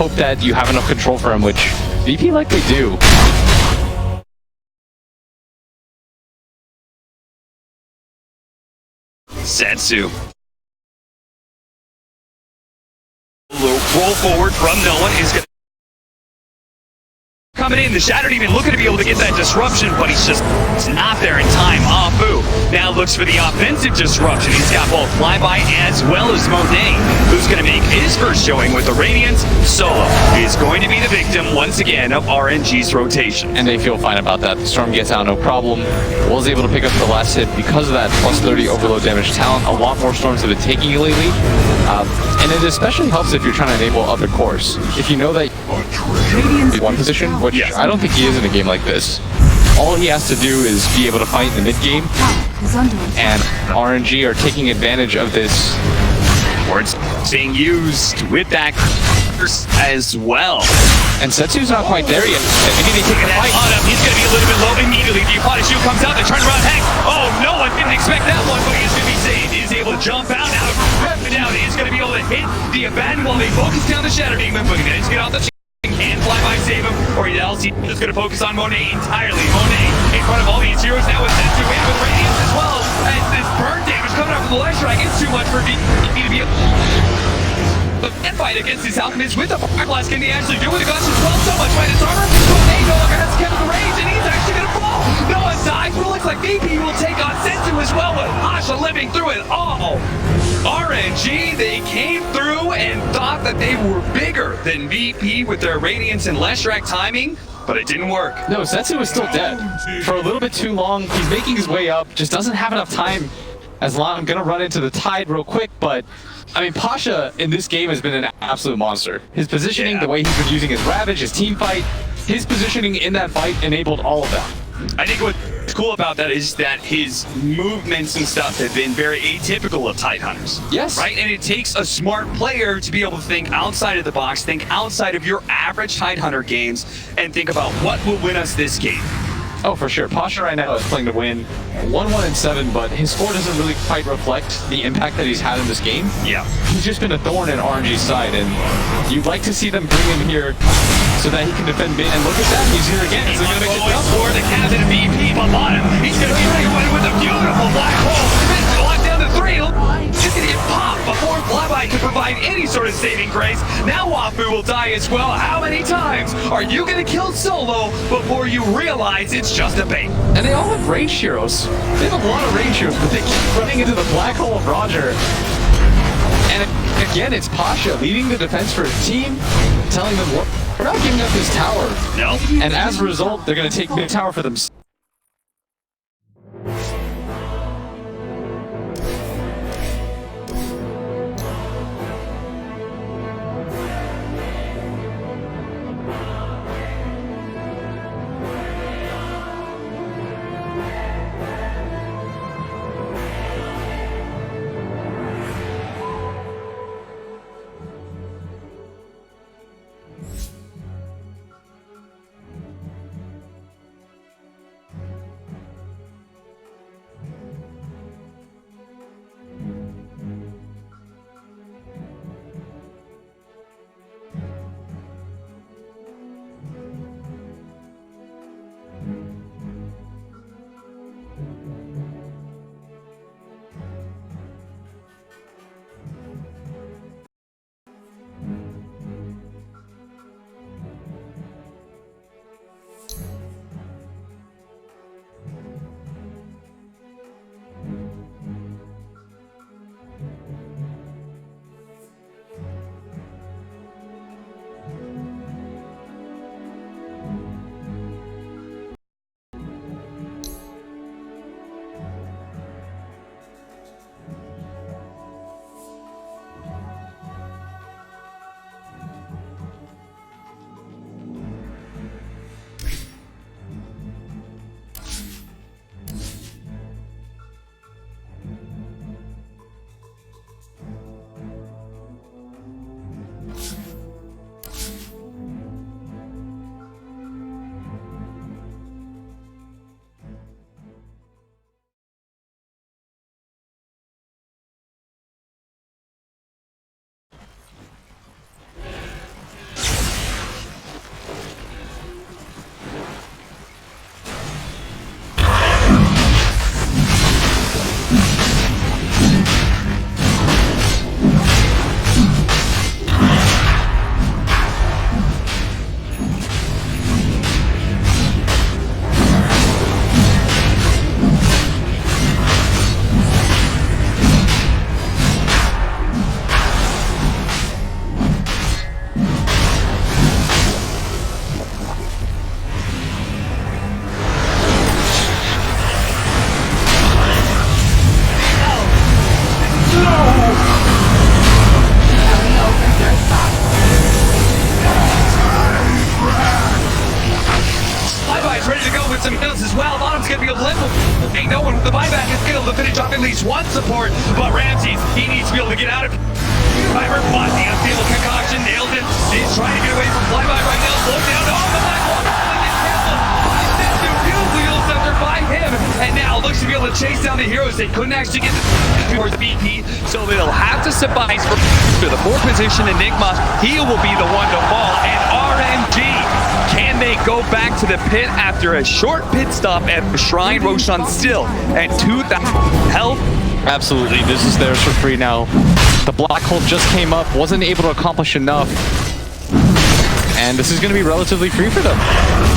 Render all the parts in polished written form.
hope that you have enough control for him, which VP likely do. Setsu. Roll forward from Noah is going to coming in. The Shattered even looking to be able to get that disruption, but he's just not there in time. Afu now looks for the offensive disruption. He's got both Flyby as well as Monet, who's going to make his first showing with the Radiance. Solo is going to be the victim once again of RNG's rotation. And they feel fine about that. The Storm gets out no problem. Was able to pick up the last hit because of that plus 30 overload damage talent. A lot more Storms have been taking it lately. And it especially helps if you're trying to enable other cores. If you know that one position, which I don't think he is in a game like this. All he has to do is be able to fight in the mid game, and RNG are taking advantage of this. Words being used with that as well. And Setsu's not quite there yet. Maybe they take a fight. He's going to be a little bit low immediately. The Apollo shoot comes out, they turn around, Hank. Oh, no one didn't expect that one, but he's going to be saved. He's able to jump out now. Down. He's going to be able to hit the Abaddon while they focus down the Shatter Demon. But he's get off the can Flyby save him, or else he's just going to focus on Monet entirely. Monet in front of all these heroes now with Setsu and with Radiance as well. As this burn damage coming up from the left strike, it's too much for VP to be but that fight against these alchemists with the fire blast, can he actually do it? The guns as well, so much by his armor. Monet no longer has chemical range, and he's actually going to fall. Noah dies, but it looks like VP will take on Setsu as well, with Asha living through it all. RNG, they came through and thought that they were bigger than VP with their Radiance and Leshrac timing, but it didn't work. No, Setsu is still dead. For a little bit too long, he's making his way up, just doesn't have enough time. I'm gonna run into the Tide real quick, but I mean, Pasha in this game has been an absolute monster. His positioning, the way he's been using his Ravage, his team fight, his positioning in that fight enabled all of that. I think what's cool about that is that his movements and stuff have been very atypical of Tidehunters. Yes. Right? And it takes a smart player to be able to think outside of the box, think outside of your average Tidehunter games, and think about what will win us this game. Oh, for sure. Pasha right now is playing to win 1-1-7, but his score doesn't really quite reflect the impact that he's had in this game. Yeah. He's just been a thorn in RNG's side, and you'd like to see them bring him here so that he can defend mid. And look at that, he's here again. He's going to make it for the captain of VP, but bottom. He's going to be ready with a beautiful black hole. Locked down to 3. He's going to get popped before Flyby can provide any sort of saving grace. Now Wafu will die as well. How many times are you going to kill Solo before you realize it's just a bait? And they all have range heroes. They have a lot of range heroes, but they keep running into the black hole of Roger. And again, it's Pasha leading the defense for his team, telling them, we're not giving up this tower. No. And as a result, they're going to take mid tower for themselves. off at least one support, but Ramses, he needs to be able to get out of Timer plus the unstable concoction, nailed him. He's trying to get away from Flyby right now, slow down. Oh, the Black Hole gets canceled. Sent to two wheels under by him, and now looks to be able to chase down the heroes. They couldn't actually get towards VP, so they'll have to suffice for the 4th position. Enigma, he will be the one to fall, and RNG, can they go back to the pit after a short pit stop at the Shrine? Roshan still at 2,000 health. Absolutely, this is theirs for free now. The black hole just came up, wasn't able to accomplish enough. And this is going to be relatively free for them.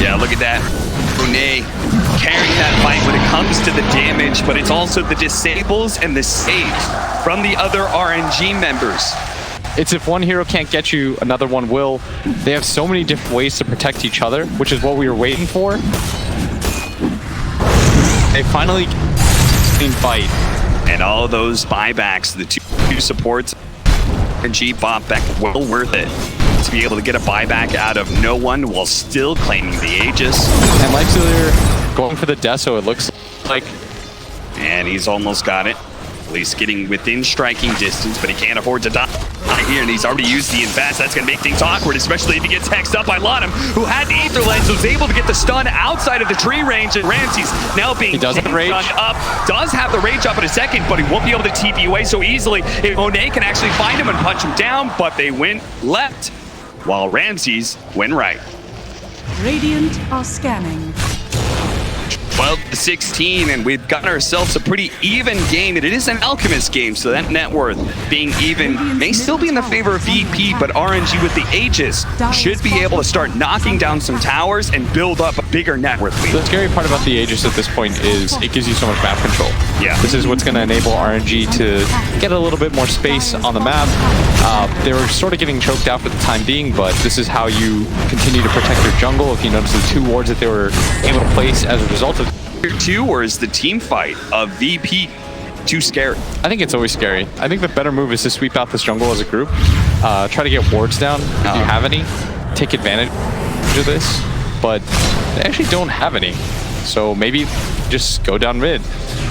Yeah, look at that. Monet carrying that fight when it comes to the damage, but it's also the disables and the saves from the other RNG members. It's if one hero can't get you, another one will. They have so many different ways to protect each other, which is what we were waiting for. They finally clean fight. And all those buybacks, the two supports, and G bought back, well worth it to be able to get a buyback out of no one while still claiming the Aegis. And Lifestealer going for the Deso, it looks like. And he's almost got it. At least getting within striking distance, but he can't afford to die here, and he's already used the invest. That's going to make things awkward, especially if he gets hexed up by Laudum, who had the Aether Lens, was able to get the stun outside of the tree range, and Ramses now being stunned up. Does have the rage up in a second, but he won't be able to TP away so easily. If Monet can actually find him and punch him down, but they went left, while Ramses went right. Radiant are scanning. 12-16, and we've got ourselves a pretty even game. And it is an Alchemist game, so that net worth being even may still be in the favor of VP, but RNG with the Aegis should be able to start knocking down some towers and build up a bigger net worth lead. The scary part about the Aegis at this point is it gives you so much map control. Yeah. This is what's going to enable RNG to get a little bit more space on the map. They were sort of getting choked out for the time being, but this is how you continue to protect your jungle. If you notice the 2 wards that they were able to place as a result of 2, or is the team fight of VP too scary? I think it's always scary. I think the better move is to sweep out this jungle as a group. Try to get wards down if you have any. Take advantage of this, but they actually don't have any. So maybe just go down mid.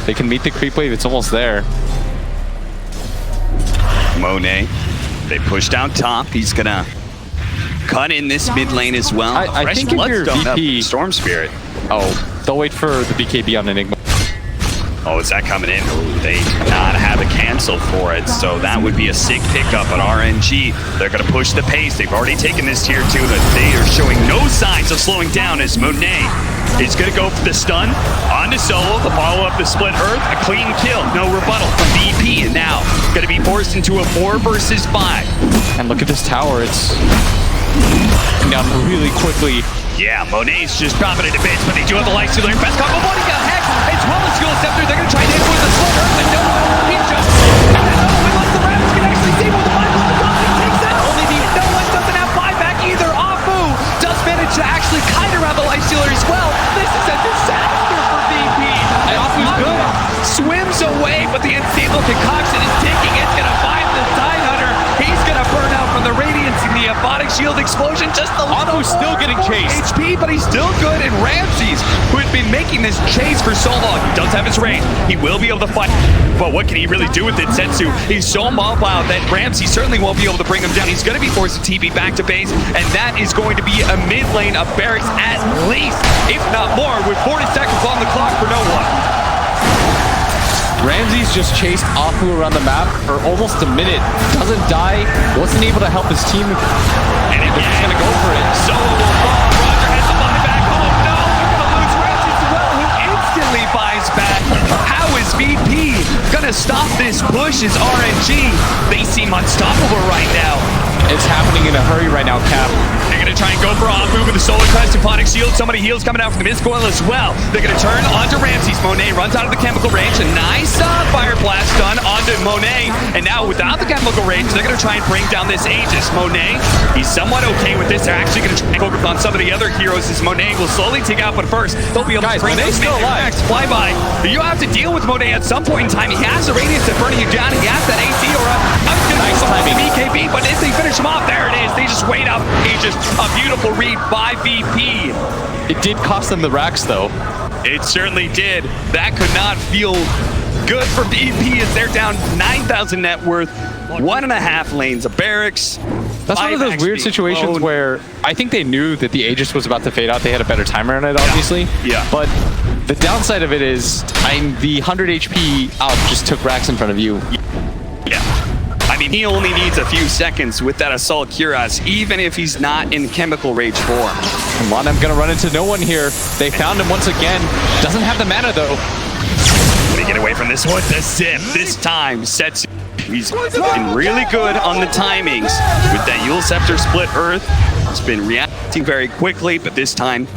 They can meet the creep wave, it's almost there. Monet, they push down top. He's gonna cut in this mid lane as well. I think if you're VP, Storm Spirit. Oh, they'll wait for the BKB on Enigma. Oh, is that coming in? They do not have a cancel for it, so that would be a sick pickup at RNG. They're going to push the pace. They've already taken this tier 2, but they are showing no signs of slowing down as Monet is going to go for the stun onto Solo, the follow-up, the split earth, a clean kill, no rebuttal from VP, and now going to be forced into a 4 versus 5. And look at this tower, it's down really quickly. Yeah, Monet's just dropping it to bits, but they do have the Lifestealer and best combo. Money got hacked, as well as Fuel Scepter. They're going to try to hit with the split earth, and no one can just. Unless the Ravens can actually save with the Bible, the Dominic takes that. Only the no one doesn't have buyback either. Afu does manage to actually kite around the Lifestealer as well. This is a disaster for VP. And Afu's good. Swims away, but the unstable concoction is taking it. Going to find the Tide Hunter. He's going to burn out from the Radiance and the Aphotic Shield explosion. Just a little still getting chased. HP, but he's still good. And Ramses, who has been making this chase for so long, he does have his range. He will be able to fight. But what can he really do with it, Setsu? He's so mobile that Ramses certainly won't be able to bring him down. He's going to be forced to TP back to base, and that is going to be a mid lane of barracks at least, if not more, with 40 seconds on the clock for no one. Ramses just chased Afu around the map for almost a minute. Doesn't die, wasn't able to help his team. And again, he's going to go for it. Solo will fall. Roger has the buyback. Oh no, we're going to lose Ramses as well, who instantly buys back. How is VP going to stop this push as RNG? They seem unstoppable right now. It's happening in a hurry right now, Cap. They're going to try and go for Afu with the Solar Crest and Aphotic Shield. Somebody heals coming out from the Mist Coil as well. They're going to turn onto Ramses. Monet runs out of the chemical range. A nice Fire Blast done onto Monet. And now without the chemical range, they're going to try and bring down this Aegis. Monet, he's somewhat okay with this. They're actually going to try and focus on some of the other heroes as Monet will slowly take out. But first, they'll be able to bring this still alive. Flyby. You have to deal with Monet at some point in time. He has the Radiance that's burning you down. He has that AC aura. Nice timing. BKB, but if they finish him off, there it is. They just wait up. Aegis, a beautiful read by VP. It did cost them the racks, though. It certainly did. That could not feel good for BP as they're down 9,000 net worth, 1.5 lanes of barracks. That's one of those weird situations where I think they knew that the Aegis was about to fade out. They had a better timer on it, obviously. Yeah. But the downside of it is the 100 HP Alp just took racks in front of you. Yeah. I mean, he only needs a few seconds with that Assault Cuirass, even if he's not in Chemical Rage form. I'm gonna run into no one here. They found him once again. Doesn't have the mana though. They get away from this one. The zip. This time, Setsu. He's been really good on the timings with that Yule Scepter split earth. He's been reacting very quickly, but this time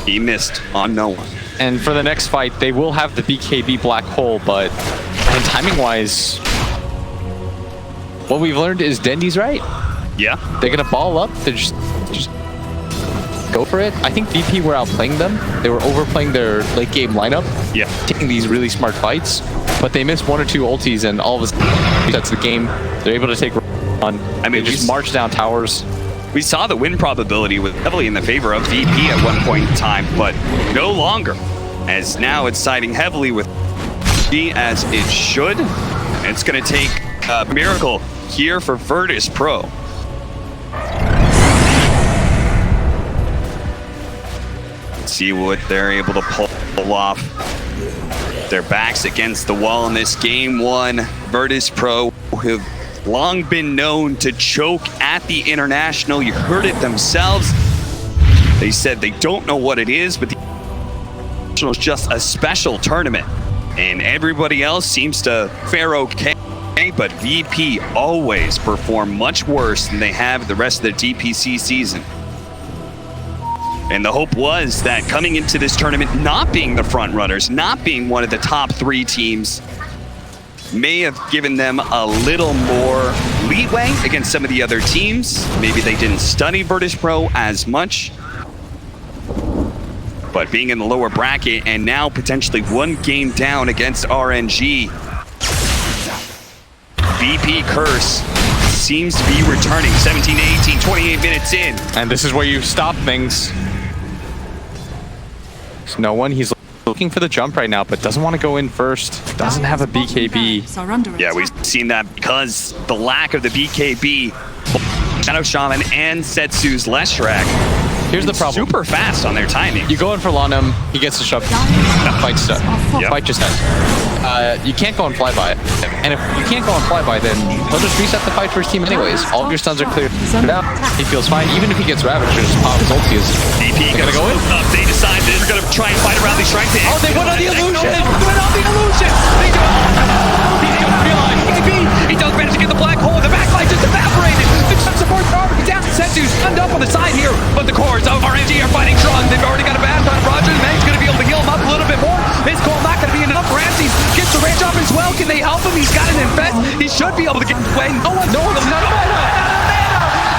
he missed on no one. And for the next fight, they will have the BKB Black Hole, but timing-wise, what we've learned is Dendy's right. Yeah. They're gonna ball up. They're just go for it. I think VP were outplaying them. They were overplaying their late game lineup. Yeah. Taking these really smart fights, but they missed 1 or 2 ultis, and all of a sudden that's the game. They're able to take on. I mean, just march down towers. We saw the win probability was heavily in the favor of VP at one point in time, but no longer, as now it's siding heavily with VP as it should. It's going to take a miracle here for Virtus Pro. Let's see what they're able to pull off. Their backs against the wall in this game one. Virtus Pro have long been known to choke at the International. You heard it themselves. They said they don't know what it is, but the International is just a special tournament. And everybody else seems to fare okay, but VP always perform much worse than they have the rest of the DPC season. And the hope was that coming into this tournament, not being the front runners, not being one of the top 3 teams, may have given them a little more leeway against some of the other teams. Maybe they didn't study Virtus Pro as much. But being in the lower bracket and now potentially 1 game down against RNG, VP Curse seems to be returning. 17 to 18, 28 minutes in. And this is where you stop things. There's no one. He's looking for the jump right now, but doesn't want to go in first. Doesn't have a BKB. Yeah, we've seen that because the lack of the BKB, Shadow Shaman and Setsu's Leshrac. Here's the problem. Super fast on their timing. You go in for Lonum, he gets a shove. Fight's done. Yep. Fight just ends. You can't go and flyby. And if you can't go and flyby, then he'll just reset the fight for his team anyways. All of your stuns are cleared out. He feels fine. Even if he gets ravaged, just pop his ulti. DP gonna go in. They decide they're gonna try and fight around these shrines. Oh, they went on the illusion! They went on the illusion! They do it! He didn't realize. He does manage to get the black hole. The backline just evaporated. The support already down. Setsu's stunned up on the side here, but the cores of RNG are fighting strong. They've already got a bad on Roger. Meg's gonna be able to heal him up a little bit more. His call not gonna be enough. Ramsey gets the range off as well. Can they help him? He's got an infest. He should be able to get away. No one's not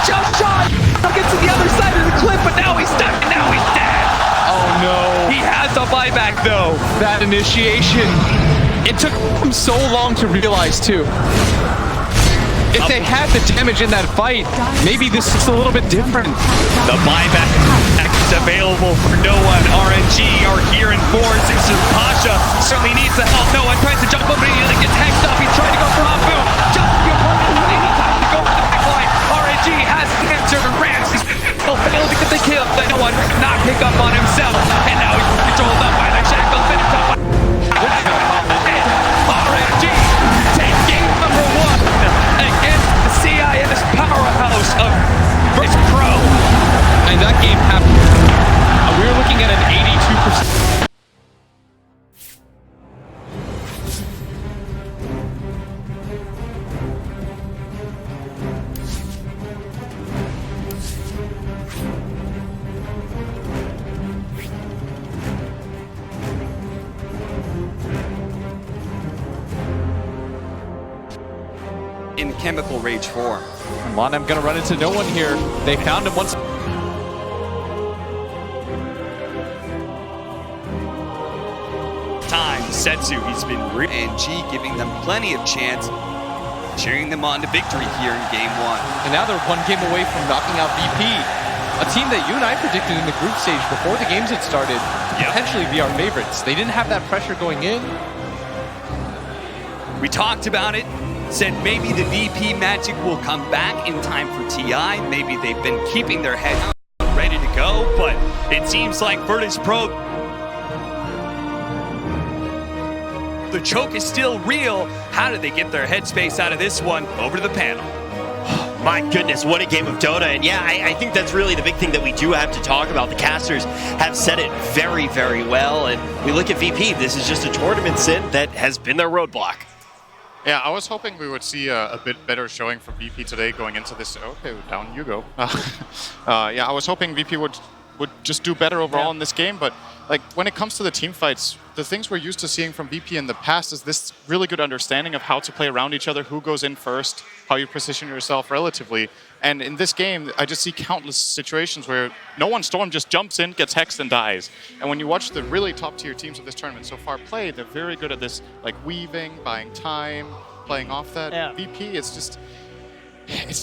just shot. Gets to the other side of the cliff, but now he's stuck. And now he's dead. Oh no. He has a buyback though. That initiation. It took him so long to realize too. If they had the damage in that fight, maybe this is a little bit different. The buyback is available for no one. RNG are here in force. Pasha certainly needs the help. No one tries to jump up, but he gets hexed up. He's trying to go for Hafu. Just any time to go for the back line. RNG has the answer. Ramsey will fail to get the kill. But no one not pick up on himself. And now he's controlled up by the shackle. Finished up. RNG take game number 1. CIS powerhouse of Virtus Pro. And that game happened. We were looking at an 82%. In Chemical Rage form. Come on, I'm gonna run into no one here. They found him once. Time, Setsu, he's been and G giving them plenty of chance, cheering them on to victory here in game 1. And now they're 1 game away from knocking out VP. A team that you and I predicted in the group stage before the games had started, potentially be our favorites. They didn't have that pressure going in. We talked about it, said maybe the VP magic will come back in time for TI. Maybe they've been keeping their head ready to go, but it seems like Virtus Pro, the choke is still real. How do they get their headspace out of this one? Over to the panel. My goodness, what a game of Dota. And yeah, I think that's really the big thing that we do have to talk about. The casters have said it very, very well. And we look at VP, this is just a tournament sit that has been their roadblock. Yeah, I was hoping we would see a bit better showing from VP today going into this. Okay, down you go. Yeah, I was hoping VP would just do better overall in this game, but like when it comes to the team fights, the things we're used to seeing from VP in the past is this really good understanding of how to play around each other, who goes in first, how you position yourself relatively. And in this game, I just see countless situations where no one Storm just jumps in, gets hexed, and dies. And when you watch the really top-tier teams of this tournament so far play, they're very good at this, like weaving, buying time, playing off that. Yeah. VP, it's just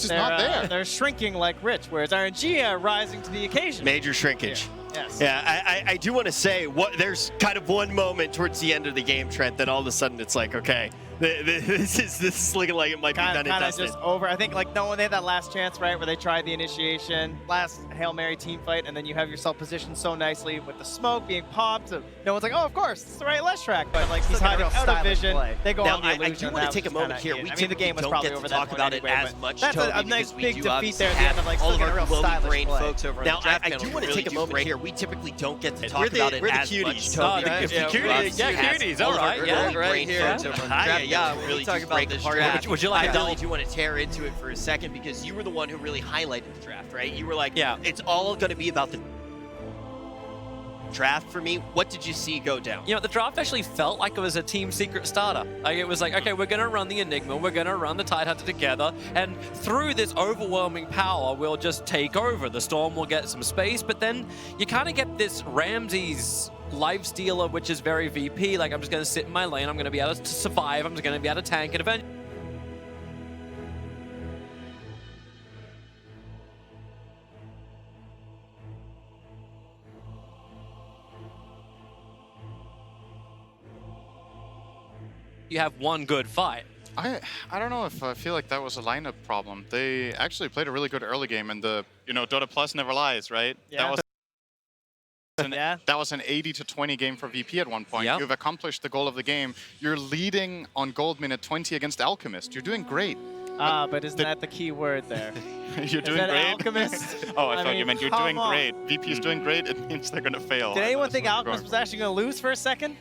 not there. They're shrinking like Rich, whereas RNG are rising to the occasion. Major shrinkage. Yes. Yeah, I do want to say, there's kind of one moment towards the end of the game, Trent, that all of a sudden it's like, okay, this is looking like it might be done and Kind of dusted. just over. I think like no one, they had that last chance, right, where they tried the initiation, last Hail Mary team fight, and then you have yourself positioned so nicely with the smoke being popped. So no one's like, oh, of course, it's the right Lesh track, but like he's hiding out of vision. They go Now, on the I illusion. do want to take a moment here. We I mean, the game was don't probably get over to talk that about it anyway, as but much, that's Toby, a nice because we big do defeat obviously there at the end of like all of looking our at a real glowing stylish brain play. folks over on Now, the draft I panel do who wanna really take a do moment great here. We typically don't get to We're talk the- about it we're the as much, cuties. Toby, Oh, because yeah, we do cuties. obviously Yeah, have cuties. all All of our right, glowing yeah, right brain here. folks over on the draft Yeah, panel who we really talk do about break this apart draft. that. Would you like I to really delve- do want to tear into it for a second because you were the one who really highlighted the draft, right? You were like, Yeah. it's all going to be about the draft for me. What did you see go down? You know, the draft actually felt like it was a team secret starter. Like it was like, okay, we're going to run the Enigma, we're going to run the Tidehunter together, and through this overwhelming power, we'll just take over. The Storm will get some space, but then you kind of get this Ramses life stealer, which is very VP. Like, I'm just going to sit in my lane, I'm going to be able to survive, I'm just going to be able to tank, and eventually you have one good fight. I don't know if I feel like that was a lineup problem. They actually played a really good early game, and the Dota Plus never lies, right? Yeah. That was an 80-20 game for VP at one point. Yep. You've accomplished the goal of the game. You're leading on gold minute 20 against Alchemist. You're doing great. But isn't that the key word there? You're doing that great. Alchemist? Oh, I thought mean, you meant you're come doing on. great. VP's doing great. It means they're gonna fail. Did anyone That's think what we're Alchemist going. was actually going to lose for a second?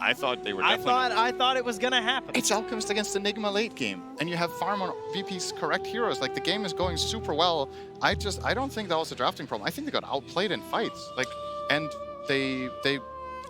I thought they were I definitely. thought it was going to happen. It's Alchemist against Enigma late game, and you have farm on VP's correct heroes. Like the game is going super well. I don't think that was a drafting problem. I think they got outplayed in fights. And they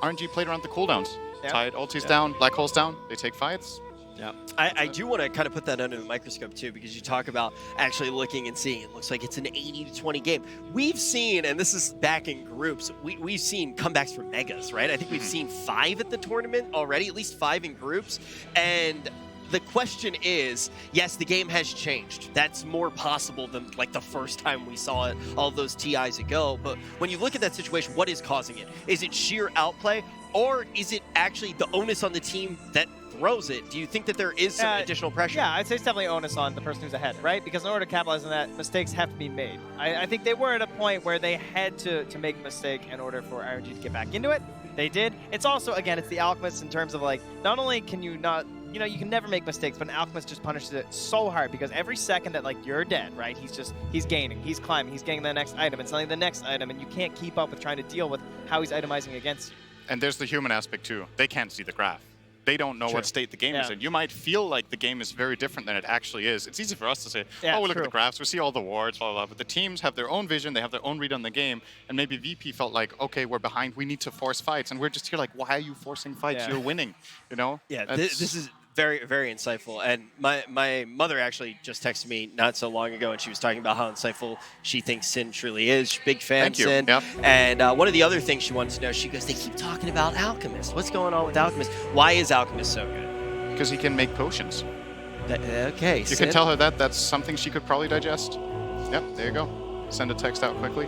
RNG played around the cooldowns. Yeah. Tide ultis down, black holes down. They take fights. Yeah, I do want to kind of put that under the microscope too, because you talk about actually looking and seeing. It looks like it's an 80-20 game. We've seen, and this is back in groups, we've seen comebacks from Megas, right? I think we've seen 5 at the tournament already, at least 5 in groups. And the question is, yes, the game has changed. That's more possible than like the first time we saw it all those TIs ago. But when you look at that situation, what is causing it? Is it sheer outplay, or is it actually the onus on the team that throws it? Do you think that there is some additional pressure? Yeah, I'd say it's definitely onus on the person who's ahead, right? Because in order to capitalize on that, mistakes have to be made. I think they were at a point where they had to make a mistake in order for RNG to get back into it. They did. It's also, again, it's the Alchemist in terms of like, not only can you not, you can never make mistakes, but an Alchemist just punishes it so hard because every second that like you're dead, right? He's gaining, he's climbing, he's getting the next item and selling the next item, and you can't keep up with trying to deal with how he's itemizing against you. And there's the human aspect too. They can't see the graph. They don't know True. what state the game is Yeah. in. You might feel like the game is very different than it actually is. It's easy for us to say, Yeah, oh, we look at true. the graphs, we see all the wards, blah, blah, blah. But the teams have their own vision, they have their own read on the game, and maybe VP felt like, okay, we're behind, we need to force fights. And we're just here like, why are you forcing fights? Yeah. You're winning, Yeah, That's- this is very, very insightful. And my mother actually just texted me not so long ago, and she was talking about how insightful she thinks Sin truly is. She's a big fan Thank of you. Sin. Yep. And one of the other things she wanted to know, she goes, they keep talking about Alchemist. What's going on with Alchemist? Why is Alchemist so good? because he can make potions. Okay, You Sin. can tell her that that's something she could probably digest. Yep, there you go. Send a text out quickly.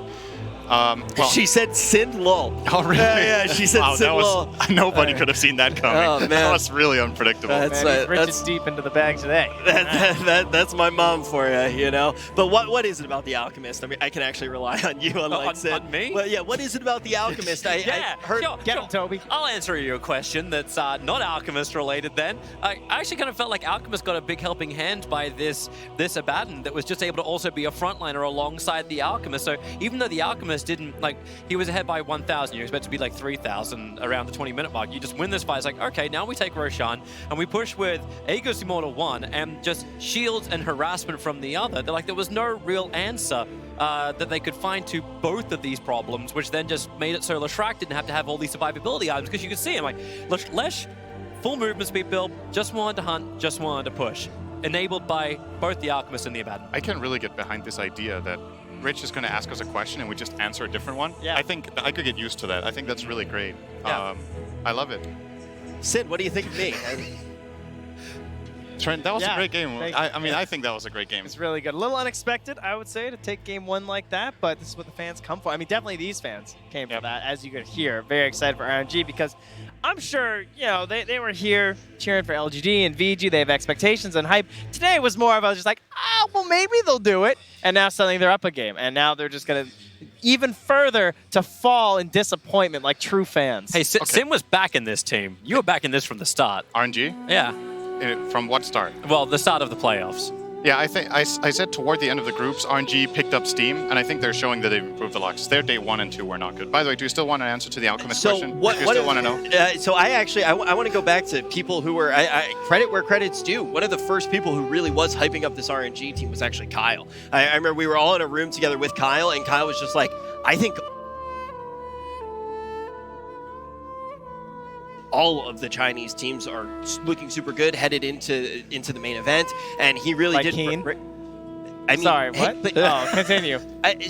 Well, She said Sind lol. oh, really? Yeah, she said wow, Sind that lol. was, nobody could have seen that coming. Oh, man. That was really unpredictable. That's Man, he's rich that's and deep into the bag today. that's my mom for you, you know. But what is it about the Alchemist? I mean, I can actually rely on you, unlike Sid. on me? Well, yeah. What is it about the Alchemist? Yeah, I heard. sure, Get sure. him, Toby. I'll answer your question that's not Alchemist related then. I actually kind of felt like Alchemist got a big helping hand by this Abaddon that was just able to also be a frontliner alongside the Alchemist. So even though the Alchemist didn't, like, he was ahead by 1,000, you expect to be like 3,000 around the 20-minute mark. You just win this fight. It's like, okay, now we take Roshan and we push with Aegis Immortal 1 and just shields and harassment from the other. They're like, there was no real answer that they could find to both of these problems, which then just made it so Leshrac didn't have to have all these survivability items, because you could see him like, Lesh, full movement speed build, just wanted to hunt, just wanted to push. Enabled by both the Alchemist and the Abaddon. I can really get behind this idea that Rich is going to ask us a question and we just answer a different one. Yeah. I think I could get used to that. I think that's really great. Yeah. I love it. Sid, what do you think of me? Trent, that was Yeah, a great game. thank I mean, I think that was a great game. It's really good. A little unexpected, I would say, to take game one like that, but this is what the fans come for. I mean, definitely these fans came for Yep. that, as you could hear. Very excited for RNG because I'm sure, you know, they were here cheering for LGD and VG. They have expectations and hype. Today was more of I was just like, oh, well, maybe they'll do it. And now suddenly they're up a game. And now they're just going to even further to fall in disappointment like true fans. Hey, Sim was back in this team. You were back in this from the start. RNG? Yeah. From what start? Well, the start of the playoffs. Yeah, I think I said toward the end of the groups, RNG picked up steam, and I think they're showing that they've improved a lot. Their day 1 and 2 were not good. By the way, do you still want an answer to the Alchemist So question? what? Do you what still want to know? So I want to go back to people who were I credit where credit's due. One of the first people who really was hyping up this RNG team was actually Kyle. I remember we were all in a room together with Kyle, and Kyle was just like, I think all of the Chinese teams are looking super good headed into the main event, and he really Like did. Keen? I mean, Sorry, hey, what? but- Oh, continue.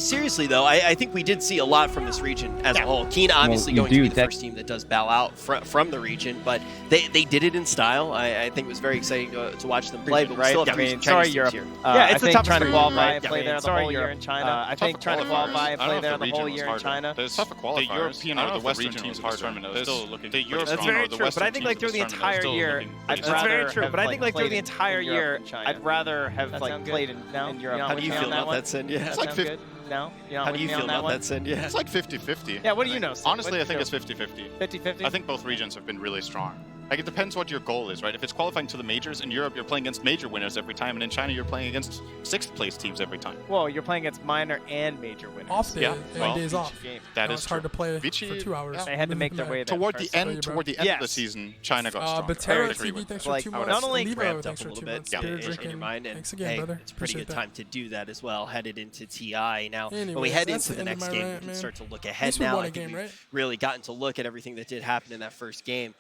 seriously though, I think we did see a lot from this region as a whole. Keen obviously you going to do. be the first team that does bow out from the region, but they did it in style. I think it was very exciting to watch them play. But we Right? still have I mean, Chinese sorry, teams Europe. here. Yeah, it's I the think toughest trying to region, qualify right? and play I mean, there the sorry, whole year Europe. in China. I think trying to qualify and play there the whole year in China. There's Tougher the qualifiers. European I or don't know the if the Western region teams was of harder. this tournament. They're There's still looking the pretty European That's or very the true, but Western I think like teams through of the this tournament are entire still year, looking I'd pretty rather strong. very true. But I think like through played the in entire Europe year, uh, and China. I'd rather have That like sound good? played in Europe. How do you feel about that, Sin? Yeah. It's like sound good? No? You're not How do with you me feel on that about one? that, Sin? Yeah. It's like 50-50. Yeah, what do you know, Sid? Honestly, What I think do it's you 50-50. 50-50? I think both regions have been really strong. Like, it depends what your goal is, right? If it's qualifying to the majors, in Europe, you're playing against major winners every time, and in China, you're playing against 6th place teams every time. Well, you're playing against minor and major winners. Off day Yeah, and well, days off. Game. That It's is hard true. to play Vici, for 2 hours. yeah. They had to make their way there. Toward the first. end, bro. toward the end of the Yes. season, China got stronger. But I Terra would agree TV, with thanks that. for Like, 2 not months. only Libra, ramped up thanks a for little 2 bit months. Yeah. Beer in your drinking. mind, and Thanks again, hey, brother. it's a pretty Appreciate good that. time to do that as well, headed into TI. Now, when we Anyways, head that's into the the end of next my game, rant, we can man. start to look At ahead least we now. won I a think game, we've right? really gotten to look at everything that did happen in that first game.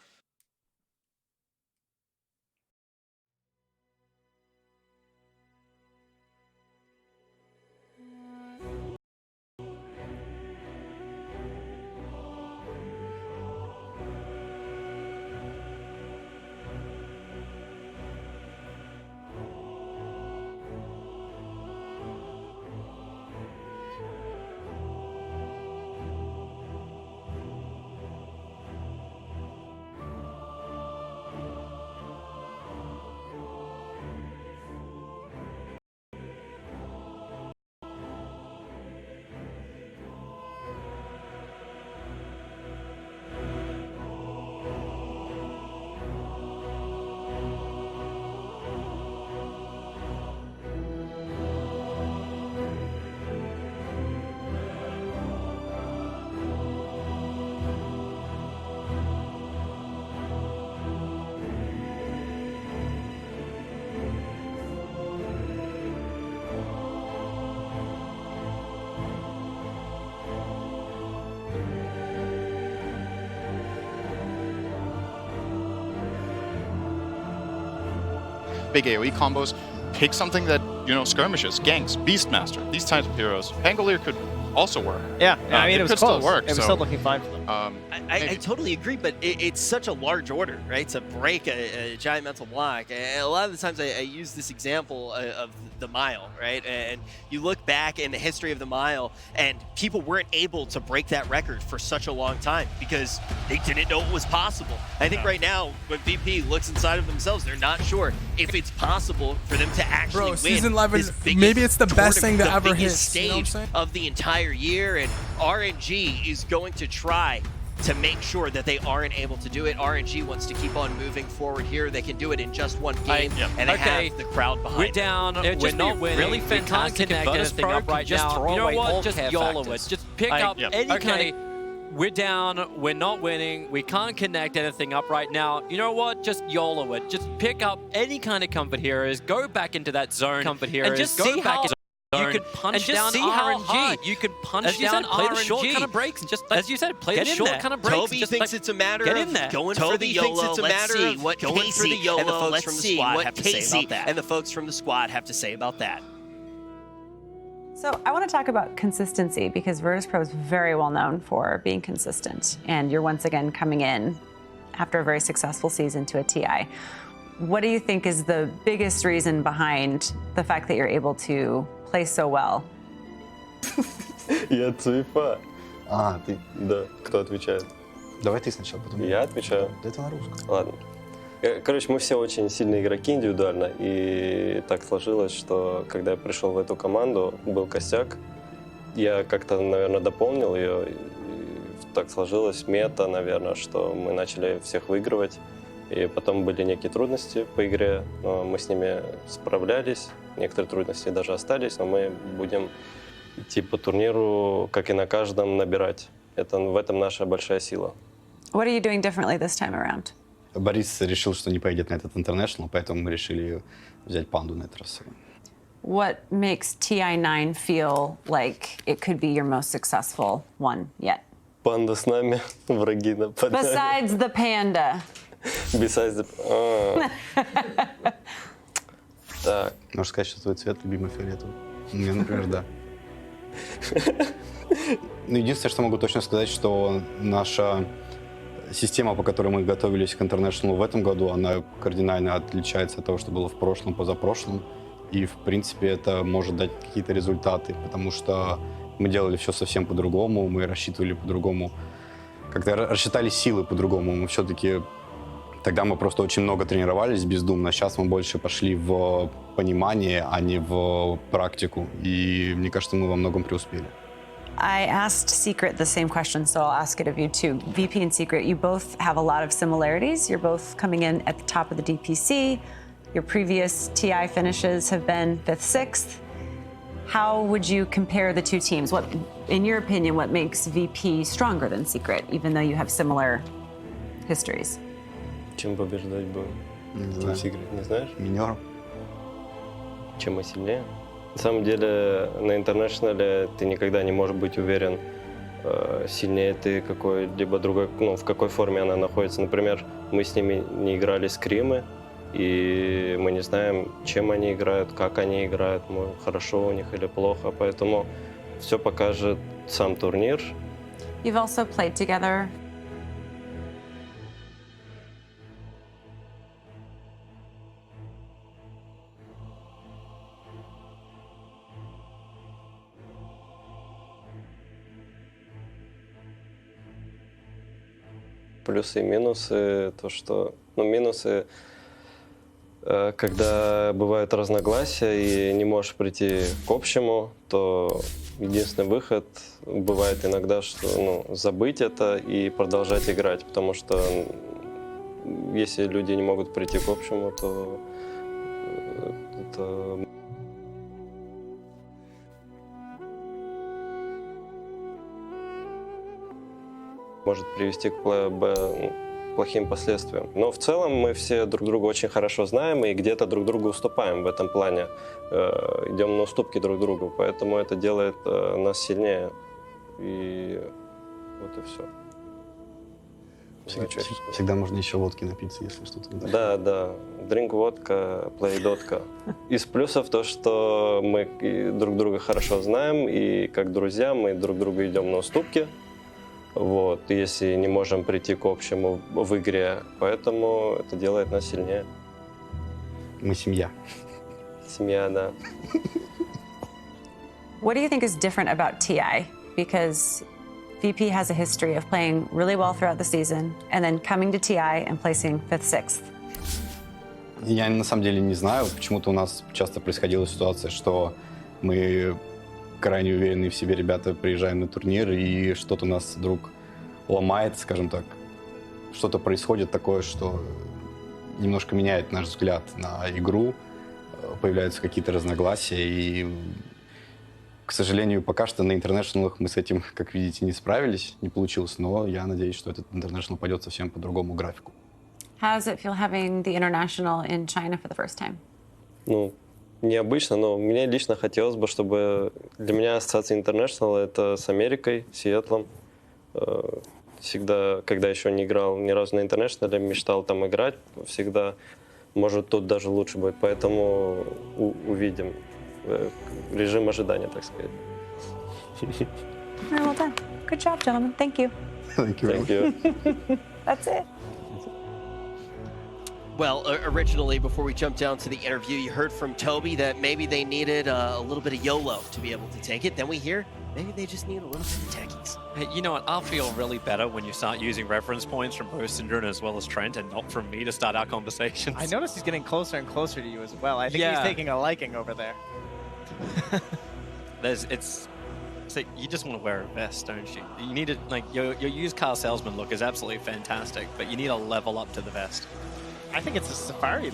Big AoE combos. Pick something that, skirmishes, ganks, Beastmaster, these types of heroes. Pangolier could also work. Yeah, I mean, it it was could close. still work, It was so- still looking fine for them. I totally agree, but it's such a large order, right? To break a giant mental block. And a lot of the times I use this example of the mile, right? And you look back in the history of the mile, and people weren't able to break that record for such a long time because they didn't know it was possible. I think right now, when VP looks inside of themselves, they're not sure if it's possible for them to actually win. Season 11, this biggest maybe it's the best thing to tournament, ever the biggest hit. You know what I'm stage saying? of the entire year, and RNG is going to try to make sure that they aren't able to do it. RNG wants to keep on moving forward here. They can do it in just one game, and they have the crowd behind We're down. them. We're not winning. really We can't fantastic connect bonus anything up pro right can just now. throw You know away all what? Just care YOLO it. factors. Just pick up any kind of... We're down. We're not winning. We can't connect anything up right now. You know what? Just YOLO it. Just pick up any kind of comfort heroes. Go back into that zone. Comfort heroes. And just go see back how into you could punch down RNG. You could punch As you down said, play RNG. the short kind of breaks and just, as you said, play the get in short there. kind of breaks. Toby just thinks it's a matter get of in there. going for the YOLO. Thinks it's a matter of what going for the Casey YOLO. and the folks Let's from the see squad what have to say Casey about that. and the folks from the squad have to say about that. So I want to talk about consistency because Virtus Pro is very well known for being consistent, and you're once again coming in after a very successful season to a TI. What do you think is the biggest reason behind the fact that you're able to play so well? Я цуефа. Ты. Да, кто отвечает? Давай ты сначала, потом Я отвечаю. Да это на русском. Ладно. Короче, мы все очень сильные игроки индивидуально, и так сложилось, что когда я пришел в эту команду, был костяк, я как-то, наверное, дополнил ее, и так сложилось мета, наверное, что мы начали всех выигрывать, и потом были некие трудности по игре, но мы с ними справлялись, некоторые трудности даже остались, но мы будем идти по турниру, как и на каждом, набирать. В этом наша большая сила. What are you doing differently this time around? Борис решил, что не поедет на этот International, поэтому мы решили взять панду на этот раз. What makes TI9 feel like it could be your most successful one yet? Панда с нами, враги нападают. Besides the panda. Besides the... Так. Можешь сказать, что твой цвет любимый фиолетовый? Мне, например, да. Единственное, что могу точно сказать, что наша система, по которой мы готовились к International в этом году, она кардинально отличается от того, что было в прошлом, позапрошлом. И, в принципе, это может дать какие-то результаты, потому что мы делали все совсем по-другому, мы рассчитывали по-другому, как-то рассчитали силы по-другому. Мы все-таки... Тогда мы просто очень много тренировались бездумно, сейчас мы больше пошли в понимание, а не в практику. И мне кажется, мы во многом преуспели. I asked Secret the same question, so I'll ask it of you too. VP and Secret, you both have a lot of similarities. You're both coming in at the top of the DPC. Your previous TI finishes have been 5th, 6th. How would you compare the two teams? What, in your opinion, what makes VP stronger than Secret, even though you have similar histories? Чем побеждать будем? Не Team знаю. Secret, не знаешь? Минером. Чем мы сильнее? На самом деле, на интернешнале ты никогда не можешь быть уверен, сильнее ты какой-либо другой, в какой форме она находится. Например, мы с ними не играли скримы, и мы не знаем, чем они играют, как они играют, хорошо у них или плохо, поэтому все покажет сам турнир. You've also played together. Плюсы и минусы, то что, минусы, когда бывают разногласия и не можешь прийти к общему, то единственный выход бывает иногда, что забыть это и продолжать играть, потому что если люди не могут прийти к общему, то это может привести к плохим последствиям. Но в целом мы все друг друга очень хорошо знаем и где-то друг другу уступаем в этом плане. Идем на уступки друг другу, поэтому это делает нас сильнее. И вот и все. Всегда можно еще водки напиться, если что-то не так. Да. Drink водка, play дотка. Из плюсов то, что мы друг друга хорошо знаем, и как друзья мы друг другу идем на уступки. вот, если не можем прийти к общему в игре. Поэтому это делает нас сильнее. Мы семья. Семья, да. What do you think is different about TI? Because VP has a history of playing really well throughout the season and then coming to TI and placing 5th, 6th. Я на самом деле не знаю, почему-то у нас часто происходила ситуация, что мы крайне уверенные в себе ребята приезжаем на турнир, и что-то у нас вдруг ломает, скажем так. Что-то происходит такое, что немножко меняет наш взгляд на игру, появляются какие-то разногласия, и, к сожалению, пока что на интернешнлах мы с этим, как видите, не справились, не получилось, но я надеюсь, что этот интернешнл пойдет совсем по другому графику. How does it feel having the international in China for the first time? Ну, необычно, но мне лично хотелось бы, чтобы для меня ассоциация International это с Америкой, Сиэтлом. Всегда, когда еще не играл ни разу на International, мечтал там играть всегда. Может, тут даже лучше будет, поэтому увидим. Режим ожидания, так сказать. Very well done. Good job, gentlemen. Thank you. Thank you. Thank you. That's it. Well, originally, before we jump down to the interview, you heard from Toby that maybe they needed a little bit of YOLO to be able to take it. Then we hear maybe they just need a little bit of techies. Hey, you know what? I'll feel really better when you start using reference points from both Syndrome as well as Trent and not from me to start our conversations. I noticed he's getting closer and closer to you as well. I think he's taking a liking over there. So you just want to wear a vest, don't you? You need to, like, your used car salesman look is absolutely fantastic, but you need to level up to the vest. I think it's a safari.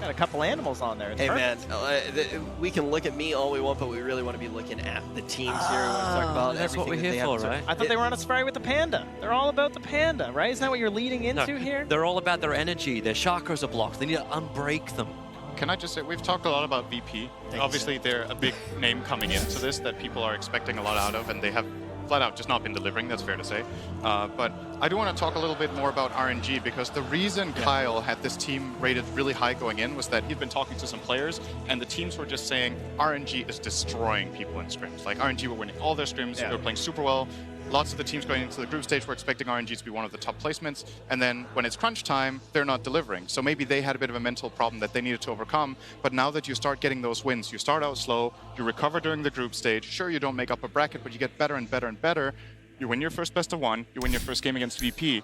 Got a couple animals on there. It's hey, perfect. man, we can look at me all we want, but we really want to be looking at the teams here. We want to talk about that's what everything we're that here they have for, to- right? I thought they were on a safari with the panda. They're all about the panda, right? Isn't that what you're leading into here? They're all about their energy. Their chakras are blocked. They need to unbreak them. Can I just say, we've talked a lot about VP. Obviously, they're a big name coming into this that people are expecting a lot out of, and they have flat out just not been delivering, that's fair to say. But I do want to talk a little bit more about RNG, because the reason Kyle had this team rated really high going in was that he'd been talking to some players, and the teams were just saying RNG is destroying people in scrims. Like, RNG were winning all their scrims, they were playing super well. Lots of the teams going into the group stage were expecting RNG to be one of the top placements, and then when it's crunch time, they're not delivering. So maybe they had a bit of a mental problem that they needed to overcome, but now that you start getting those wins, you start out slow, you recover during the group stage, sure, you don't make up a bracket, but you get better and better and better. You win your first best of one, you win your first game against VP.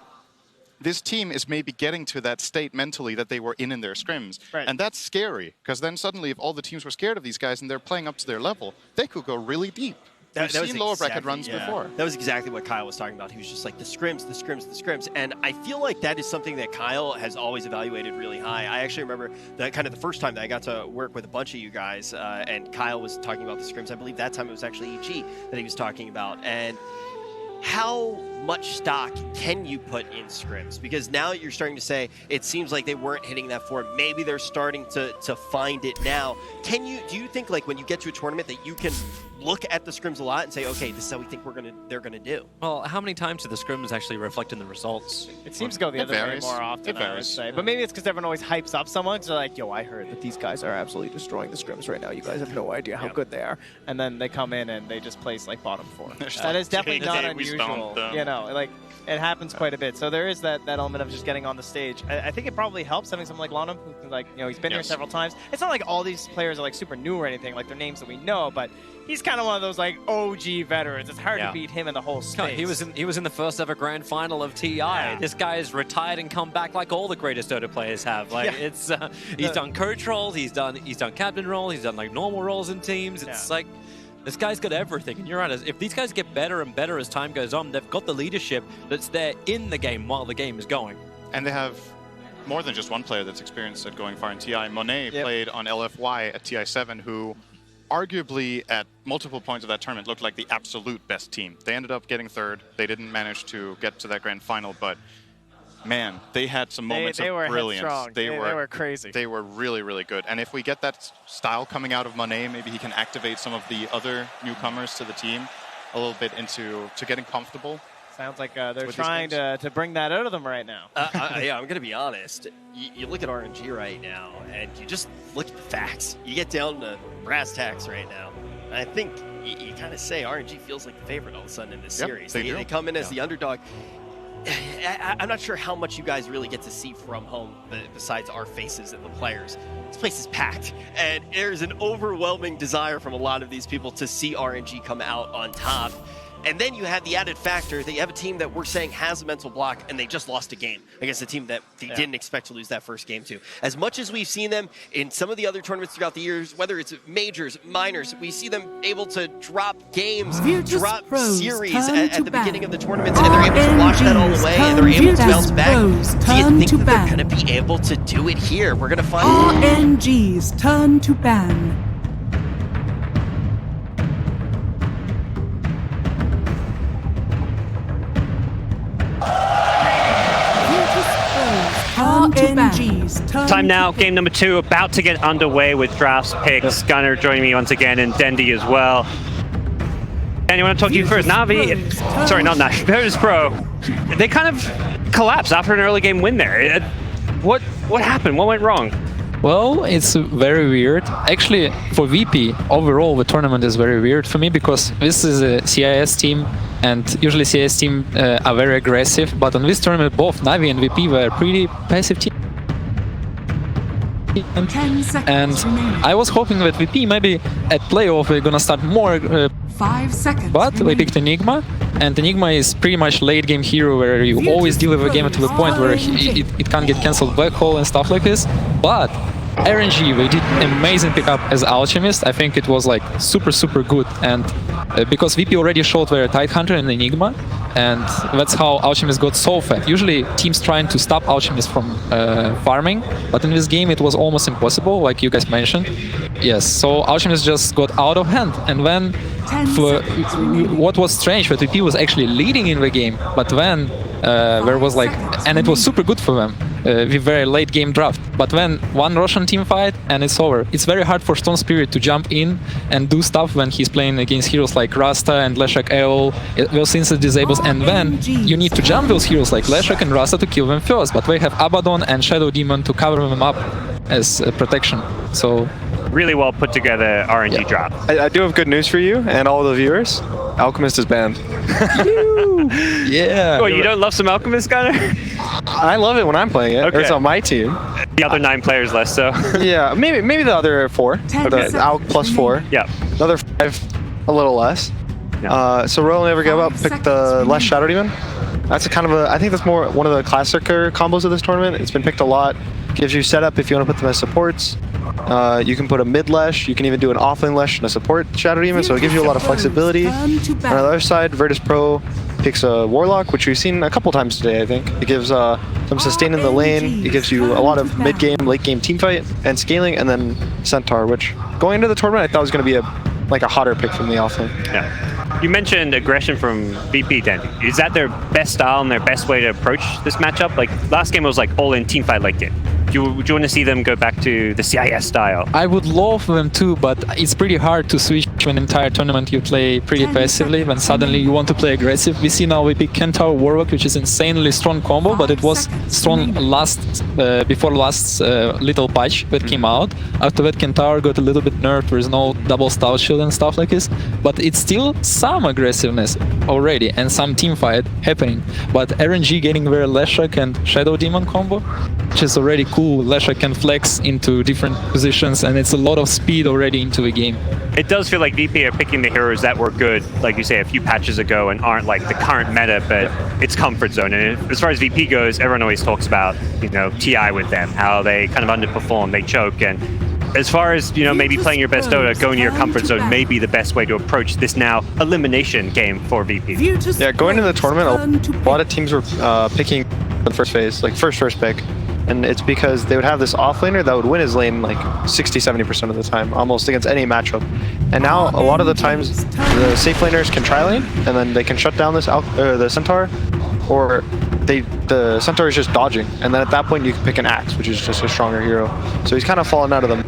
This team is maybe getting to that state mentally that they were in their scrims. Right. And that's scary, because then suddenly if all the teams were scared of these guys and they're playing up to their level, they could go really deep. We've seen lower bracket runs before. That was exactly what Kyle was talking about. He was just like, the scrims, the scrims, the scrims. And I feel like that is something that Kyle has always evaluated really high. I actually remember that kind of the first time that I got to work with a bunch of you guys, and Kyle was talking about the scrims. I believe that time it was actually EG that he was talking about. And how much stock can you put in scrims? Because now you're starting to say it seems like they weren't hitting that form. Maybe they're starting to find it now. Do you think, like, when you get to a tournament that you can look at the scrims a lot and say, okay, this is how we think they're gonna do? Well, how many times do the scrims actually reflect in the results? It seems to go the other way more often, I would say. But maybe it's because everyone always hypes up someone, because they're like, yo, I heard that these guys are absolutely destroying the scrims right now. You guys have no idea how good they are. And then they come in and they just place like bottom 4. That is definitely not unusual. You know, like, it happens quite a bit. So there is that element of just getting on the stage. I think it probably helps having someone like Lonham, who can, like, you know, he's been here several times. It's not like all these players are like super new or anything, like they're names that we know, but he's kind of one of those like OG veterans. It's hard to beat him in the whole space. No, he was in the first ever grand final of TI. Yeah. This guy's retired and come back like all the greatest Dota players have. Like it's he's done coach roles, he's done captain role, he's done like normal roles in teams. It's like this guy's got everything. And you're right, if these guys get better and better as time goes on, they've got the leadership that's there in the game while the game is going. And they have more than just one player that's experienced at going far in TI. Monet played on LFY at TI7, who arguably at multiple points of that tournament looked like the absolute best team. They ended up getting third. They didn't manage to get to that grand final, but man, they had some moments of brilliance. They were crazy. They were really, really good. And if we get that style coming out of Monet, maybe he can activate some of the other newcomers to the team a little bit into getting comfortable. Sounds like they're trying to bring that out of them right now. Yeah, I'm going to be honest. You look at RNG right now, and you just look at the facts. You get down to brass tacks right now. I think you kind of say RNG feels like the favorite all of a sudden in this Yep, series. they do. They come in as the underdog. I'm not sure how much you guys really get to see from home besides our faces and the players. This place is packed, and there's an overwhelming desire from a lot of these people to see RNG come out on top. And then you have the added factor that you have a team that we're saying has a mental block, and they just lost a game against a team that they didn't expect to lose that first game to. As much as we've seen them in some of the other tournaments throughout the years, whether it's majors, minors, we see them able to drop games, drop series at the beginning of the tournaments, and they're able to wash that all away, and they're able to bounce back. Do you think that they're going to be able to do it here? We're going to find... RNG's turn to ban. RNG's turn. Time now, game number 2, about to get underway with drafts, picks. Gunner joining me once again, and Dendy as well. And I want to talk to you first. Navi, sorry, not Nash, Virtus Pro, they kind of collapsed after an early game win there. What happened? What went wrong? Well, it's very weird. Actually, for VP, overall, the tournament is very weird for me because this is a CIS team, and usually CIS team are very aggressive, but on this tournament, both Navi and VP were pretty passive team. 10 seconds And remaining. I was hoping that VP maybe at playoff we're gonna start more, 5 seconds but we remaining. picked Enigma, and Enigma is pretty much late game hero where you always deliver a game to the point where it can't get cancelled black hole and stuff like this. But RNG, they did amazing pickup as Alchemist. I think it was like super good, and because VP already showed their Tidehunter and Enigma, and that's how Alchemist got so fat. Usually teams trying to stop Alchemist from farming, but in this game it was almost impossible, like you guys mentioned. Yes, so Alchemist just got out of hand, and then what was strange, that VP was actually leading in the game, but then there was like, and it was super good for them. With very late game draft, but then one Russian team fight and it's over. It's very hard for Stone Spirit to jump in and do stuff when he's playing against heroes like Rasta and Leshak Eol, those instant disables, and then you need to jump those heroes like Leshak and Rasta to kill them first, but they have Abaddon and Shadow Demon to cover them up as protection. So Really well put together RNG draft. I do have good news for you and all the viewers. Alchemist is banned. yeah. Oh, you don't love some Alchemist, Gunner? I love it when I'm playing it. Okay. It's on my team. The other 9 players less so. Yeah, maybe the other 4. The Alch plus 4. Yeah. Another 5, a little less. Yeah. So Royal Never Give Up picked the less Shadow Demon. That's a kind of a, I think that's more one of the classicer combos of this tournament. It's been picked a lot. Gives you setup if you want to put them as supports. You can put a mid Lesh. You can even do an offlane Lesh and a support Shadow Demon. So it gives you a lot of flexibility. On the other side, Virtus Pro picks a Warlock, which we've seen a couple times today, I think. It gives some sustain in the lane. It gives you a lot of mid-game, late-game teamfight and scaling, and then Centaur, which going into the tournament I thought was going to be a hotter pick from the offlane. Yeah. You mentioned aggression from VP, Dandy. Is that their best style and their best way to approach this matchup? Like, last game was like all-in teamfight like it. Would you want to see them go back to the CIS style? I would love them too, but it's pretty hard to switch to an entire tournament you play pretty passively when suddenly you want to play aggressive. We see now we pick Centaur Warlock, which is insanely strong combo, but it was strong before last little patch that came out. After that, Centaur got a little bit nerfed. There is no double stout shield and stuff like this, but it's still some aggressiveness already and some team fight happening. But RNG getting very Leshak and Shadow Demon combo, which is already cool. Leshak can flex into different positions, and it's a lot of speed already into the game. It does feel like VP are picking the heroes that were good, like you say, a few patches ago and aren't like the current meta, but it's comfort zone. And as far as VP goes, everyone always talks about, TI with them, how they kind of underperform, they choke. And as far as, maybe playing your best Dota, going to your comfort zone may be the best way to approach this now elimination game for VP. Yeah, going into the tournament, a lot of teams were picking the first phase, like first pick. And it's because they would have this offlaner that would win his lane like 60-70% of the time, almost against any matchup. And now a lot of the times the safe laners can try lane, and then they can shut down this the Centaur, or the Centaur is just dodging, and then at that point you can pick an Axe, which is just a stronger hero. So he's kind of fallen out of them.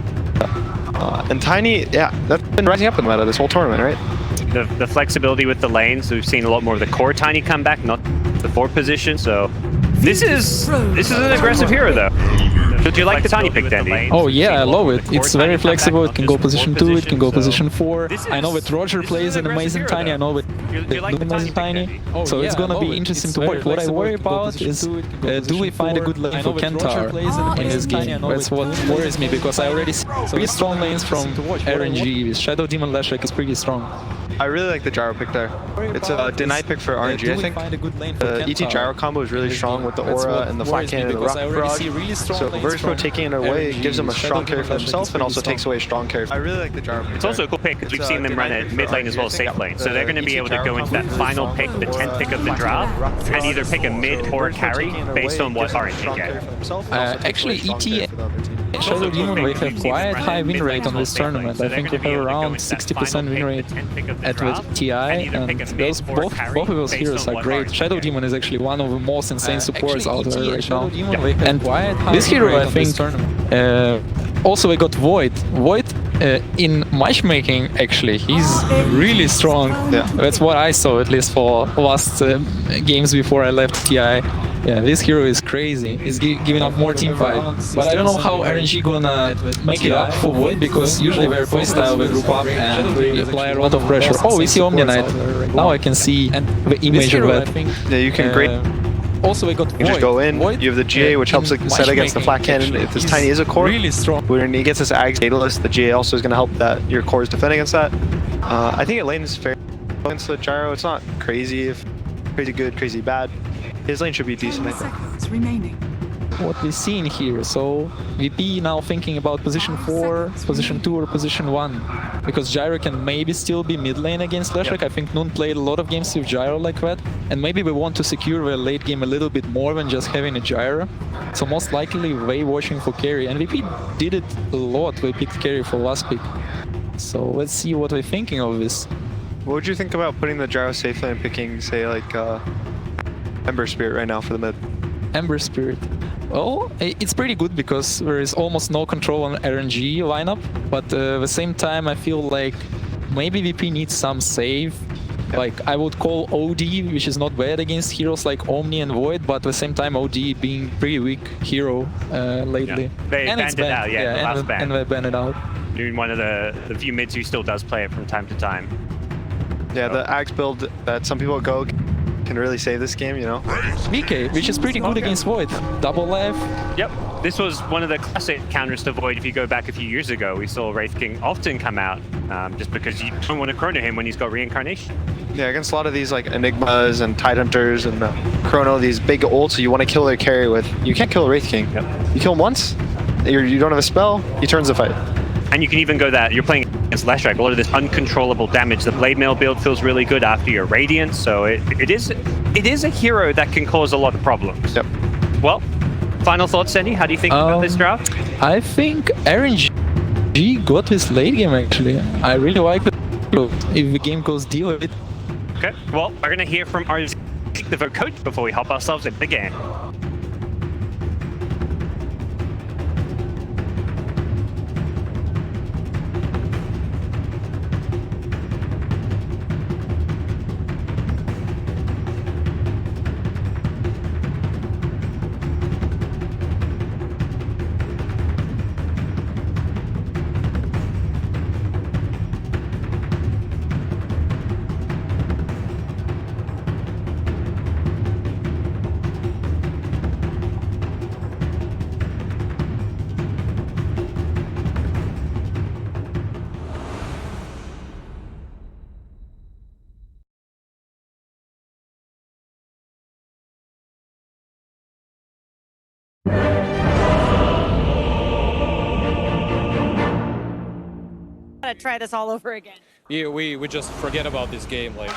And Tiny, yeah, that's been rising up in the meta this whole tournament, right? The flexibility with the lanes, we've seen a lot more of the core Tiny come back, not the 4th position. So this is an aggressive hero though. Do you like the Tiny pick, Dandy? Oh yeah, I love it. It's very flexible. It can go position 2, it can go position 4. I know that Roger plays an amazing Tiny. I know that amazing Tiny. So it's gonna be interesting to watch. What I worry about is, do we find a good lane for Kentaro in this game? That's what worries me, because I already see pretty strong lanes from RNG. Shadow Demon Lashrak is pretty strong. I really like the gyro pick there. It's a deny pick for RNG, I think. The ET gyro combo is really strong with the aura and the flat cannon and the rock barrage. So Verse Pro taking it away gives him a strong carry for himself and also takes away a strong carry. I really like the gyro pick. It's also a cool pick because we've seen them run it mid lane as well as safe lane. So they're going to be able to go into that final pick, the 10th pick of the draft, and either pick a mid or a carry based on what RNG get. Actually, ET and Shadow Demon Wave have quite high win rate on this tournament. I think we have around 60% win rate at with TI, and those both of those heroes are great. Shadow Demon is actually one of the most insane supports out there right now. And this hero, I think, also we got Void. Void in matchmaking, actually, he's really strong. That's what I saw, at least for last games before I left TI. Yeah, this hero is crazy. He's giving up more team fight. But I don't know how RNG gonna make it up for Void, because usually their playstyle will group up and we apply a lot of pressure. Oh, we see Omni Knight. Now I can see the image of that. Yeah, you can great. Also, we got You just go in, you have the GA, which helps set against the flat cannon if this Tiny is a core. Really strong. When he gets this Ags Daedalus, the GA also is going to help that your cores defend against that. I think it lanes fair against the gyro. It's not crazy good, crazy bad. His lane should be decent, I think. Seconds remaining. What we've seen here, so VP now thinking about position 4, position 2 or position 1, because Gyro can maybe still be mid lane against Lashrak. I think Noon played a lot of games with Gyro like that, and maybe we want to secure the late game a little bit more than just having a Gyro. So most likely they watching for carry, and VP did it a lot. They picked carry for last pick. So let's see what we're thinking of this. What would you think about putting the Gyro safe lane and picking, say, like Ember Spirit right now for the mid? Ember Spirit. Well, it's pretty good because there is almost no control on RNG lineup, but at the same time I feel like maybe VP needs some save. Like I would call OD, which is not bad against heroes like Omni and Void, but at the same time OD being pretty weak hero lately. Yeah. They and banned it out, and they banned it out. Doing one of the few mids who still does play it from time to time. Yeah, the Axe build that some people go can really save this game, you know? VK, which is pretty good against Void. Double F. Yep. This was one of the classic counters to Void if you go back a few years ago. We saw Wraith King often come out just because you don't want to chrono him when he's got reincarnation. Yeah, against a lot of these like Enigmas and Tidehunters and Chrono, these big ults you want to kill their carry with. You can't kill a Wraith King. Yep. You kill him once, you don't have a spell, he turns the fight. And you can even go that, you're playing against Lashrak, a lot of this uncontrollable damage. The Blade Mail build feels really good after your Radiant, so it is a hero that can cause a lot of problems. Yep. Well, final thoughts, Sandy? How do you think about this draft? I think RNG got this late game actually. I really like it if the game goes deal with it. Okay, well, we're going to hear from our the vote coach before we hop ourselves in the game. Try this all over again. Yeah, we just forget about this game. Like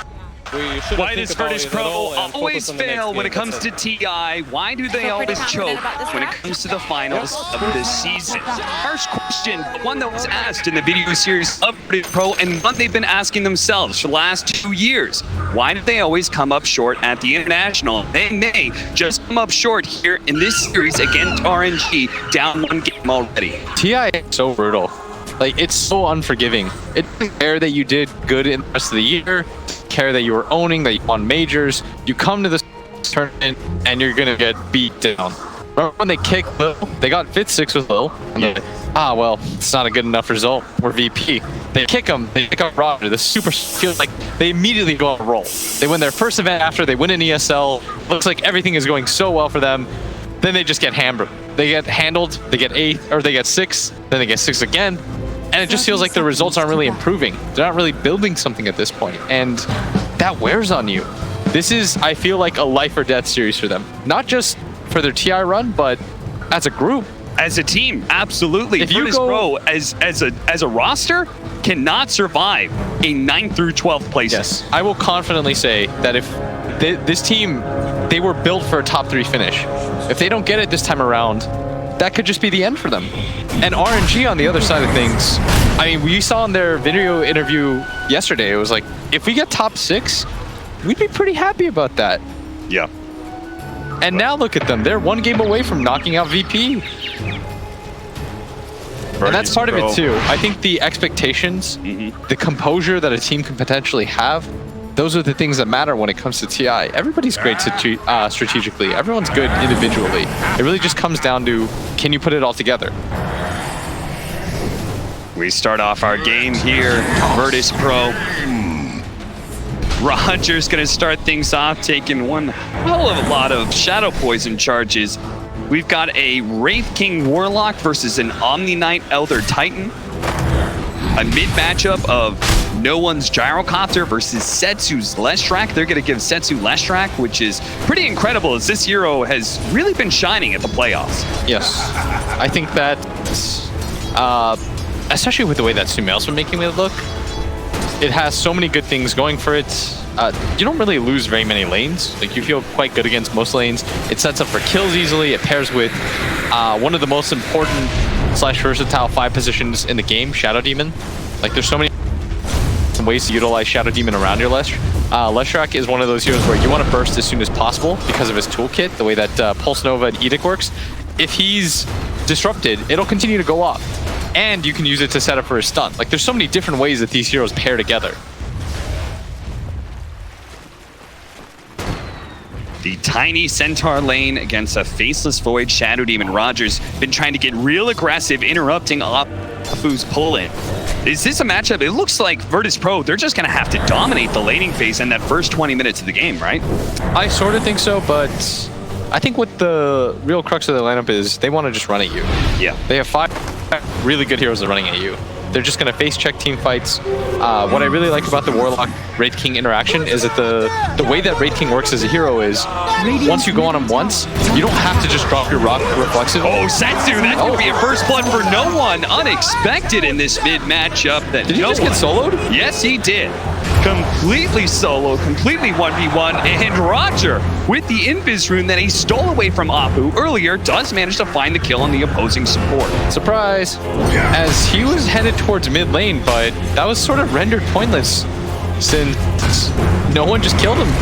we should. Why does Virtus Pro always fail when it comes to TI? Why do they always choke when it comes to the finals of this season? Harsh question, but one that was asked in the video series of Virtus Pro and one they've been asking themselves for the last 2 years. Why do they always come up short at the International? They may just come up short here in this series against RNG, down 1 game already. TI is so brutal. Like, it's so unforgiving. It doesn't care that you did good in the rest of the year, care that you were owning, that you won majors. You come to this tournament and you're gonna get beat down. Remember when they kicked Lil? They got 5th-6 with Lil. And they're like, well, it's not a good enough result. We're VP. They kick him. They pick up Roger. The super feels like they immediately go on a roll. They win their first event after. They win an ESL. Looks like everything is going so well for them. Then they just get hammered. They get handled. They get 8th, or they get 6th. Then they get 6th again. And it just feels like the results aren't really improving. They're not really building something at this point. And that wears on you. This is, I feel like, a life or death series for them. Not just for their TI run, but as a group. As a team, absolutely. If Virtus Pro, as a roster, cannot survive a 9th through 12th place. Yes, I will confidently say that if this team, they were built for a top 3 finish. If they don't get it this time around, that could just be the end for them. And RNG on the other side of things, I mean, we saw in their video interview yesterday, it was like, if we get top 6, we'd be pretty happy about that. Yeah. And now look at them. They're 1 game away from knocking out VP. And that's part of it too. I think the expectations, the composure that a team can potentially have, those are the things that matter when it comes to TI. Everybody's great strategically. Everyone's good individually. It really just comes down to, can you put it all together? We start off our game here. Virtus Pro. Roger's going to start things off, taking one hell of a lot of Shadow Poison charges. We've got a Wraith King Warlock versus an Omni Knight Elder Titan. A mid matchup of No One's Gyrocopter versus Setsu's Leshrac. They're going to give Setsu Leshrac, which is pretty incredible as this hero has really been shining at the playoffs. Yes. I think that, especially with the way that Sumail's been making it look, it has so many good things going for it. You don't really lose very many lanes. Like, you feel quite good against most lanes. It sets up for kills easily. It pairs with one of the most important / versatile 5 positions in the game, Shadow Demon. Like, there's so many ways to utilize Shadow Demon around your Leshrac is one of those heroes where you want to burst as soon as possible because of his toolkit, the way that Pulse Nova and Edict works. If he's disrupted, it'll continue to go off. And you can use it to set up for his stun. Like, there's so many different ways that these heroes pair together. The tiny Centaur lane against a Faceless Void Shadow Demon. Roger's been trying to get real aggressive, interrupting Afu's pull-in. Is this a matchup? It looks like Virtus Pro, they're just going to have to dominate the laning phase in that first 20 minutes of the game, right? I sort of think so, but I think what the real crux of the lineup is, they want to just run at you. Yeah. They have 5 really good heroes that are running at you. They're just going to face check team fights. What I really like about the Warlock Wraith King interaction is that the way that Wraith King works as a hero is once you go on him once, you don't have to just drop your rock reflexive. Oh, Setsu, that's going to be a first blood for No One. Unexpected in this mid matchup. Did he just get soloed? Yes, he did. Completely solo, completely 1v1, and Roger, with the Invis rune that he stole away from Apu earlier, does manage to find the kill on the opposing support. Surprise! As he was headed towards mid lane, but that was sort of rendered pointless since no one just killed him.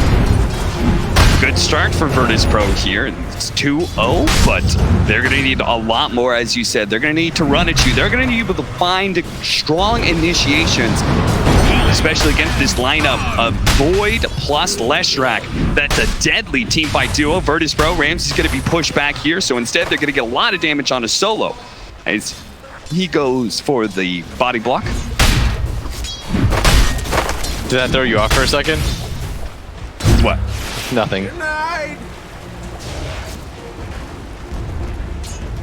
Good start for Virtus Pro here. It's 2-0, but they're going to need a lot more, as you said. They're going to need to run at you. They're going to need to find strong initiations, especially against this lineup of Void plus Leshrac. That's a deadly teamfight duo. Virtus Pro, Ramsey's going to be pushed back here, so instead they're going to get a lot of damage on a solo as he goes for the body block. Did that throw you off for a second? What? Nothing.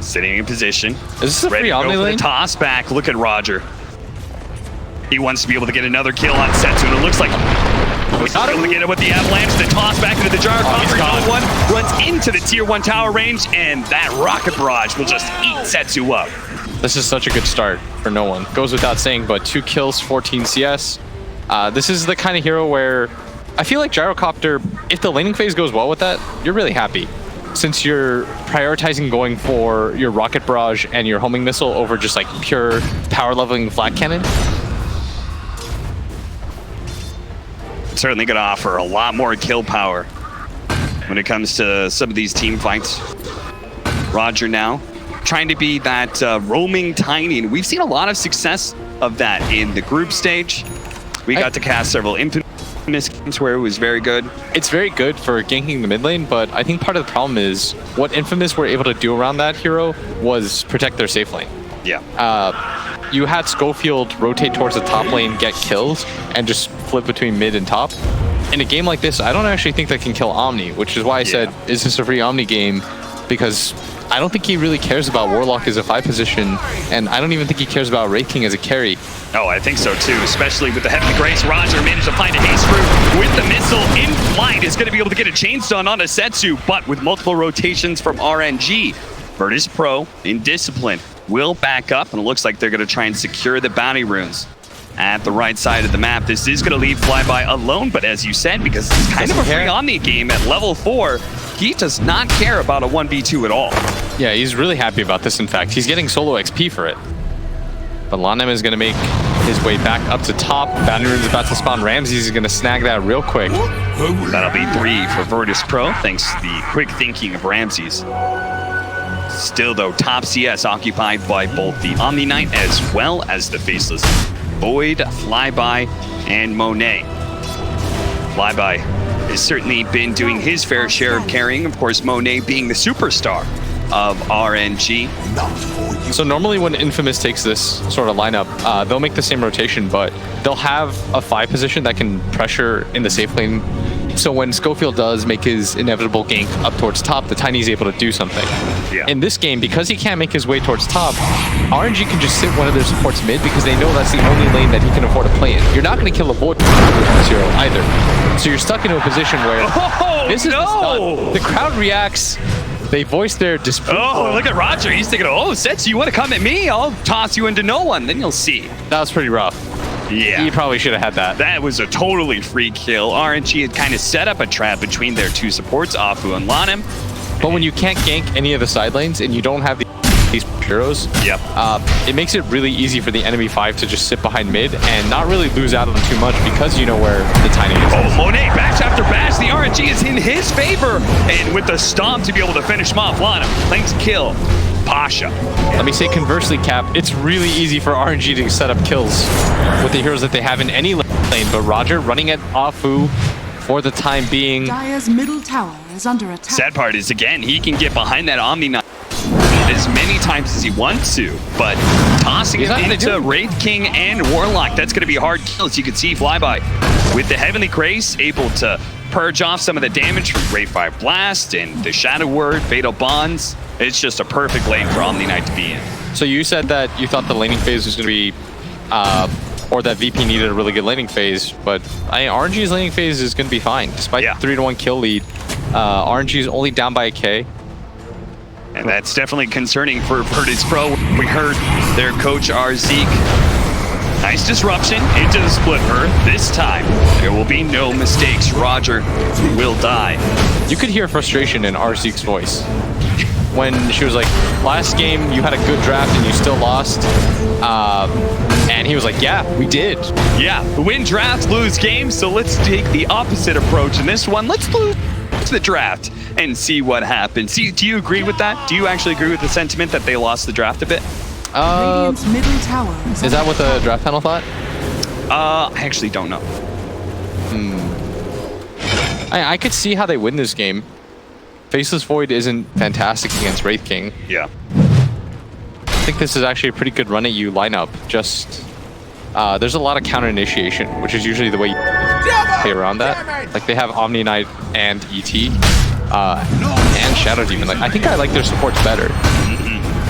Sitting in position. Is this a free Omni lane? Toss back. Look at Roger. He wants to be able to get another kill on Setsu, and it looks like he's able to get it with the avalanche. The toss back into the Gyrocopter. No One runs into the tier 1 tower range, and that rocket barrage will just eat Setsu up. This is such a good start for No One. Goes without saying, but 2 kills, 14 CS. This is the kind of hero where I feel like Gyrocopter, if the laning phase goes well with that, you're really happy. Since you're prioritizing going for your rocket barrage and your homing missile over just like pure power leveling flat cannon. Certainly going to offer a lot more kill power when it comes to some of these team fights. Roger now trying to be that roaming Tiny, and we've seen a lot of success of that in the group stage. We got to cast several infinite Infamous games where it was very good? It's very good for ganking the mid lane, but I think part of the problem is what Infamous were able to do around that hero was protect their safe lane. Yeah. You had Schofield rotate towards the top lane, get kills, and just flip between mid and top. In a game like this, I don't actually think that can kill Omni, which is why I said, is this a free Omni game? Because I don't think he really cares about Warlock as a 5 position, and I don't even think he cares about Wraith King as a carry. Oh, I think so too, especially with the Heavenly Grace. Roger managed to find a haste route with the missile in flight. Is going to be able to get a chain stun on a Setsu, but with multiple rotations from RNG, Virtus Pro in Discipline will back up, and it looks like they're going to try and secure the bounty runes at the right side of the map. This is going to leave Flyby alone, but as you said, because it's kind of a free Omni game at level 4, he does not care about a 1v2 at all. Yeah, he's really happy about this, in fact. He's getting solo XP for it. But Lanem is going to make his way back up to top. Bounty Rune's about to spawn. Ramses is going to snag that real quick. That'll be 3 for Virtus Pro, thanks to the quick thinking of Ramses. Still, though, top CS occupied by both the Omni Knight as well as the Faceless Void, Flyby, and Monet. Flyby has certainly been doing his fair share of carrying, of course, Monet being the superstar of RNG. So normally when Infamous takes this sort of lineup, they'll make the same rotation, but they'll have a 5 position that can pressure in the safe lane. So when Schofield does make his inevitable gank up towards top, the Tiny's able to do something. Yeah. In this game, because he can't make his way towards top, RNG can just sit one of their supports mid because they know that's the only lane that he can afford to play in. You're not going to kill a Void with 0 either. So you're stuck into a position where this is the stun. The crowd reacts. They voice their disapproval. Oh, look at Roger. He's thinking, oh, Setsu, you want to come at me? I'll toss you into no one. Then you'll see. That was pretty rough. Yeah. He probably should have had that. That was a totally free kill. RNG had kind of set up a trap between their 2 supports, Afu and Lanem. But when you can't gank any of the side lanes and you don't have these heroes, it makes it really easy for the enemy 5 to just sit behind mid and not really lose out on too much because you know where the Tiny is. Oh, Monet, bash after bash. The RNG is in his favor. And with the stomp to be able to finish him off, Lanem claims kill. Pasha. Let me say conversely, Cap, it's really easy for RNG to set up kills with the heroes that they have in any lane, but Roger running at Afu for the time being. Dire's middle tower is under attack. Sad part is, again, he can get behind that Omni Knight as many times as he wants to, but tossing him into Wraith King and Warlock, that's going to be hard kills. You can see Flyby with the Heavenly Grace able to purge off some of the damage from Wraith Fire Blast and the Shadow Word, Fatal Bonds. It's just a perfect lane for Omni Knight to be in. So you said that you thought the laning phase was going to be, or that VP needed a really good laning phase, but RNG's laning phase is going to be fine. Despite the 3-1 kill lead, RNG is only down by a K. And that's definitely concerning for Virtus Pro. We heard their coach, Zeke. Nice disruption into the split earth. This time, there will be no mistakes. Roger will die. You could hear frustration in Zeke's voice when she was like, last game you had a good draft and you still lost. And he was like, yeah, we did. Yeah, win drafts, lose games, so let's take the opposite approach in this one. Let's lose the draft and see what happens. Do you agree with that? Do you actually agree with the sentiment that they lost the draft a bit? Radiant's middle tower is that what the draft panel thought? I actually don't know. I could see how they win this game. Faceless Void isn't fantastic against Wraith King. Yeah. I think this is actually a pretty good run at you lineup. Just there's a lot of counter initiation, which is usually the way you play around that. Like they have Omni Knight and ET and Shadow Demon. Like I think I like their supports better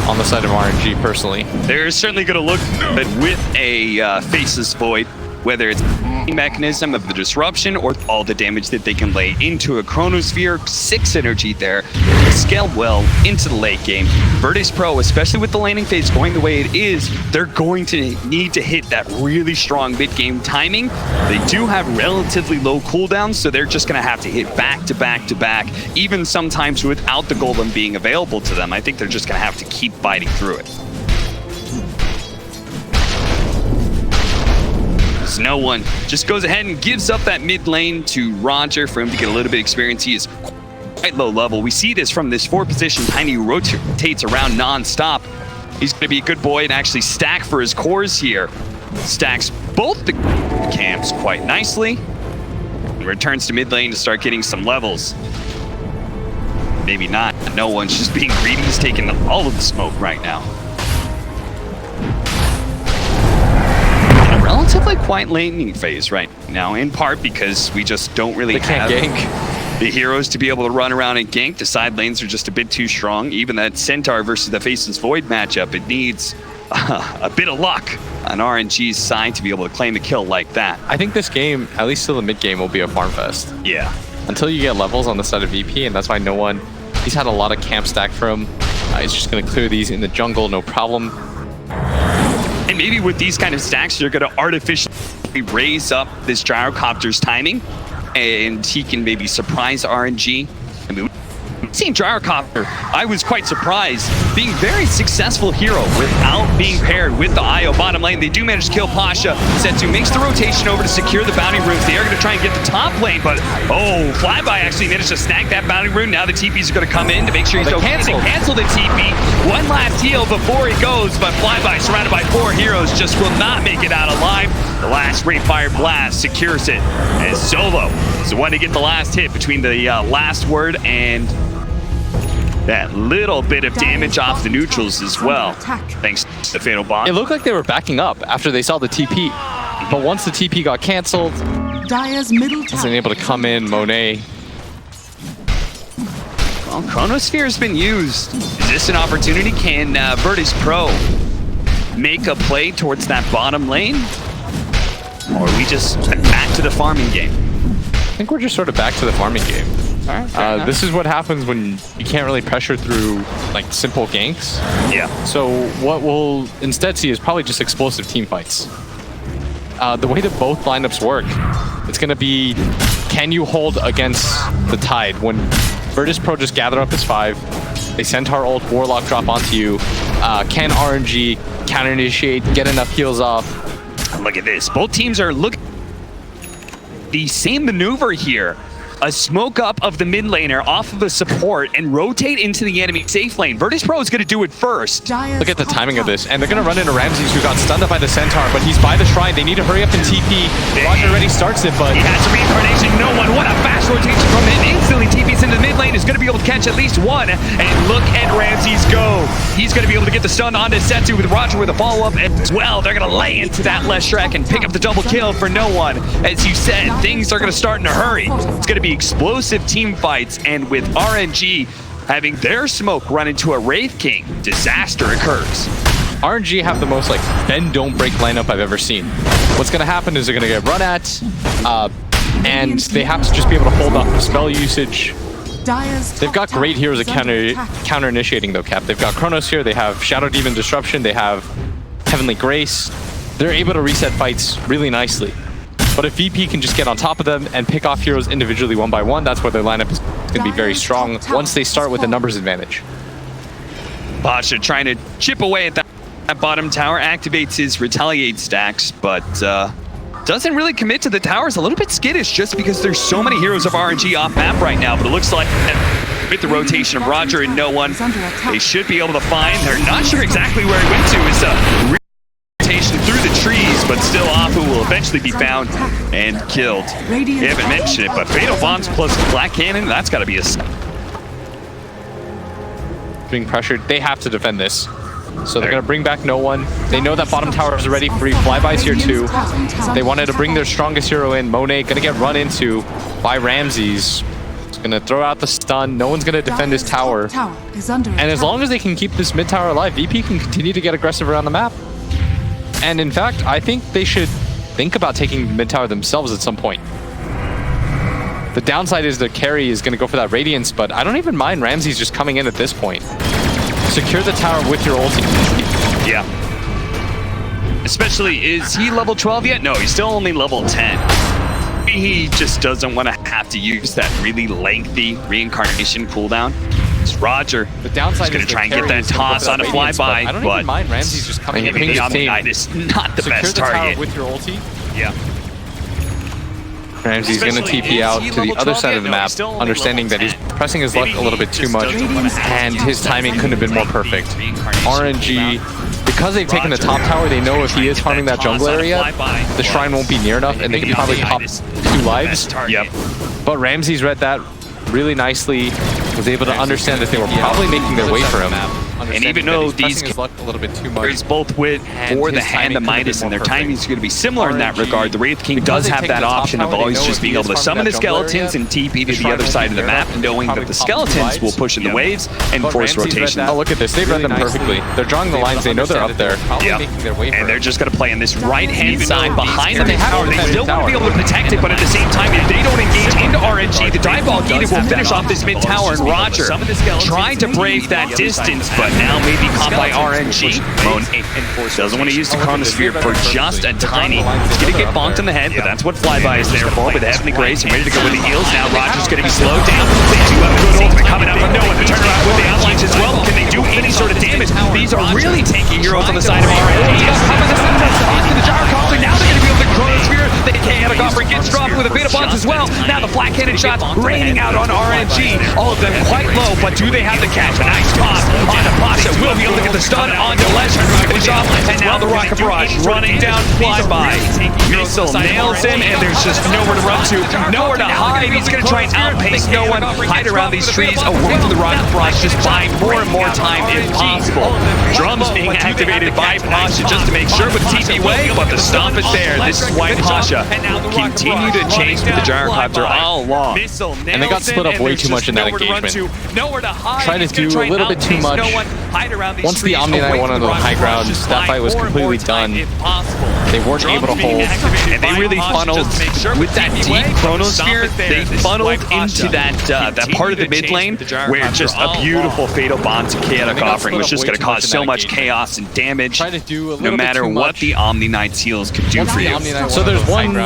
on the side of RNG personally. They're certainly going to look at with a Faceless Void, whether it's the mechanism of the disruption or all the damage that they can lay into a Chronosphere. 6 energy there. Scaled well into the late game. Virtus Pro, especially with the laning phase going the way it is, they're going to need to hit that really strong mid-game timing. They do have relatively low cooldowns, so they're just going to have to hit back to back to back, even sometimes without the golem being available to them. I think they're just going to have to keep fighting through it. No one just goes ahead and gives up that mid lane to Roger for him to get a little bit of experience. He is quite low level. We see this from this 4 position. Tiny who rotates around non-stop. He's going to be a good boy and actually stack for his cores here. Stacks both the camps quite nicely. returns to mid lane to start getting some levels. Maybe not. No one's just being greedy. He's taking all of the smoke right now. In a relatively quiet laning phase right now, in part because we just don't really have the heroes to be able to run around and gank. The side lanes are just a bit too strong. Even that Centaur versus the Faceless Void matchup, it needs a bit of luck on RNG's side to be able to claim the kill like that. I think this game, at least till the mid game, will be a farm fest. Yeah. Until you get levels on the side of VP, and that's why no one... He's had a lot of camp stack for him. He's just going to clear these in the jungle, no problem. And maybe with these kind of stacks, you're going to artificially raise up this Gyrocopter's timing, and he can maybe surprise RNG. I mean, seeing Gyrocopter, I was quite surprised. Being very successful hero without being paired with the IO bottom lane. They do manage to kill Pasha. Setsu makes the rotation over to secure the bounty runes. They are going to try and get the top lane, but oh, Flyby actually managed to snag that bounty rune. Now the TPs are going to come in to make sure he's okay. They cancel the TP. One last heal before he goes, but Flyby, surrounded by 4 heroes, just will not make it out alive. The last Rapefire Blast secures it, as Solo is the one to get the last hit between the last word and that little bit of damage off the neutrals as well, thanks to the Fatal Bond. It looked like they were backing up after they saw the TP, but once the TP got canceled, Dire's middle tower wasn't able to come in. Monet. Well, Chronosphere has been used. Is this an opportunity? Can Virtus Pro make a play towards that bottom lane? Or are we just back to the farming game? I think we're just sort of back to the farming game. This is what happens when you can't really pressure through like simple ganks. Yeah. So what we'll instead see is probably just explosive team fights. The way that both lineups work, it's going to be, can you hold against the tide? When Virtus Pro just gather up his 5, they Centaur ult, Warlock drop onto you. Can RNG counter initiate, get enough heals off? Look at this. Both teams are looking the same maneuver here. A smoke up of the mid laner off of a support and rotate into the enemy safe lane. Virtus Pro is going to do it first. Look at the timing of this. And they're going to run into Ramses, who got stunned up by the Centaur, but he's by the shrine. They need to hurry up and TP. Roger already starts it, but... He has a reincarnation. No one. What a fast rotation from him. Instantly TPs into the mid lane. Is going to be able to catch at least one. And look at Ramses go. He's going to be able to get the stun onto Setsu with Roger with a follow-up as well. They're going to lay into that left Shrek and pick up the double kill for no one. As you said, things are going to start in a hurry. It's going to be explosive team fights, and with RNG having their smoke run into a Wraith King, disaster occurs. RNG have the most like bend don't break lineup I've ever seen. What's going to happen is they're going to get run at, and they have to just be able to hold up spell usage. They've got great heroes at counter initiating though, Cap. They've got Chronos here, they have Shadow Demon Disruption, they have Heavenly Grace. They're able to reset fights really nicely. But if VP can just get on top of them and pick off heroes individually one by one, that's where their lineup is going to be very strong once they start with a numbers advantage. Pasha trying to chip away at that bottom tower, activates his retaliate stacks, but doesn't really commit to the towers. A little bit skittish just because there's so many heroes of RNG off map right now, but it looks like with the rotation of Roger and no one, they should be able to find. They're not sure exactly where he went to. It's through the trees, but still Apu will eventually be found and killed. You haven't mentioned it, but Fatal Bombs plus Black Cannon, that's got to be a... Being pressured, they have to defend this. So they're going to bring back no one. They know that bottom tower is ready. Free Flyby's here too. They wanted to bring their strongest hero in. Monet going to get run into by Ramses. He's going to throw out the stun. No one's going to defend his tower. And as long as they can keep this mid tower alive, VP can continue to get aggressive around the map. And in fact, I think they should think about taking mid tower themselves at some point. The downside is the carry is going to go for that Radiance, but I don't even mind Ramses just coming in at this point. Secure the tower with your ulti. Yeah. Especially, is he level 12 yet? No, he's still only level 10. He just doesn't want to have to use that really lengthy reincarnation cooldown. Roger. The downside is going to try and get that toss on a flyby, I don't even mind Ramses just coming in. The Omni-Knight is not the best target. With your ulti. Yeah. Ramses going to TP out to the other side of the map, understanding that he's pressing his luck a little bit too much, and his timing couldn't have been more perfect. RNG, the because they've taken the top tower, they know if he is farming that jungle area, the shrine won't be near enough, and they can probably pop 2 lives. Yep. But Ramses read that really nicely, was able to understand that they were probably making their way for him. And even though these carries both with or the hand of Midas and their timing is going to be similar in that regard, the Wraith King does have that option of always just being able to summon the skeletons and TP to the other side of the map, knowing that the skeletons will push in the waves and force rotation. Oh, look at this. They've read them perfectly. They're drawing the lines. They know they're up there. Yep. And they're just going to play on this right-hand side behind the mid tower. They still want to be able to protect it, but at the same time, if they don't engage into RNG, the dive-ball needed will finish off this mid tower, and Roger tried to brave that distance, but now maybe caught by RNG. Monet doesn't want to use the Chronosphere for just a tiny. He's going to get bonked in the head, but that's what Flyby is there for, with Heavenly Grace and ready to go with the heals. Now Roger's going to be slowed down. They do have a good ultimate coming out from no one. The turnaround with the avalanche as well. Can they do any sort of damage? These are really taking heroes on the side of RNG. Onto the Gyrocopter. Now they're going to be able to Chronosphere. They can't. Helicopter gets dropped with a bit of bunch as well. Now the flat cannon shots raining out on RNG. All of them quite low, but do they have the catch? A nice toss on the Pasha. Will be able to get the stun on Delesh. And now the Rocket Barrage running down Flyby. Missile nails him, and there's just nowhere to run to, nowhere to hide. He's going to try and outpace no one, hide around these trees, away from the Rocket Barrage, just buying more and more time if possible. Drums being activated by Pasha just to make sure with TP Way, but the stomp is there. This is why Pasha continue to chase with the Gyrocopter all along. And they got split up way too much in that engagement. Try to do a little bit too much. Once the Omni Knight went on the high ground, that fight was completely done. They weren't able to hold. And they really funneled with that deep Chronosphere. They funneled into that part of the mid lane where just a beautiful Fatal Bond to Chaotic Offering was just going to cause so much chaos and damage, no matter what the Omni Knight's heals could do for you. So there's one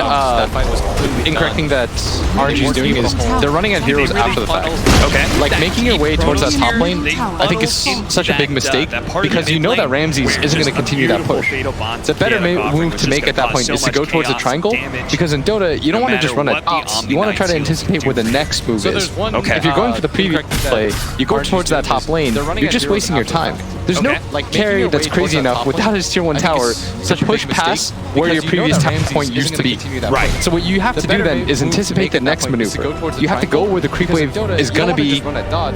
incorrect thing that RNG is doing is they're running at heroes after the fact. Okay. Like making your way towards that top lane, I think is such a big mistake because you know that Ramses isn't going to continue that push. The better move to make at that point is to go towards the triangle, because in Dota you don't want to just run at tops. You want to try to anticipate where the next move is. Okay. If you're going for the previous play, you go towards that top lane, you're just wasting your time. There's no carry that's crazy enough without his tier 1 tower to push past where your previous tap point used to be. Right. So what you have to do then is anticipate the next maneuver. You have to go where the creep wave is going to be,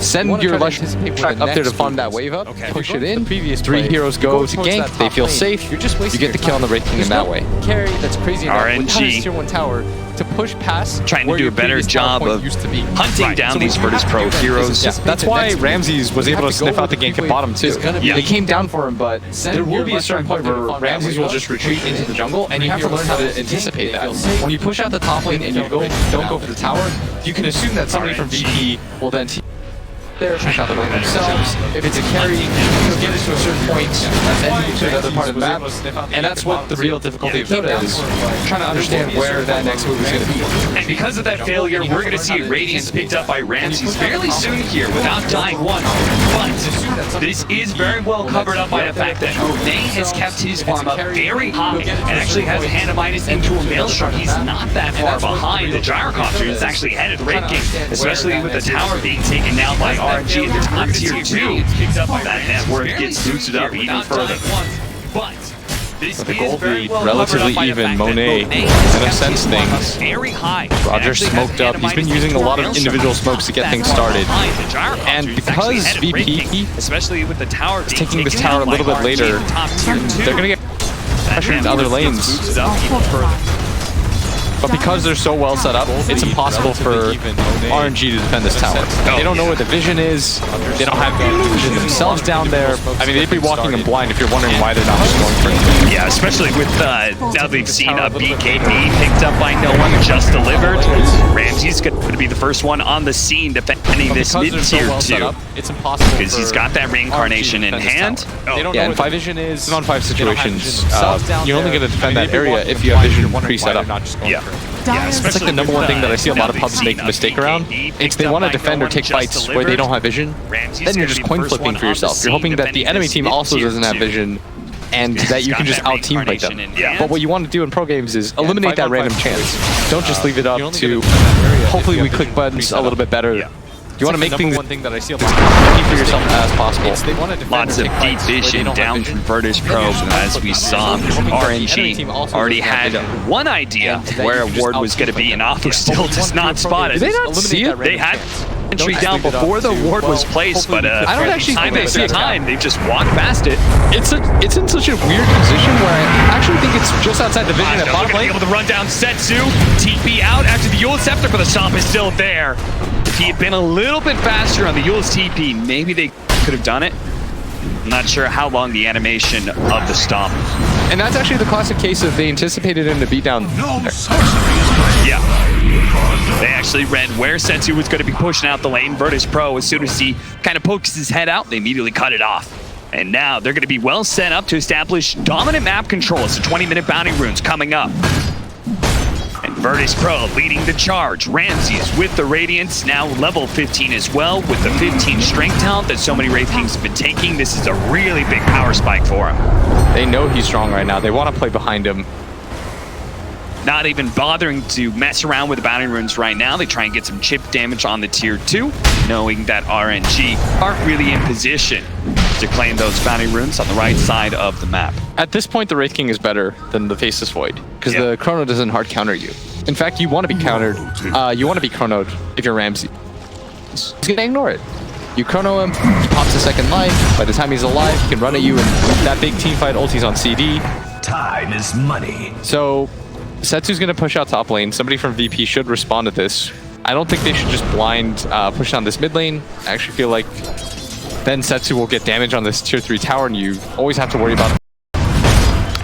send your Lush track up there to farm that wave up, push it in, 3 heroes go to gank, they feel safe, you get the kill on the Wraith King in that way. Carry that's crazy enough without his tier 1 tower to push past trying to do a better job of hunting down these Virtus Pro heroes. Yeah, that's why Ramses was able to sniff out the gank at bottom too. They came down for him, but there will be a certain point where Ramses will just retreat into the jungle, and you have to learn how to anticipate that. When you push out the top lane and you don't go for the tower, you can assume that somebody from VP will then there, push out the lane themselves. If it's a carry, you'll get it to a certain point, and then move to another part of the map. And that's what the real difficulty of Dota is, trying to understand where that next move is going to be. And because of that failure, we're going to see Radiance picked up by Ramses fairly soon here without dying once. But this is very well covered up by the fact that Monet has kept his farm up very high and actually has a hand of Midas into a Maelstrom. He's not that far behind the Gyrocopter. He's actually ahead of the Wraith King, especially with the tower being taken now by RNG at the top tier 2. That network gets boosted up even further. But this the is goal very be well relatively even. Monet, in a sense, things. Very high. Roger smoked up. He's been using a lot of individual smokes to get things started. And because VP, especially with the tower is taking this tower a little bit later, they're going to get pressured in other lanes. But because they're so well set up, it's impossible for RNG to defend this tower. They don't know where the vision is. They don't have the vision themselves down there. I mean, they'd be walking in blind if you're wondering why they're not just going for it. Yeah, especially with now they've seen a BKB picked up by no one, just delivered. Ramsey's going to be the first one on the scene defending this mid-tier 2. It's impossible because he's got that reincarnation in hand. Yeah, and 5 vision is on 5 situations. You're only going to defend that area if you have vision pre-set up. Yeah. Yeah, it's like the number one thing that I see a lot of pubs make the mistake around. It's they want to defend or take fights where they don't have vision. Then you're just coin flipping for yourself. You're hoping that the enemy team also doesn't have vision and that you can just out-team fight them. But what you want to do in pro games is eliminate that random chance. Don't just leave it up to hopefully we click buttons a little bit better You want to like make the things number one thing that I see a lot of easy for yourself as possible. They want to defend Lots or of take deep fights where they vision don't have down vision. from Virtus Pro, as we saw. RNG already had one idea where a ward was going to be, and Afu still does not spot it. Did they not see it? They had entry down before the ward was placed, but I don't actually time think after they see it. time, they just walked past it. It's in such a weird position where I actually think it's just outside the vision at bottom Looking to be lane. able to run down Setsu. TP out after the Yule Scepter, but the stomp is still there. If he had been a little bit faster on the Yule's TP, maybe they could have done it. I'm not sure how long the animation of the stomp. And that's actually the classic case of they anticipated him to beat down. Yeah. They actually read where Setsu was going to be pushing out the lane. Virtus Pro, as soon as he kind of pokes his head out, they immediately cut it off. And now they're going to be well set up to establish dominant map control. It's the 20-minute bounty runes coming up. And Virtus Pro leading the charge. Ramses with the Radiance, now level 15 as well, with the 15 strength talent that so many Wraith Kings have been taking. This is a really big power spike for him. They know he's strong right now. They want to play behind him. Not even bothering to mess around with the bounty runes right now. They try and get some chip damage on the tier 2, knowing that RNG aren't really in position to claim those bounty runes on the right side of the map. At this point, the Wraith King is better than the Faceless Void, because the Chrono doesn't hard counter you. In fact, you want to be countered. You want to be Chronoed if you're Ramsey. He's going to ignore it. You Chrono him, he pops a second life. By the time he's alive, he can run at you, and that big team fight ulti's on CD. Time is money. So Setsu's going to push out top lane. Somebody from VP should respond to this. I don't think they should just blind push down this mid lane. I actually feel like then Setsu will get damage on this tier 3 tower, and you always have to worry about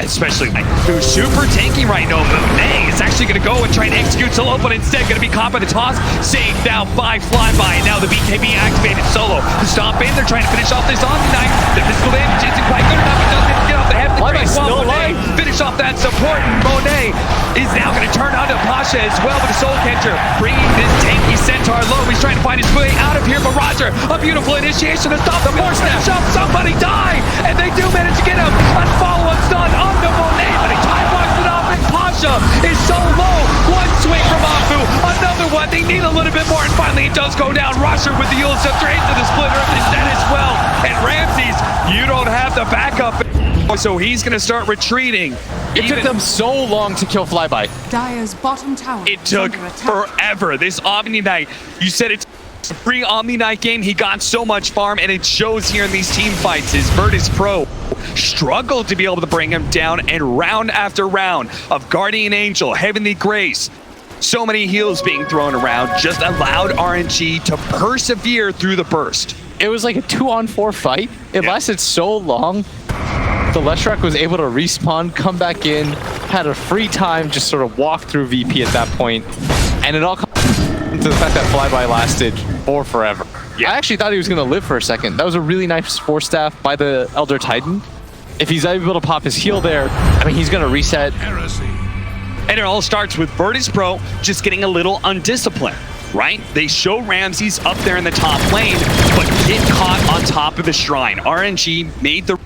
Especially who's super tanky right now. Monet is actually going to go and try and execute solo, but instead going to be caught by the toss. Saved now by Flyby. And now the BKB activated solo. The stomp in. They're trying to finish off this Omni-Knight. The physical damage isn't quite good enough. He does get off the head of the Grace. While Monet finish off that support. Monet is now going to turn onto Pasha as well with the Soul Catcher. Bringing this tanky Centaur low. He's trying to find his way out of here. But Roger, a beautiful initiation to stop the force snap. Somebody die! And they do manage to get him. Unfollow, unstun onto Monet, but he time blocks it off, and Pasha is so low. One swing from Afu, another one. They need a little bit more, and finally it does go down. Rusher with the Yule Scepter into the splitter of his net as well. And Ramses, you don't have the backup. So he's going to start retreating. It took them so long to kill Flyby. Dire's bottom tower. It took forever. This Omni-Knight, you said it's a free Omni-Knight game. He got so much farm, and it shows here in these team fights. His Virtus Pro struggled to be able to bring him down, and round after round of Guardian Angel, Heavenly Grace, so many heals being thrown around, just allowed RNG to persevere through the burst. It was like a 2-on-4 fight. It lasted so long. The Leshrac was able to respawn, come back in, had a free time, just sort of walk through VP at that point, and it all comes to the fact that Flyby lasted for forever. I actually thought he was going to live for a second. That was a really nice force staff by the Elder Titan. If he's able to pop his heal there, I mean, he's going to reset. And it all starts with Virtus Pro just getting a little undisciplined, right? They show Ramses up there in the top lane, but get caught on top of the shrine. RNG made the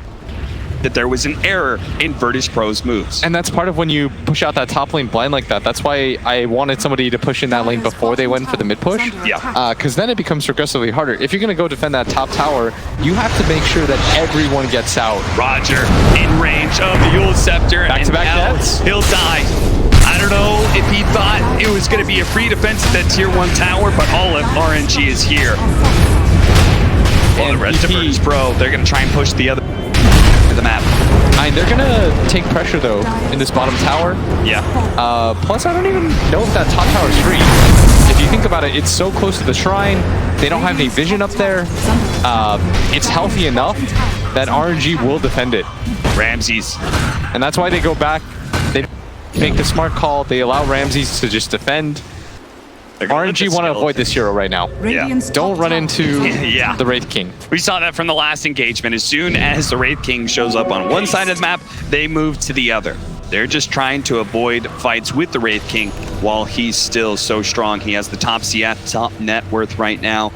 that there was an error in Virtus Pro's moves. And that's part of when you push out that top lane blind like that. That's why I wanted somebody to push in that lane before they went for the mid push. Yeah. Because then it becomes progressively harder. If you're going to go defend that top tower, you have to make sure that everyone gets out. Roger in range of the Yule Scepter. Back-to-back nets. He'll die. I don't know if he thought it was going to be a free defense at that tier 1 tower, but all of RNG is here. Well, the rest of Virtus Pro, they're going to try and push the other the map. They're gonna take pressure though in this bottom tower. Yeah. Plus, I don't even know if that top tower is free. If you think about it, it's so close to the shrine. They don't have any vision up there. It's healthy enough that RNG will defend it. Ramses. And that's why they go back. They make the smart call. They allow Ramses to just defend. RNG want to avoid this hero right now. Don't run into the Wraith King. We saw that from the last engagement. As soon as the Wraith King shows up on one side of the map, they move to the other. They're just trying to avoid fights with the Wraith King while he's still so strong. He has the top CF, top net worth right now.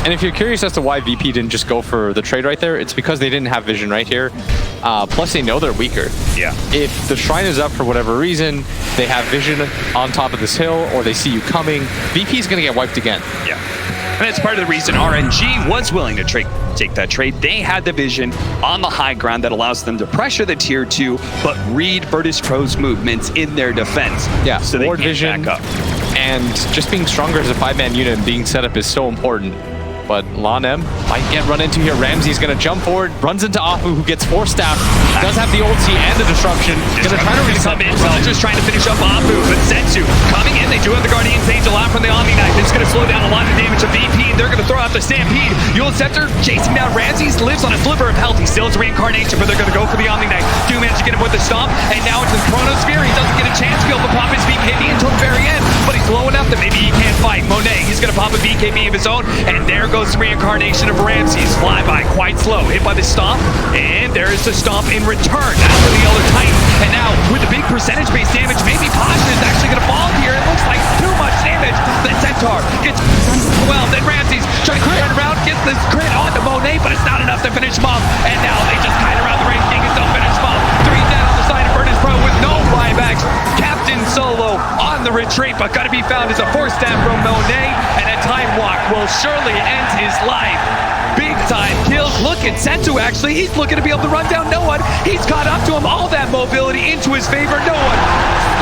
And if you're curious as to why VP didn't just go for the trade right there, it's because they didn't have vision right here. Plus, they know they're weaker. Yeah. If the shrine is up for whatever reason, they have vision on top of this hill, or they see you coming, VP is going to get wiped again. Yeah. And that's part of the reason RNG was willing to take that trade. They had the vision on the high ground that allows them to pressure the tier 2, but read Virtus Pro's movements in their defense. Yeah, so they more can vision, back up. and just being stronger as a 5-man unit and being set up is so important. But Lon M might get run into here. Ramsey's going to jump forward, runs into Afu, who gets forced out. Does have the ulti and the disruption. Going to try to reset. Come in, Rogers trying to finish up Afu, but Sensu coming in. They do have the Guardian's Angel out from the Omni Knight. This is going to slow down a lot of the damage of VP. They're going to throw out the Stampede. Yule Scepter chasing down Ramsey. Lives on a sliver of health. He still has reincarnation, but they're going to go for the Omni Knight. Do manage to get him with the stomp, and now into the Chronosphere. He doesn't get a chance to be able to pop his BKB until the very end, but he's low enough that maybe he can't fight. Monet, he's going to pop a BKB of his own, and there goes the reincarnation of Ramsey's flyby, quite slow, hit by the stomp, and there is the stomp in return after the other Titan. And now with the big percentage-based damage, maybe Pasha is actually going to fall here. It looks like too much damage. The Centaur gets well, then Ramsey's trying to turn around, gets this crit on to Monet, but it's not enough to finish him off. And now they just kite around the ring, King and don't finish him off. 3 down on the side of Virtus Pro with no buybacks. Captain Solo on the retreat, but gotta be found as a 4-stab from Monet, and a time walk will surely end his life. Big time kills. Look at Sensu actually. He's looking to be able to run down no one. He's caught up to him. All that mobility into his favor. No one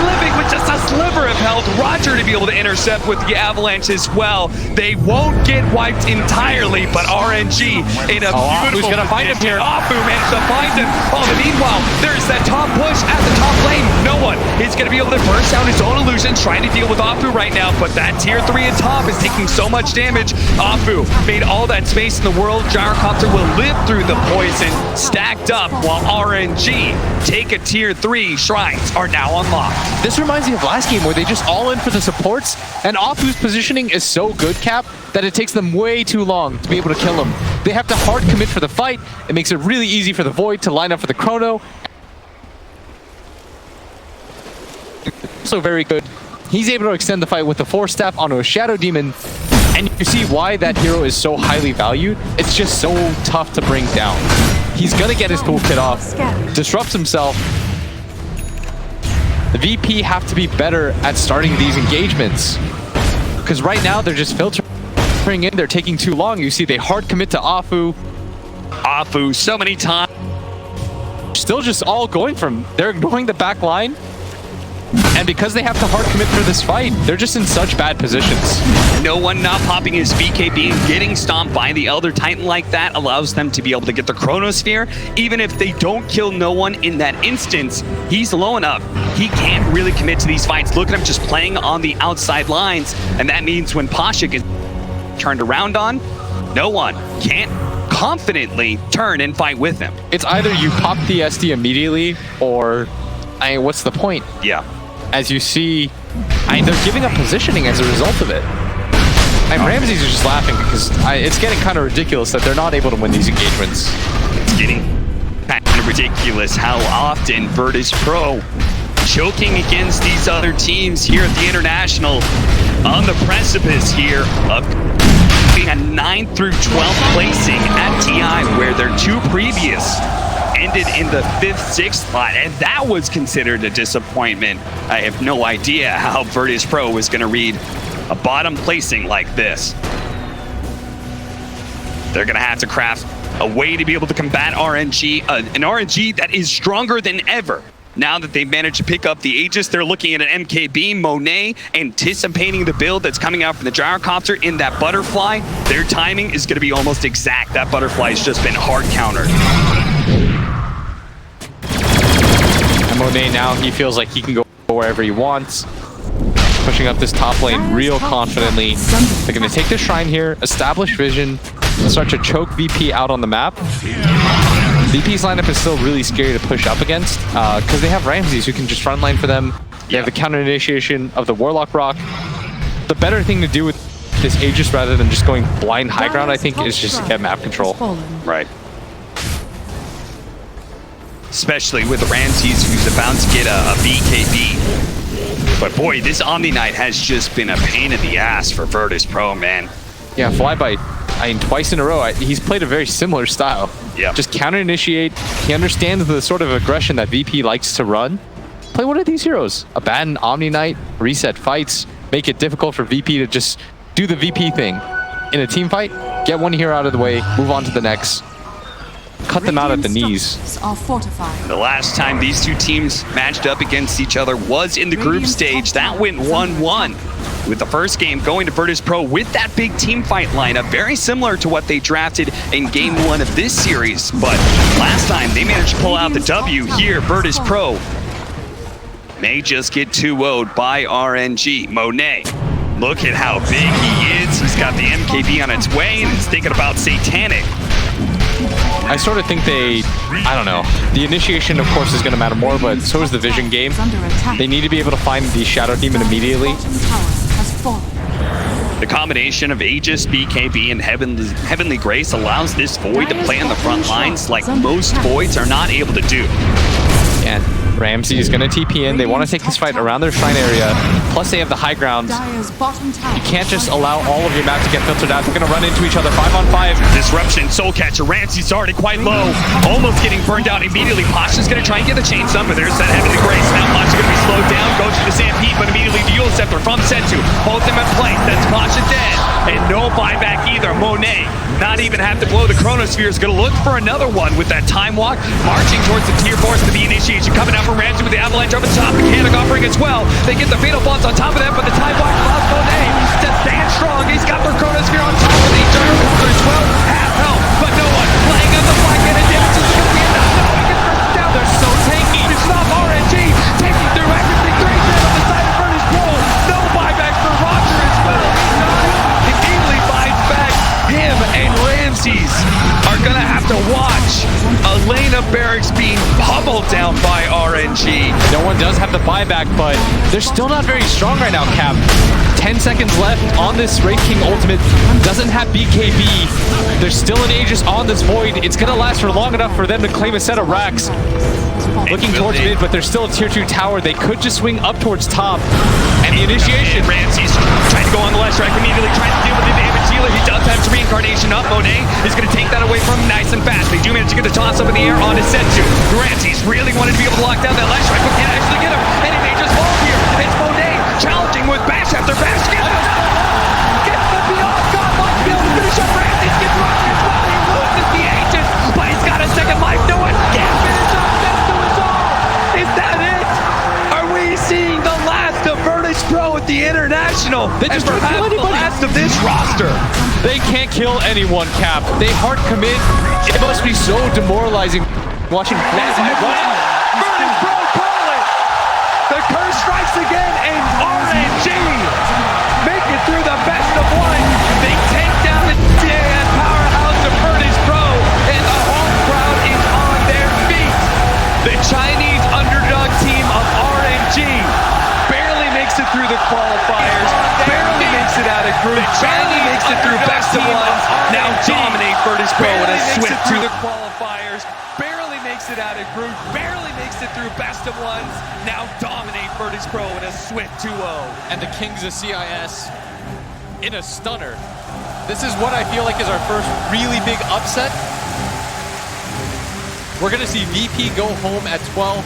living with just a sliver of health. Roger to be able to intercept with the Avalanche as well. They won't get wiped entirely, but RNG in a beautiful Afu's gonna find him here. Afu managed to find him. Oh, but meanwhile, there's that top push at the top lane. No one is going to be able to burst out his own illusions, trying to deal with Afu right now, but that tier 3 at top is taking so much damage. Afu made all that space in the world. Gyrocopter will live through the poison stacked up, while RNG take a tier 3. Shrines are now unlocked. This reminds me of last game where they just all in for the supports, and Afu's positioning is so good, Cap, that it takes them way too long to be able to kill him. They have to hard commit for the fight. It makes it really easy for the Void to line up for the Chrono. Also very good. He's able to extend the fight with the 4-staff onto a Shadow Demon, and you see why that hero is so highly valued. It's just so tough to bring down. He's gonna get his toolkit off, disrupts himself. The VP have to be better at starting these engagements, because right now they're just filtering in, they're taking too long. You see they hard commit to Afu. Afu so many times. Still just all going from, they're ignoring the back line. And because they have to hard commit for this fight, they're just in such bad positions. No one not popping his BKB and getting stomped by the Elder Titan like that allows them to be able to get the Chronosphere. Even if they don't kill no one in that instance, he's low enough. He can't really commit to these fights. Look at him just playing on the outside lines. And that means when Pasha gets turned around on, no one can't confidently turn and fight with him. It's either you pop the SD immediately, or what's the point? Yeah. As you see, they're giving up positioning as a result of it. And Ramses is just laughing because it's getting kind of ridiculous that they're not able to win these engagements. It's getting kind of ridiculous how often Virtus Pro choking against these other teams here at the International, on the precipice here of being a 9th through 12th placing at TI, where their 2 previous ended in the 5th, 6th spot, and that was considered a disappointment. I have no idea how Virtus Pro was going to read a bottom placing like this. They're going to have to craft a way to be able to combat RNG, an RNG that is stronger than ever. Now that they've managed to pick up the Aegis, they're looking at an MKB, Monet, anticipating the build that's coming out from the Gyrocopter in that Butterfly. Their timing is going to be almost exact. That Butterfly has just been hard countered. And Monet now, he feels like he can go wherever he wants. Pushing up this top lane real confidently. They're going to take the Shrine here, establish vision, and start to choke VP out on the map. VP's lineup is still really scary to push up against because they have Ramses who can just frontline for them. They have the counter initiation of the Warlock Rock. The better thing to do with this Aegis rather than just going blind high ground, I think, is just to get map control. Right. Especially with Ramses, who's about to get a BKB. But boy, this Omni Knight has just been a pain in the ass for Virtus Pro, man. Yeah, Flyby, twice in a row, he's played a very similar style. Yeah. Just counter initiate. He understands the sort of aggression that VP likes to run. Play one of these heroes. Abandon Omni Knight, reset fights, make it difficult for VP to just do the VP thing. in a team fight, get one hero out of the way, move on to the next. Cut them out at the knees. Are fortified. The last time these two teams matched up against each other was in the group stage. That went 1-1. With the first game going to Virtus Pro with that big team fight lineup, very similar to what they drafted in game 1 of this series. But last time they managed to pull out the W. Here, Virtus Pro may just get 2-0'd by RNG. Monet, look at how big he is. He's got the MKB on its way and is thinking about Satanic. I sort of think I don't know. The initiation, of course, is going to matter more, but so is the vision game. They need to be able to find the Shadow Demon immediately. The combination of Aegis, BKB, and Heavenly Grace allows this Void to play on the front lines like most Voids are not able to do. And Ramsey is going to TP in. They want to take this fight around their shrine area. Plus, they have the high ground. You can't just allow all of your map to get filtered out. They're going to run into each other 5-on-5. Disruption, Soul Catcher. Ramsey's already quite low. Almost getting burned out immediately. Pasha's going to try and get the chain sum, but there's that Heavenly Grace. Now Pasha's going to be slowed down. Goes to the Stampede, but immediately Dual Scepter from Sensu. Holds him in place. That's Pasha dead. And no buyback either. Monet, not even have to blow the Chronosphere, is going to look for another one with that Time Walk. Marching towards the Tier 4 to the initiation. Coming out from Ramsey with the Avalanche over the top. Mechanic offering as well. They get the Fatal Boss on top of that, but the Time Walk allows Monet to stand strong. He's got the Chronosphere on top of the Gyro as well. Half health, but no one playing on the flank, and it damages is going to be enough. No, he gets pushed down. They're so tanky. It's not RNG taking through everything. 3 on the side of Virtus Pro. No buyback for Roger as well. Immediately buys back. Him and Ramses are going to have to watch Elena Barracks being pummeled down by RNG. No one does have the buyback, but they're still not very strong right now, Cap. 10 seconds left on this Wraith King ultimate. Doesn't have BKB. There's still an Aegis on this Void. It's going to last for long enough for them to claim a set of racks. Looking towards mid, but there's still a tier 2 tower. They could just swing up towards top. And the initiation. Ramses trying to go on the left track, immediately trying to deal with the damage dealer. He does have his reincarnation up. Monet is going to take that away from him nice and fast. They do manage to get the toss up in the air on his Sensu. Ramses really wanted to be able to lock down that left track, but can't actually get him. And he may just fall here. It's Monet challenging with bash after bash. Gets the beyond. God might be able to finish up Ramses. Gets Roger as well. He loses the Aegis, but he's got a second life. No one can finish up. Is that it? Are we seeing the last of Virtus Pro at the International? They just and perhaps the last of this roster. They can't kill anyone, Cap. They hard commit. It must be so demoralizing watching Virtus Pro call it. The curse strikes again, and RNG make it through the best of one. They take down the TI9 powerhouse of Virtus Pro, and the home crowd is on their feet. The Chinese underdog team of RNG barely makes it through the qualifiers, barely makes it out of group, barely makes it through best of ones, now dominate Virtus Pro in a swift through the qualifiers, barely makes it out of group, barely makes it through best of ones, now dominate Virtus Pro in a swift 2-0. And the Kings of CIS in a stunner. This is what I feel like is our first really big upset. We're going to see VP go home at 12.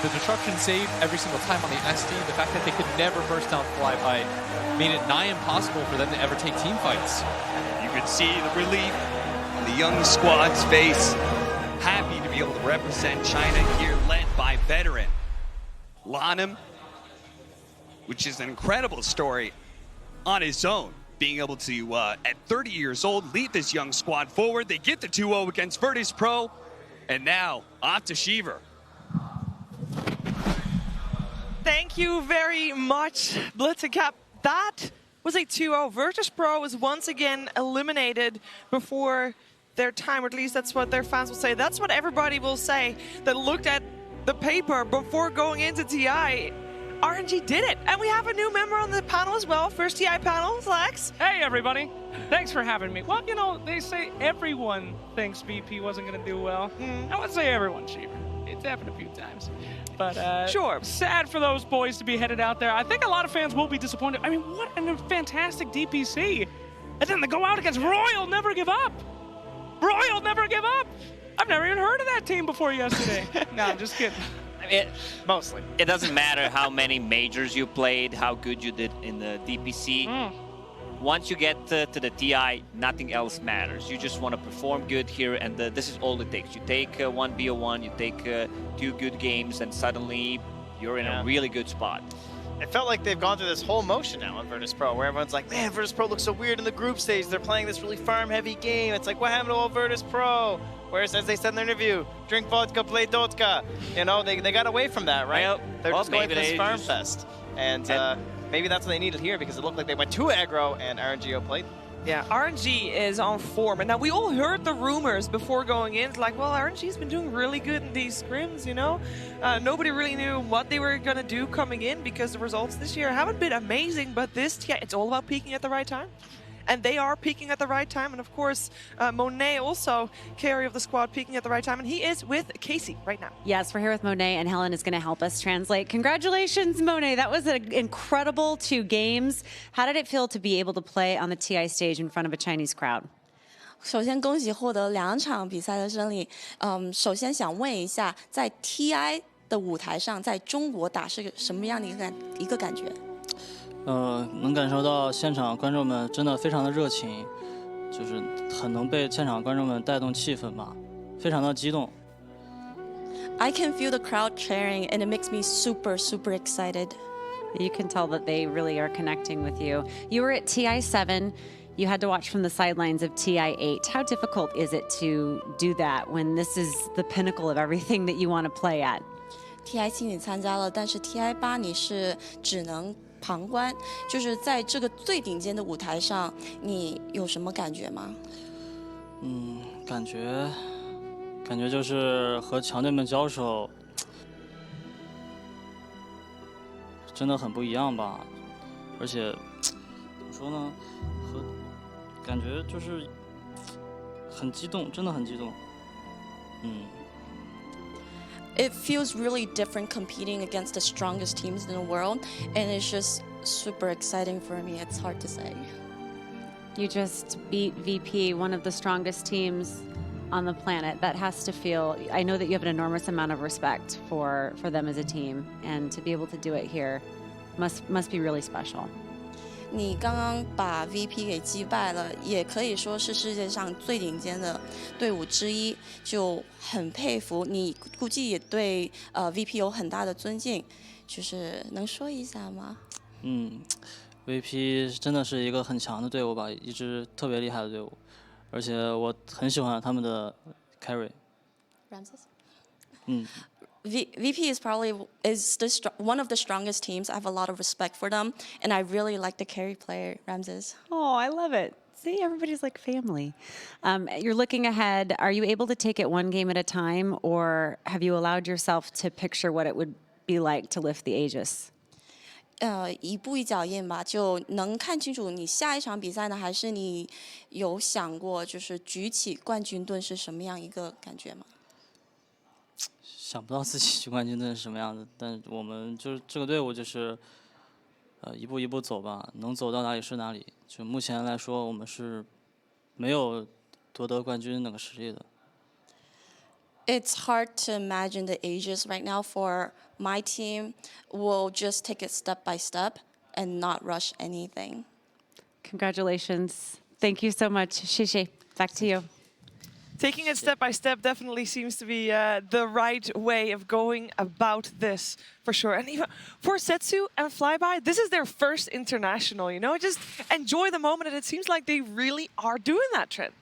The disruption saved every single time on the SD. The fact that they could never burst down flyby made it nigh impossible for them to ever take team fights. You could see the relief on the young squad's face. Happy to be able to represent China here, led by veteran Lanham, which is an incredible story on his own. Being able to, at 30 years old, lead this young squad forward. They get the 2-0 against Virtus Pro, and now off to Shiver. Thank you very much, Blitz and Cap. That was a 2-0. Virtus.pro was once again eliminated before their time, or at least that's what their fans will say. That's what everybody will say that looked at the paper before going into TI. RNG did it, and we have a new member on the panel as well. First TI panel, Lex. Hey everybody, thanks for having me. Well, you know, they say everyone thinks VP wasn't going to do well. I would say everyone, Cheever. It's happened a few times. But sure, sad for those boys to be headed out there. I think a lot of fans will be disappointed. I mean, what a fantastic DPC. And then to go out against Royal Never Give Up. Royal Never Give Up. I've never even heard of that team before yesterday. No, I'm just kidding. Mostly. It doesn't matter how many majors you played, how good you did in the DPC. Once you get to the TI, nothing else matters. You just want to perform good here, and this is all it takes. You take one BO1, you take 2 good games, and suddenly you're in a really good spot. It felt like they've gone through this whole motion now on Virtus.pro, where everyone's like, man, Virtus.pro looks so weird in the group stage. They're playing this really farm-heavy game. It's like, what happened to all Virtus.pro? Whereas, as they said in their interview, drink vodka, play Dotka. You know, they got away from that, right? Well, They're just going maybe for this they farm just- fest. And maybe that's what they needed here, because it looked like they went too aggro, and RNG played. Yeah, RNG is on form. And now we all heard the rumors before going in. It's like, well, RNG's been doing really good in these scrims, you know? Nobody really knew what they were going to do coming in, because the results this year haven't been amazing. But this, yeah, it's all about peaking at the right time. And they are peaking at the right time. And of course, Monet also, carry of the squad, peaking at the right time. And he is with Casey right now. Yes, we're here with Monet, and Helen is going to help us translate. Congratulations, Monet. That was an incredible 2 games. How did it feel to be able to play on the TI stage in front of a Chinese crowd? 首先恭喜获得2场比赛的胜利。首先想问一下，在 TI 的舞台上，在中国打是个什么样的一个感觉？能感受到现场观众们真的非常的热情，就是很能被现场观众们带动气氛吧，非常的激动。I can feel the crowd cheering, and it makes me super excited. You can tell that they really are connecting with you. You were at TI7. You had to watch from the sidelines of TI8. How difficult is it to do that when this is the pinnacle of everything that you want to play at? TI7 你参加了，但是 TI8 你是只能旁观，就是在这个最顶尖的舞台上，你有什么感觉吗？感觉就是和强队们交手，真的很不一样吧。而且怎么说呢，感觉就是很激动，真的很激动。It feels really different competing against the strongest teams in the world, and it's just super exciting for me. It's hard to say. You just beat VP, one of the strongest teams on the planet. That has to feel, I know that you have an enormous amount of respect for them as a team, and to be able to do it here must be really special. 你刚刚把 VP 给击败了，也可以说是世界上最顶尖的队伍之一，就很佩服你。估计也对VP 有很大的尊敬，就是能说一下吗？VP 真的是一个很强的队伍吧，一支特别厉害的队伍，而且我很喜欢他们的 carry。VP is probably one of the strongest teams. I have a lot of respect for them, and I really like the carry player, Ramses. Oh, I love it. See, everybody's like family. You're looking ahead. Are you able to take it one game at a time, or have you allowed yourself to picture what it would be like to lift the Aegis? 一步一脚印吧，就能看清楚你下一场比赛呢，还是你有想过就是举起冠军盾是什么样一个感觉吗？想不到自己举冠军盾是什么样子，但我们就是这个队伍就是一步一步走吧，能走到哪里是哪里。就目前来说，我们是没有夺得冠军那个实力的。It's hard to imagine the ages right now for my team. We'll just take it step by step and not rush anything. Congratulations. Thank you so much. Shishi, back to you. Taking it step by step definitely seems to be the right way of going about this, for sure. And even for Setsu and Flyby, this is their first international, you know? Just enjoy the moment, and it seems like they really are doing that, Trent.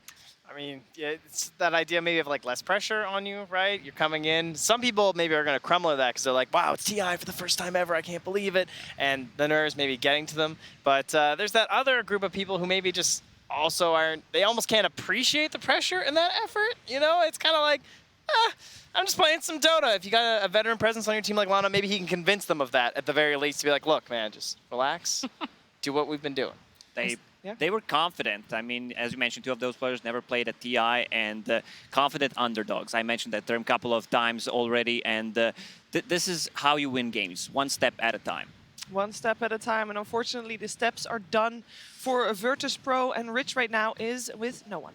I I mean, yeah, it's that idea maybe of like less pressure on you, right? You're coming in. Some people maybe are going to crumble at that because they're like, wow, it's TI for the first time ever. I can't believe it. And the nerves maybe getting to them. But there's that other group of people who maybe just also aren't, they almost can't appreciate the pressure and that effort. You know, it's kind of like, I'm just playing some Dota. If you got a veteran presence on your team like Lana, maybe he can convince them of that at the very least to be like, look, man, just relax, do what we've been doing. They were confident. I mean, as you mentioned, two of those players never played at TI and confident underdogs. I mentioned that term a couple of times already, and this is how you win games, one step at a time. One step at a time, and unfortunately the steps are done for Virtus Pro, and Rich right now is with no one.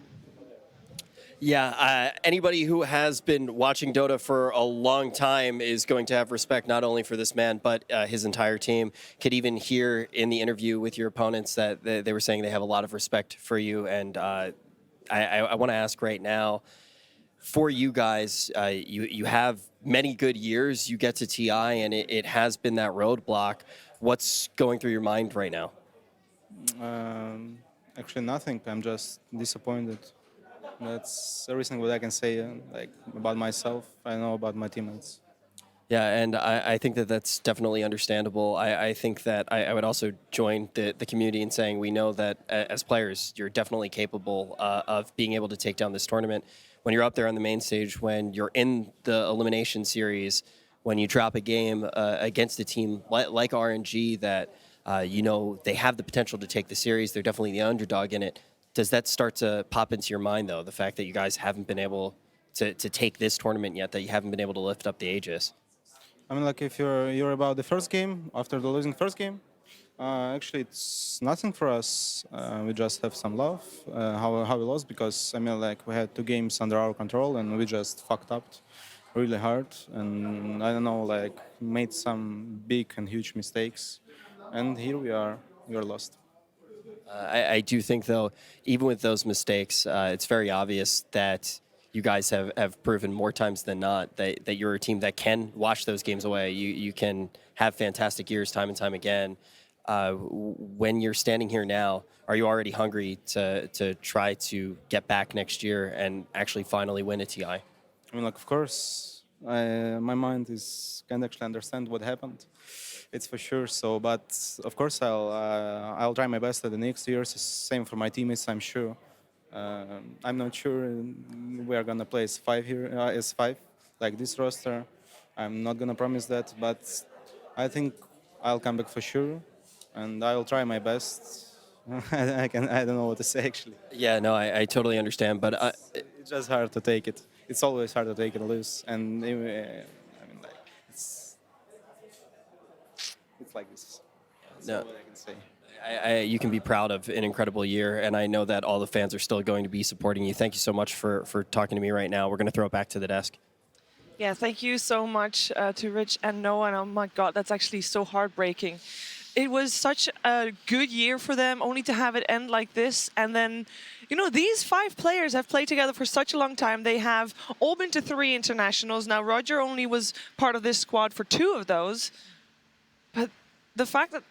Yeah, anybody who has been watching Dota for a long time is going to have respect not only for this man, but his entire team. Could even hear in the interview with your opponents that they were saying they have a lot of respect for you. And I want to ask right now, for you guys, you have many good years. You get to TI, and it has been that roadblock. What's going through your mind right now? Actually, nothing. I'm just disappointed. That's everything what I can say like about myself. I know about my teammates. Yeah, and I think that that's definitely understandable. I think that I would also join the community in saying we know that as players, you're definitely capable of being able to take down this tournament. When you're up there on the main stage, when you're in the elimination series, when you drop a game against a team like RNG that you know they have the potential to take the series, they're definitely the underdog in it. Does that start to pop into your mind, though, the fact that you guys haven't been able to take this tournament yet, that you haven't been able to lift up the Aegis? I mean, like if you're about the first game, after the losing first game, actually it's nothing for us. We just have some love how we lost, because I mean, like we had 2 games under our control and we just fucked up really hard, and I don't know, like made some big and huge mistakes, and here we are lost. I do think, though, even with those mistakes, it's very obvious that you guys have proven more times than not that you're a team that can wash those games away. You can have fantastic years time and time again. When you're standing here now, are you already hungry to try to get back next year and actually finally win a TI? I mean, like, of course, my mind can actually understand what happened. It's for sure. So, but of course, I'll try my best at the next years. Same for my teammates, I'm sure. I'm not sure we are gonna play as 5 here, as 5, like this roster. I'm not gonna promise that, but I think I'll come back for sure, and I'll try my best. I don't know what to say actually. Yeah, no, I totally understand, but it's just hard to take it. It's always hard to take and lose, and I mean, like it's like this. That's all what I can say. You can be proud of an incredible year, and I know that all the fans are still going to be supporting you. Thank you so much for talking to me right now. We're going to throw it back to the desk. Yeah, thank you so much to Rich and Noah. And oh my God, that's actually so heartbreaking. It was such a good year for them, only to have it end like this. And then, you know, these 5 players have played together for such a long time. They have all been to 3 internationals. Now, Roger only was part of this squad for 2 of those. But the fact that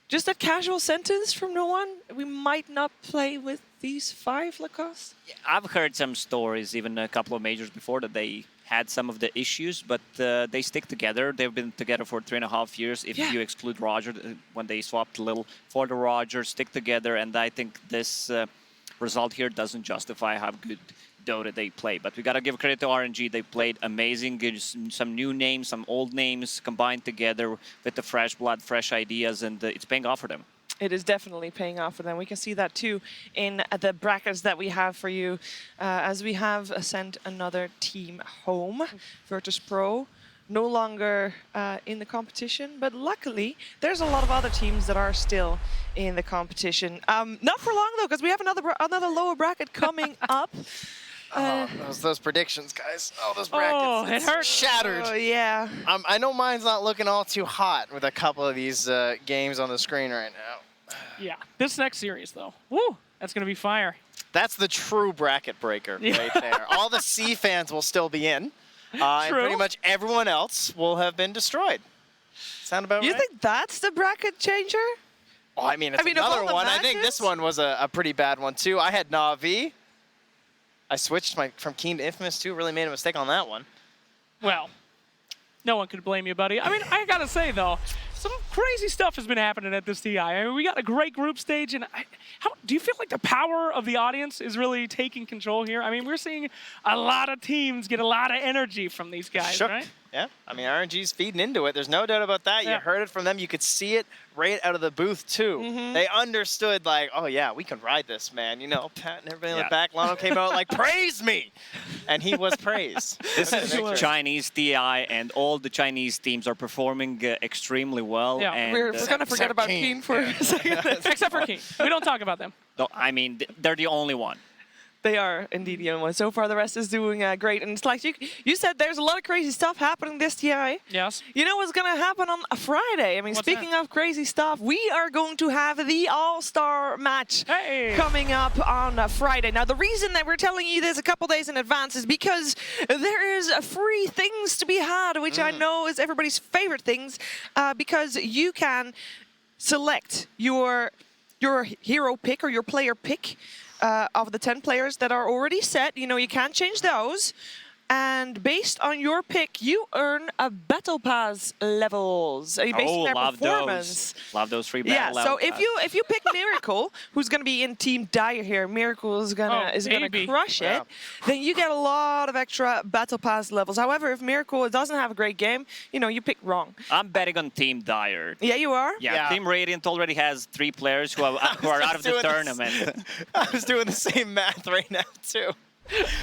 just that casual sentence from no one, we might not play with these 5, Lacoste? Yeah, I've heard some stories, even a couple of majors before, that they had some of the issues, but they stick together. They've been together for 3.5 years. If you exclude Roger, when they swapped a little for the Roger, stick together. And I think this result here doesn't justify how good Dota they play. But we got to give credit to RNG. They played amazing. Some new names, some old names combined together with the fresh blood, fresh ideas, and it's paying off for them. It is definitely paying off for them. We can see that too in the brackets that we have for you, as we have sent another team home. Virtus Pro no longer in the competition, but luckily there's a lot of other teams that are still in the competition. Not for long though, because we have another lower bracket coming up. Those predictions, guys. Oh, those brackets. Oh, it hurts. Shattered. Oh, yeah. I know mine's not looking all too hot with a couple of these games on the screen right now. Yeah, this next series, though. Woo, that's going to be fire. That's the true bracket breaker right there. All the C fans will still be in, and pretty much everyone else will have been destroyed. Sound about right? You think that's the bracket changer? Oh, I mean, it's another one. I think this one was a pretty bad one, too. I had Na'Vi. I switched from Keen to Infamous too. Really made a mistake on that one. Well, no one could blame you, buddy. I mean, I gotta say though, some crazy stuff has been happening at this TI. I mean, we got a great group stage, and how do you feel like the power of the audience is really taking control here? I mean, we're seeing a lot of teams get a lot of energy from these guys, right? Yeah, I mean, RNG's feeding into it. There's no doubt about that. You heard it from them. You could see it right out of the booth, too. They understood, like, oh, yeah, we can ride this, man. You know, Pat and everybody in the back. Lano came out like, praise me! And he was praised. This is Chinese TI, and all the Chinese teams are performing extremely well. Yeah, and, we're going to forget about Keen for a second. Except for Keen. We don't talk about them. No, I mean, they're the only one. They are indeed the only one. So far, the rest is doing great. And it's like you said, there's a lot of crazy stuff happening this TI. Yes. You know what's going to happen on a Friday? I mean, speaking of crazy stuff, we are going to have the All-Star match coming up on a Friday. Now, the reason that we're telling you this a couple days in advance is because there is free things to be had, which I know is everybody's favorite things, because you can select your hero pick or your player pick of the 10 players that are already set. You know, you can't change those. And based on your pick, you earn a Battle Pass levels. Based on their performance. Love those free battle so if you pick Miracle, who's going to be in Team Dire here, Miracle is gonna crush it. Then you get a lot of extra Battle Pass levels. However, if Miracle doesn't have a great game, you know, you picked wrong. I'm betting on Team Dire. Yeah, you are. Yeah, Team Radiant already has 3 players who are out of the tournament. I was doing the same math right now too.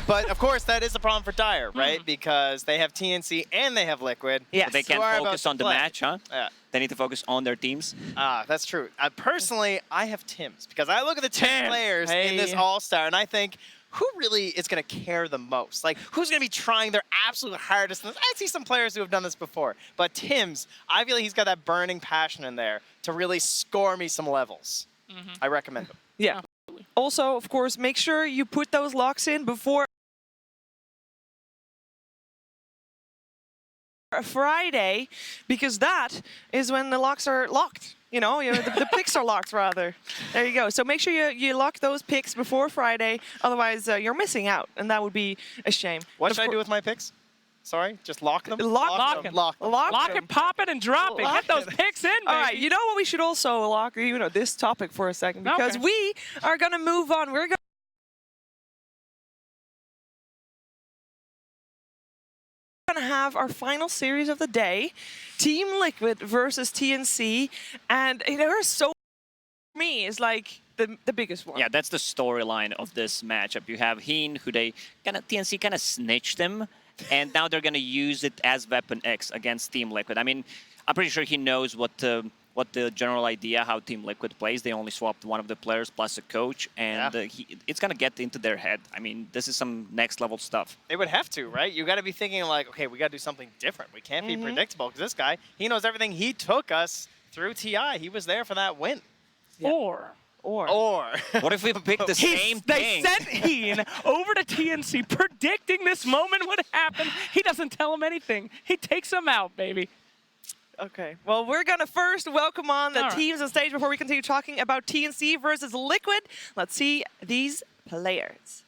But of course, that is a problem for Dire, right? Because they have TNC and they have Liquid. Yes. So they can't focus on the match, huh? Yeah. They need to focus on their teams. That's true. Personally, I have Tim's because I look at the 10 players in this All-Star and I think, who really is going to care the most? Like, who's going to be trying their absolute hardest? I see some players who have done this before, but Tim's, I feel like he's got that burning passion in there to really score me some levels. I recommend him. Yeah. Also, of course, make sure you put those locks in before Friday, because that is when the locks are locked. You know, the picks are locked, rather. There you go. So make sure you lock those picks before Friday. Otherwise, you're missing out, and that would be a shame. What should I do with my picks? Sorry, just lock them? Lock them. Lock it, pop it, and drop it. Get those picks in, baby. All right, you know what we should also lock, this topic for a second, because we are going to move on. We're going to have our final series of the day, Team Liquid versus TNC, and there are so me is like the biggest one. Yeah, that's the storyline of this matchup. You have Heen, who TNC kind of snitched him. And now they're going to use it as Weapon X against Team Liquid. I mean, I'm pretty sure he knows what the general idea, how Team Liquid plays. They only swapped one of the players plus a coach, and it's going to get into their head. I mean, this is some next-level stuff. They would have to, right? You got to be thinking like, okay, we got to do something different. We can't be predictable, because this guy, he knows everything. He took us through TI. He was there for that win. Yeah. Or. What if we pick the same thing? They sent Heen over to TNC predicting this moment would happen. He doesn't tell him anything. He takes him out, baby. Okay. Well, we're going to first welcome on the teams on stage before we continue talking about TNC versus Liquid. Let's see these players.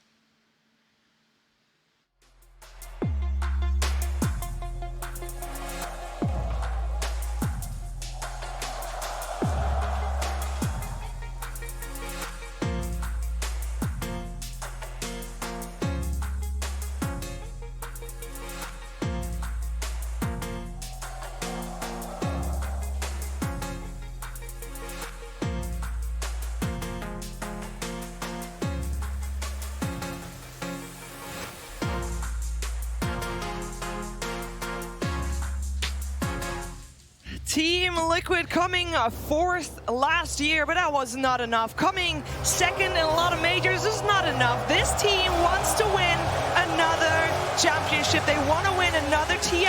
Team Liquid coming fourth last year, but that was not enough. Coming second in a lot of majors is not enough. This team wants to win another championship. They want to win another TI.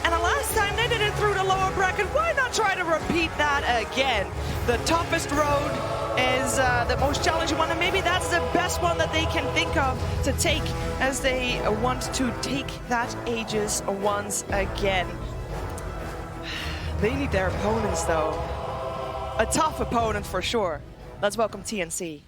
And the last time they did it through the lower bracket, why not try to repeat that again? The toughest road is the most challenging one, and maybe that's the best one that they can think of to take as they want to take that Aegis once again. They need their opponents, though. A tough opponent for sure. Let's welcome TNC.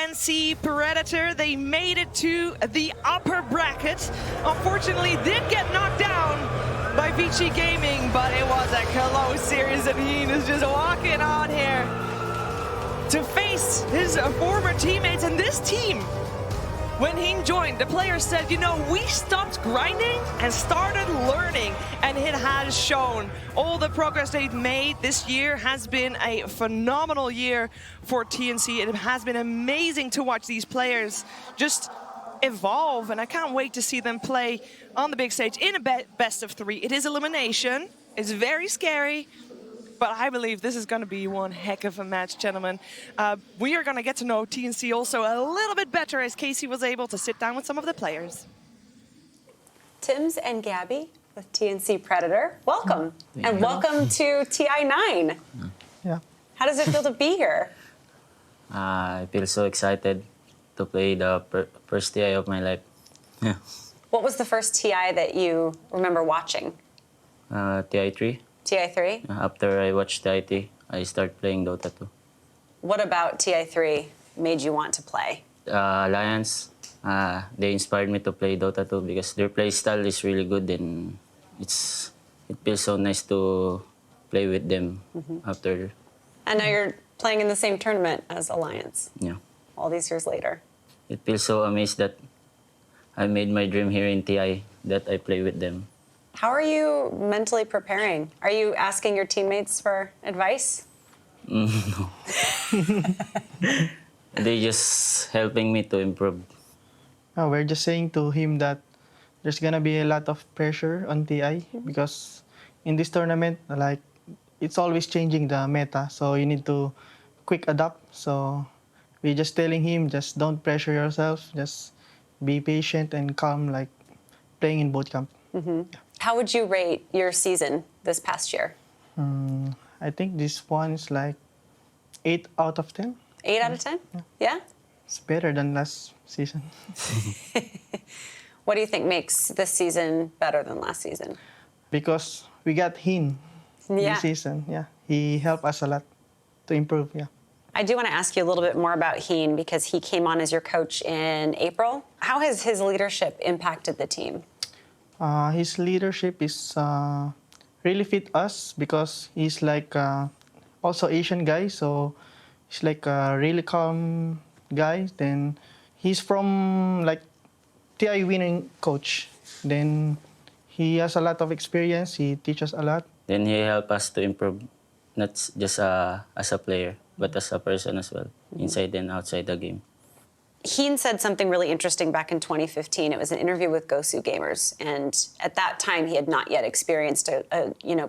TNC Predator. They made it to the upper bracket. Unfortunately, did get knocked down by Vici Gaming, but it was a close series, and Heen is just walking on here to face his former teammates. And this team, when Heen joined, the players said, you know, we stopped grinding and started learning, and it has shown. All the progress they've made this year has been a phenomenal year for TNC. It has been amazing to watch these players just evolve, and I can't wait to see them play on the big stage in a best of 3. It is elimination. It's very scary, but I believe this is going to be one heck of a match, gentlemen. We are going to get to know TNC also a little bit better as Casey was able to sit down with some of the players. Tims and Gabby with TNC Predator, welcome. And welcome to TI9. Yeah. How does it feel to be here? I feel so excited to play the first TI of my life. Yeah. What was the first TI that you remember watching? TI3. TI3? After I watched TI3, I started playing Dota 2. What about TI3 made you want to play? Alliance, they inspired me to play Dota 2 because their play style is really good and it feels so nice to play with them after. And now you're playing in the same tournament as Alliance. Yeah. All these years later. It feels so amazed that I made my dream here in TI, that I play with them. How are you mentally preparing? Are you asking your teammates for advice? No. They just helping me to improve. We're just saying to him that there's gonna be a lot of pressure on TI because in this tournament, like, it's always changing the meta, so you need to quick adapt. So we're just telling him, just don't pressure yourself, just be patient and calm, like playing in boot camp. How would you rate your season this past year? I think this one is like 8 out of 10. 8 out of 10? Yeah? It's better than last season. What do you think makes this season better than last season? Because we got him Yeah. this season. Yeah, he helped us a lot to improve. Yeah. I do want to ask you a little bit more about Heen because he came on as your coach in April. How has his leadership impacted the team? His leadership is really fit us because he's like also Asian guy, so he's like a really calm guy. Then he's from like TI winning coach. Then he has a lot of experience. He teaches a lot. Then he helped us to improve, not just as a player, but as a person as well, inside and outside the game. Heen said something really interesting back in 2015. It was an interview with Gosu Gamers, and at that time he had not yet experienced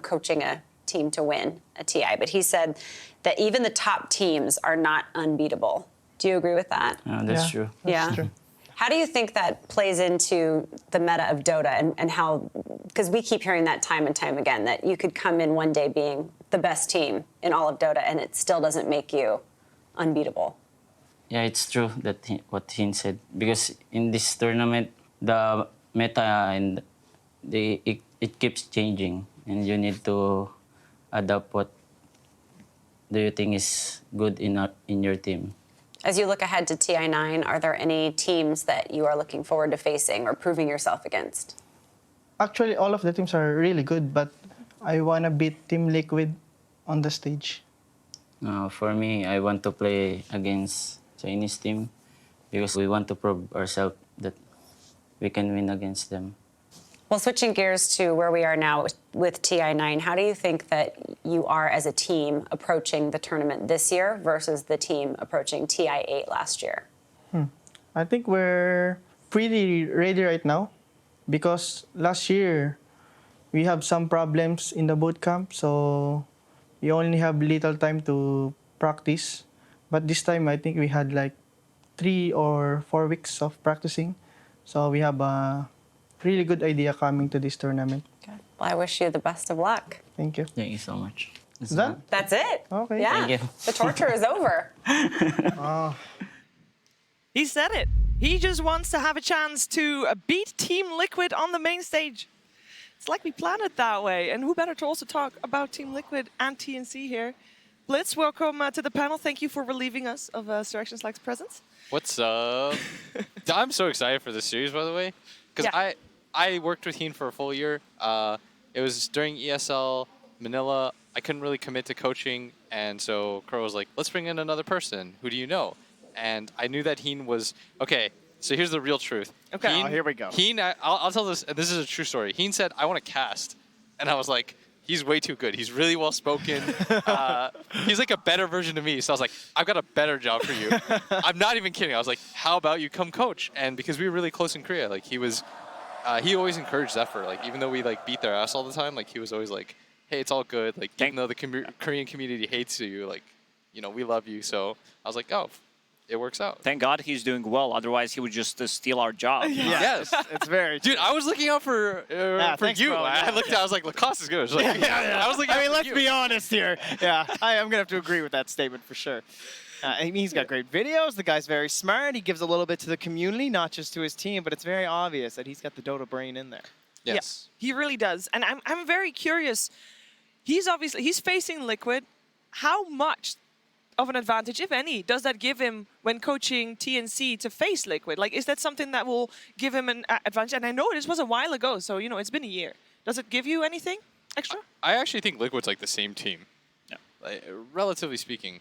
coaching a team to win a TI. But he said that even the top teams are not unbeatable. Do you agree with that? That's true. That's true. How do you think that plays into the meta of Dota and how, because we keep hearing that time and time again, that you could come in one day being the best team in all of Dota and it still doesn't make you unbeatable? Yeah, it's true that what Heen said. Because in this tournament, the meta and it keeps changing, and you need to adapt what do you think is good in your team. As you look ahead to TI9, are there any teams that you are looking forward to facing or proving yourself against? Actually, all of the teams are really good, but I want to beat Team Liquid on the stage. For me, I want to play against Chinese team because we want to prove ourselves that we can win against them. Well, switching gears to where we are now with TI9, how do you think that you are as a team approaching the tournament this year versus the team approaching TI8 last year? I think we're pretty ready right now because last year we have some problems in the boot camp, so we only have little time to practice. But this time, I think we had like 3 or 4 weeks of practicing. So we have a really good idea coming to this tournament. Good. Well, I wish you the best of luck. Thank you. Thank you so much. Is that? That's it. Okay. Yeah. Thank you. The torture is over. He said it. He just wants to have a chance to beat Team Liquid on the main stage. It's like we planned it that way. And who better to also talk about Team Liquid and TNC here Blitz, welcome to the panel. Thank you for relieving us of Direction Slack's presence. What's up? I'm so excited for this series, by the way, because I worked with Heen for a full year. It was during ESL Manila. I couldn't really commit to coaching, and so Crow was like, let's bring in another person. Who do you know? And I knew that Heen was... Okay, so here's the real truth. Okay, Heen, here we go. Heen, I'll tell this, and this is a true story. Heen said, I want to cast. And I was like, he's way too good. He's really well spoken. He's like a better version of me. So I was like, I've got a better job for you. I'm not even kidding. I was like, how about you come coach? And because we were really close in Korea, like he always encouraged effort. Like even though we like beat their ass all the time, like he was always like, hey, it's all good. Like even though the Korean community hates you, like, you know, we love you. So I was like, oh, it works out. Thank God he's doing well. Otherwise, he would just steal our job. Yes, it's very. Dude, I was looking out for thanks, you. bro. I looked at, I was like, Lacoste is good. I was like, I was looking. I mean, out let's for be you. honest here. Yeah, I'm gonna have to agree with that statement for sure. I mean, he's got great videos. The guy's very smart. He gives a little bit to the community, not just to his team. But it's very obvious that he's got the Dota brain in there. Yes, he really does. And I'm very curious. He's facing Liquid. How much of an advantage, if any, does that give him when coaching TNC to face Liquid? Like, is that something that will give him an advantage? And I know this was a while ago, so, you know, it's been a year. Does it give you anything extra? I actually think Liquid's like the same team. Yeah. Like, relatively speaking.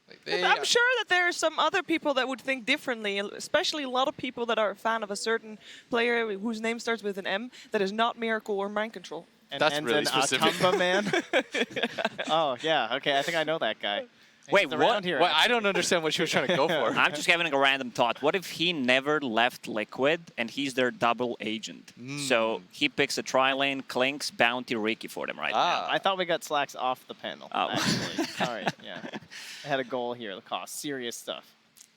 Like I'm sure that there are some other people that would think differently, especially a lot of people that are a fan of a certain player whose name starts with an M that is not Miracle or Mind Control. And That's ends really in specific. Akamba, man. Oh, yeah. Okay, I think I know that guy. Wait, He's around here. Well, I don't understand what she was trying to go for. I'm just having a random thought. What if he never left Liquid and he's their double agent? So he picks a tri-lane, Clinks, Bounty, Ricky for them right now. I thought we got Slacks off the panel. Oh. Actually. All right, yeah. I had a goal here, Lacoste. Serious stuff.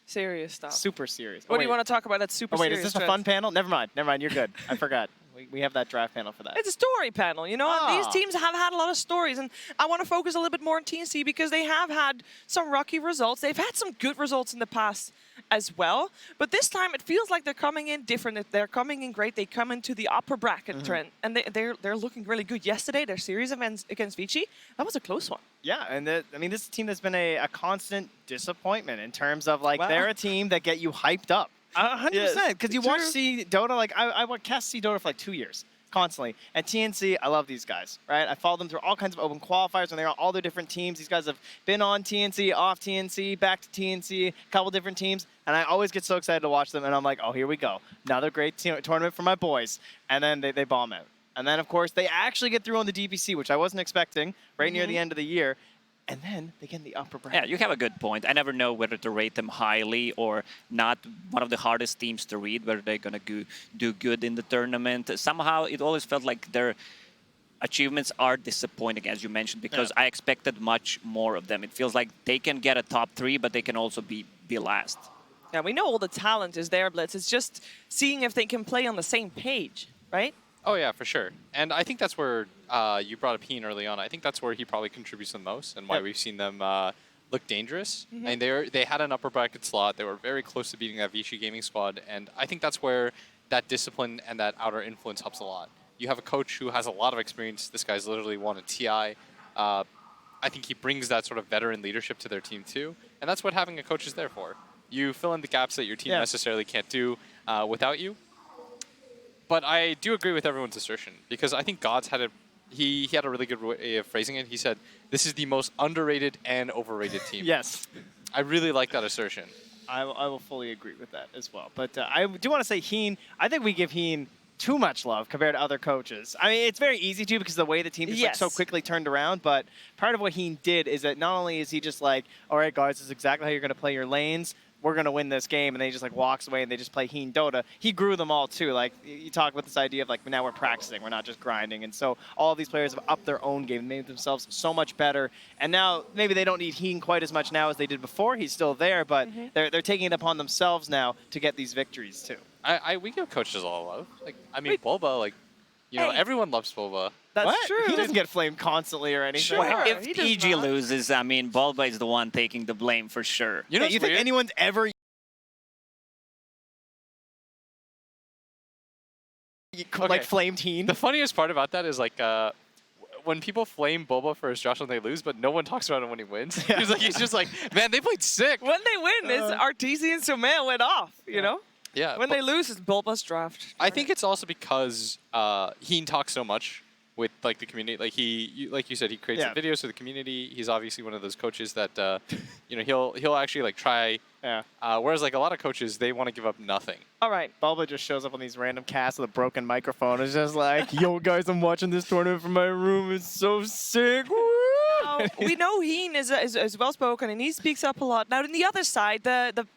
Serious stuff. Super serious. What do you want to talk about that's super wait, serious? is this a fun panel? Never mind. You're good. I forgot. We have that draft panel for that. It's a story panel, you know? And these Ah. teams have had a lot of stories, and I want to focus a little bit more on TNC because they have had some rocky results. They've had some good results in the past as well, but this time it feels like they're coming in different. They're coming in great. They come into the upper bracket trend, and they're looking really good. Yesterday, their series events against Vici, that was a close one. Yeah, and I mean, this is a team that's been a constant disappointment in terms of, like, they're a team that get you hyped up. 100%, because you watch see Dota, like, I cast see Dota for like 2 years. Constantly. At TNC, I love these guys, right? I followed them through all kinds of open qualifiers when they were on all their different teams. These guys have been on TNC, off TNC, back to TNC, a couple different teams, and I always get so excited to watch them, and I'm like, oh, here we go. Another great tournament for my boys. And then they bomb out. And then, of course, they actually get through on the DPC, which I wasn't expecting, right near the end of the year. And then they get in the upper bracket. Yeah, you have a good point. I never know whether to rate them highly or not. One of the hardest teams to read, whether they're going to do good in the tournament. Somehow, it always felt like their achievements are disappointing, as you mentioned, because I expected much more of them. It feels like they can get a top 3, but they can also be last. Yeah, we know all the talent is there, Blitz. It's just seeing if they can play on the same page, right? Oh yeah, for sure. And I think that's where you brought up Heen early on. I think that's where he probably contributes the most, and why we've seen them look dangerous. And they had an upper bracket slot. They were very close to beating that Vichy gaming squad, and I think that's where that discipline and that outer influence helps a lot. You have a coach who has a lot of experience. This guy's literally won a TI. I think he brings that sort of veteran leadership to their team too, and that's what having a coach is there for. You fill in the gaps that your team necessarily can't do without you. But I do agree with everyone's assertion, because I think Gods had he had a really good way of phrasing it. He said, this is the most underrated and overrated team. Yes. I really like that assertion. I will fully agree with that as well. But I do want to say Heen, I think we give Heen too much love compared to other coaches. I mean, it's very easy to because of the way the team is like, so quickly turned around, but part of what Heen did is that not only is he just like, all right, guys, this is exactly how you're going to play your lanes, we're going to win this game, and then he just like walks away and they just play Heen Dota. He grew them all too. Like, you talk about this idea of like, now we're practicing, we're not just grinding. And so all of these players have upped their own game, made themselves so much better. And now maybe they don't need Heen quite as much now as they did before. He's still there, but they're taking it upon themselves now to get these victories too. We give coaches all love. Like, I mean, Bulba, like, you know, everyone loves Bulba. That's true. He doesn't get flamed constantly or anything. Well, if PG loses, I mean, Bulba is the one taking the blame for sure. You know, you think anyone's ever like flamed Heen? The funniest part about that is like when people flame Boba for his Josh when they lose, but no one talks about him when he wins. He's just like, man, they played sick. When they win, it's Arteezy and Somea went off, you know? Yeah. When they lose, it's Bulba's draft. I think it's also because Heen talks so much with like the community. Like like you said, he creates the videos for the community. He's obviously one of those coaches that you know he'll actually like try. Yeah. Whereas like a lot of coaches, they want to give up nothing. All right. Bulba just shows up on these random casts with a broken microphone. It's just like, yo guys, I'm watching this tournament from my room. It's so sick. Now, we know Heen is well spoken and he speaks up a lot. Now, on the other side, the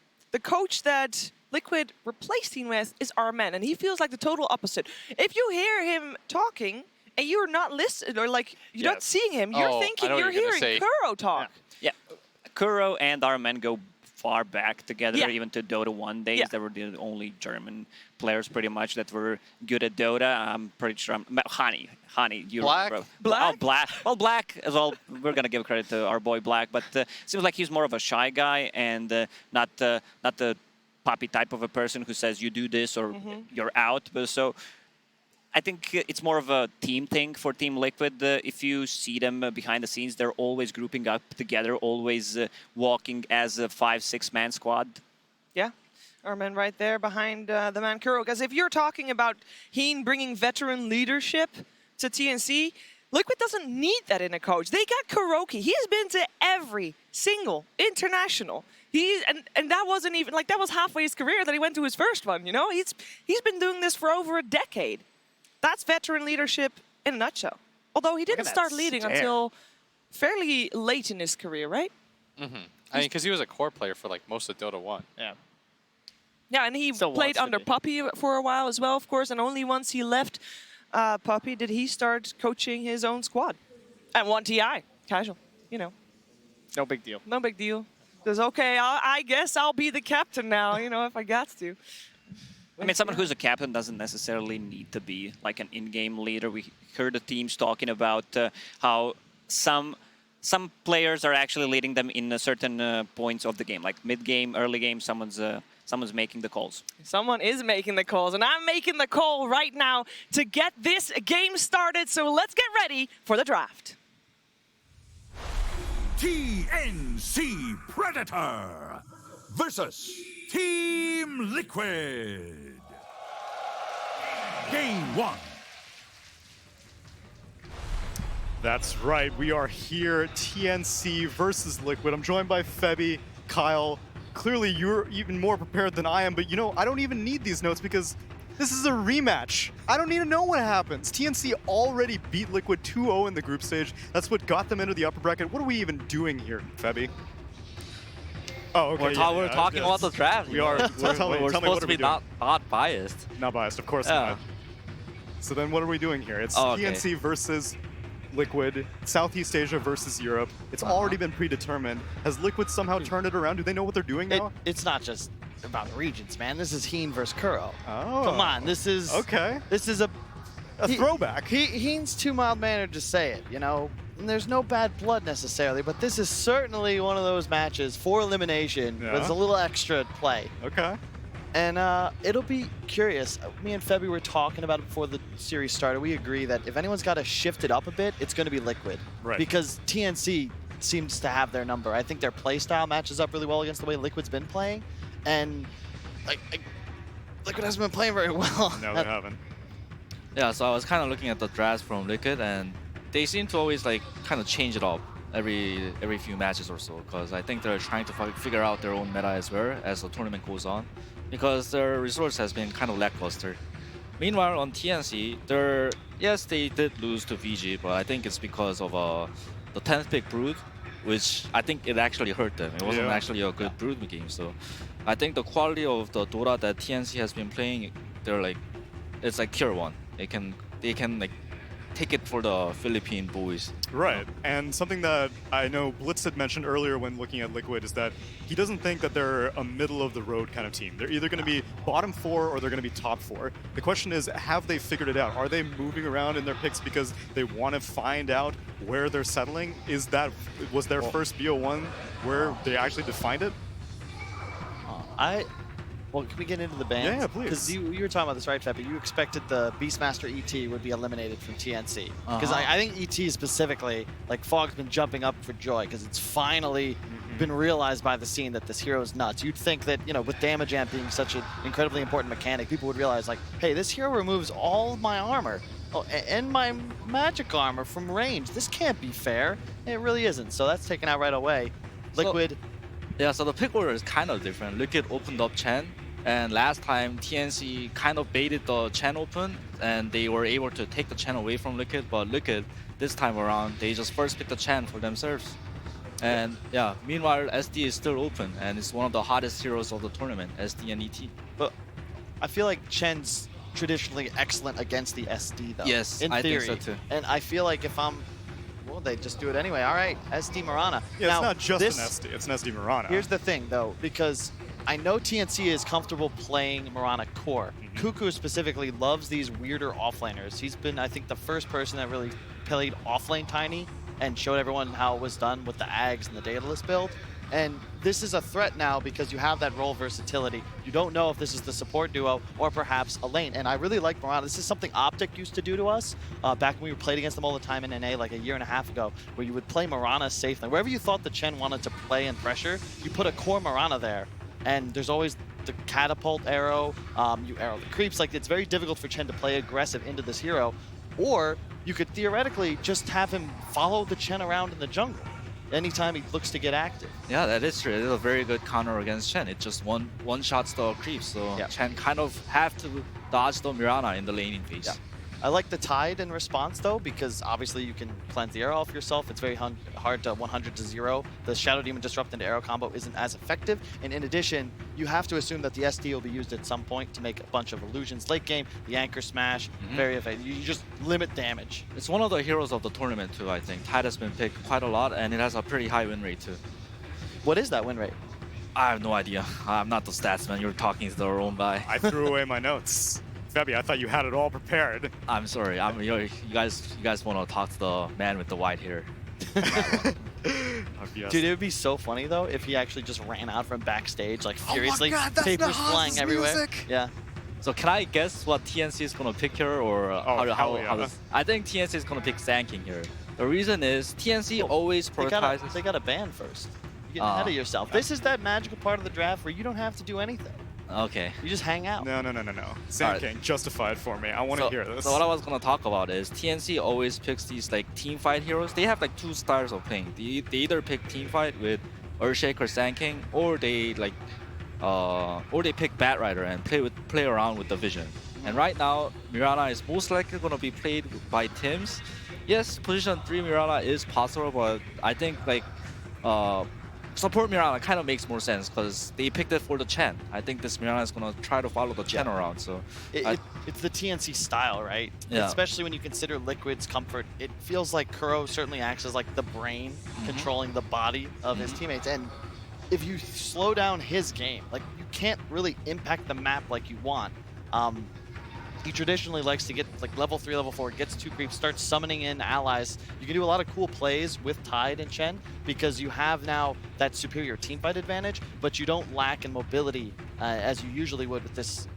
coach that Liquid replaced Heen with is Armen, and he feels like the total opposite. If you hear him talking and you're not listening, or like you're not seeing him, you're thinking you're hearing Kuro talk. Yeah, Kuro and Armen go far back together, even to Dota 1 days. They were the only German players pretty much that were good at Dota. I'm pretty sure. Hani, you remember. Black? Oh, Black. Well, Black as well. We're going to give credit to our boy Black, but seems like he's more of a shy guy and not the Poppy type of a person who says you do this or you're out. But so I think it's more of a team thing for Team Liquid. If you see them behind the scenes, they're always grouping up together, always walking as a 5-6 man squad. Yeah, Armen right there behind the man Kuro. Because if you're talking about Heen bringing veteran leadership to TNC, Liquid doesn't need that in a coach. They got Kuroki. He's been to every single international. And that wasn't even, like, that was halfway his career that he went to his first one, you know? He's been doing this for over a decade. That's veteran leadership in a nutshell. Although he didn't start leading until fairly late in his career, right? I mean, because he was a core player for, like, most of Dota 1. Yeah. Yeah, and he played under Puppy for a while as well, of course, and only once he left Puppy did he start coaching his own squad. And won TI, casual, you know. No big deal. No big deal. Because, okay, I guess I'll be the captain now, you know, if I got to. I mean, someone who's a captain doesn't necessarily need to be like an in-game leader. We heard the teams talking about how some players are actually leading them in certain points of the game, like mid-game, early game. Someone's making the calls. Someone is making the calls, and I'm making the call right now to get this game started. So let's get ready for the draft. TNC Predator versus Team Liquid. Game 1. That's right, we are here, TNC versus Liquid. I'm joined by Febby, Kyle. Clearly you're even more prepared than I am, but you know, I don't even need these notes because this is a rematch. I don't need to know what happens. TNC already beat Liquid 2-0 in the group stage. That's what got them into the upper bracket. What are we even doing here, Febby? Oh, okay. We're talking about the draft. We are. So we're supposed to be not biased. Not biased, of course not. So then what are we doing here? It's TNC versus Liquid, Southeast Asia versus Europe. It's already been predetermined. Has Liquid somehow turned it around? Do they know what they're doing now? It's not just about regions, man. This is Heen versus Kuro. Oh. Come on, this is... Okay. This is a throwback. Heen's too mild-mannered to say it, you know? And there's no bad blood necessarily, but this is certainly one of those matches for elimination with a little extra at play. Okay. And it'll be curious. Me and Febby were talking about it before the series started. We agree that if anyone's got to shift it up a bit, it's going to be Liquid. Right. Because TNC seems to have their number. I think their play style matches up really well against the way Liquid's been playing. And Liquid hasn't been playing very well. No, they haven't. Yeah, so I was kind of looking at the drafts from Liquid, and they seem to always like kind of change it up every few matches or so, because I think they're trying to figure out their own meta as well as the tournament goes on, because their resource has been kind of lackluster. Meanwhile, on TNC, yes, they did lose to VG, but I think it's because of the 10th pick Brood, which I think it actually hurt them. It wasn't actually a good Brood game, so I think the quality of the Dota that TNC has been playing, it's like tier 1. They can like take it for the Philippine boys. Right, and something that I know Blitz had mentioned earlier when looking at Liquid is that he doesn't think that they're a middle-of-the-road kind of team. They're either going to be bottom 4 or they're going to be top 4. The question is, have they figured it out? Are they moving around in their picks because they want to find out where they're settling? Was their first BO1 where they actually defined it? Well, can we get into the bans? Yeah, please. Because you were talking about this, right, Feb? You expected the Beastmaster ET would be eliminated from TNC. Because I think ET specifically, like Fog's been jumping up for joy because it's finally been realized by the scene that this hero is nuts. You'd think that, you know, with damage amp being such an incredibly important mechanic, people would realize, like, hey, this hero removes all my armor. Oh, and my magic armor from range. This can't be fair. It really isn't. So that's taken out right away. Liquid. So the pick order is kind of different. Liquid opened up Chen, and last time TNC kind of baited the Chen open, and they were able to take the Chen away from Liquid, but Liquid, this time around, they just first picked the Chen for themselves. And meanwhile, SD is still open, and it's one of the hottest heroes of the tournament, SD and ET. But I feel like Chen's traditionally excellent against the SD, though. Yes, in I theory. think so too. And I feel like if I'm, well, they just do it anyway. All right, SD Mirana. Yeah, now, it's not just this, an SD, it's an SD Mirana. Here's the thing, though, because I know TNC is comfortable playing Mirana core. Cuckoo specifically loves these weirder offlaners. He's been, I think, the first person that really played offlane Tiny and showed everyone how it was done with the Ags and the Daedalus build. And this is a threat now because you have that role versatility. You don't know if this is the support duo or perhaps a lane. And I really like Mirana. This is something Optic used to do to us back when we played against them all the time in NA like a year and a half ago, where you would play Mirana safe. Like, wherever you thought the Chen wanted to play and pressure, you put a core Mirana there. And there's always the catapult arrow, you arrow the creeps. Like, it's very difficult for Chen to play aggressive into this hero. Or you could theoretically just have him follow the Chen around in the jungle anytime he looks to get active. Yeah, that is true. It is a very good counter against Chen. It just one-shots the creeps, so Chen kind of have to dodge the Mirana in the laning phase. Yeah. I like the Tide in response, though, because obviously you can cleanse the arrow off yourself. It's very hard to 100 to 0. The Shadow Demon Disrupt into arrow combo isn't as effective. And in addition, you have to assume that the SD will be used at some point to make a bunch of illusions late game. The Anchor Smash, very effective. You just limit damage. It's one of the heroes of the tournament, too, I think. Tide has been picked quite a lot, and it has a pretty high win rate, too. What is that win rate? I have no idea. I'm not the stats man. You're talking to the wrong guy. I threw away my notes. Febby, I thought you had it all prepared. I'm sorry. You guys want to talk to the man with the white hair. Dude, it would be so funny though if he actually just ran out from backstage, like furiously, God, that's papers the flying everywhere. music. Yeah. So can I guess what TNC is gonna pick here, or I think TNC is gonna pick Sand here. The reason is TNC always prioritizes. They got a ban first. You're getting ahead of yourself. This is that magical part of the draft where you don't have to do anything. Okay. You just hang out. No. Sand King, justify it for me. I want to hear this. So what I was gonna talk about is TNC always picks these like team fight heroes. They have like two styles of playing. They either pick team fight with Earthshaker, Sand King, or they pick Bat Rider and play around with the vision. And right now, Mirana is most likely gonna be played by Tims. Yes, position 3 Mirana is possible, but I think like support Mirana kind of makes more sense because they picked it for the Chen. I think this Mirana is going to try to follow the Chen around. So it's the TNC style, right? Yeah. Especially when you consider Liquid's comfort. It feels like Kuro certainly acts as like the brain controlling the body of his teammates. And if you slow down his game, like you can't really impact the map like you want. He traditionally likes to get like level 3, level 4, gets 2 creeps, starts summoning in allies. You can do a lot of cool plays with Tide and Chen because you have now that superior teamfight advantage, but you don't lack in mobility as you usually would with this,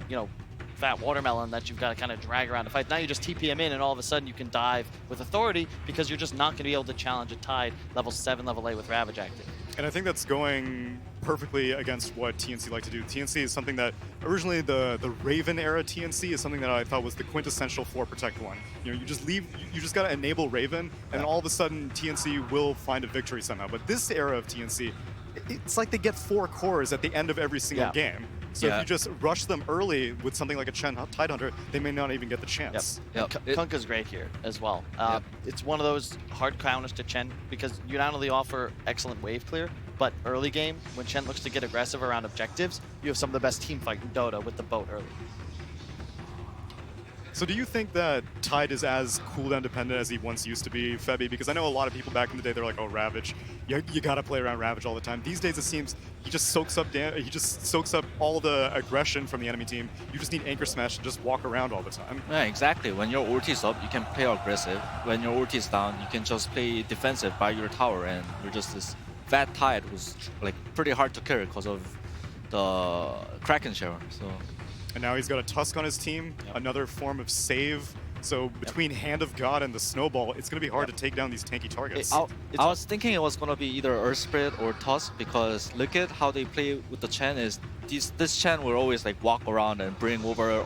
fat watermelon that you've got to kind of drag around to fight. Now you just TP him in and all of a sudden you can dive with authority because you're just not going to be able to challenge a Tide level 7, level 8 with Ravage active. And I think that's going perfectly against what TNC like to do. TNC is something that originally the Raven era TNC is something that I thought was the quintessential for Protect 1. You just got to enable Raven, and all of a sudden TNC will find a victory somehow. But this era of TNC, it's like they get 4 cores at the end of every single game. So if you just rush them early with something like a Chen Tidehunter, they may not even get the chance. Kunkka's great here as well. It's one of those hard counters to Chen because you not only offer excellent wave clear, but early game, when Chen looks to get aggressive around objectives, you have some of the best team fight in Dota with the boat early. So do you think that Tide is as cooldown dependent as he once used to be, Febby? Because I know a lot of people back in the day, they're like, oh, Ravage, you gotta play around Ravage all the time. These days it seems he just soaks up all the aggression from the enemy team. You just need Anchor Smash to just walk around all the time. Yeah, exactly. When your ulti is up, you can play aggressive. When your ulti is down, you can just play defensive by your tower, and you're just this fat Tide who's like pretty hard to carry because of the Kraken share. So. And now he's got a Tusk on his team, another form of save. So between Hand of God and the Snowball, it's going to be hard to take down these tanky targets. I was thinking it was going to be either Earth Spirit or Tusk, because look at how they play with the Chen is this Chen will always like walk around and bring over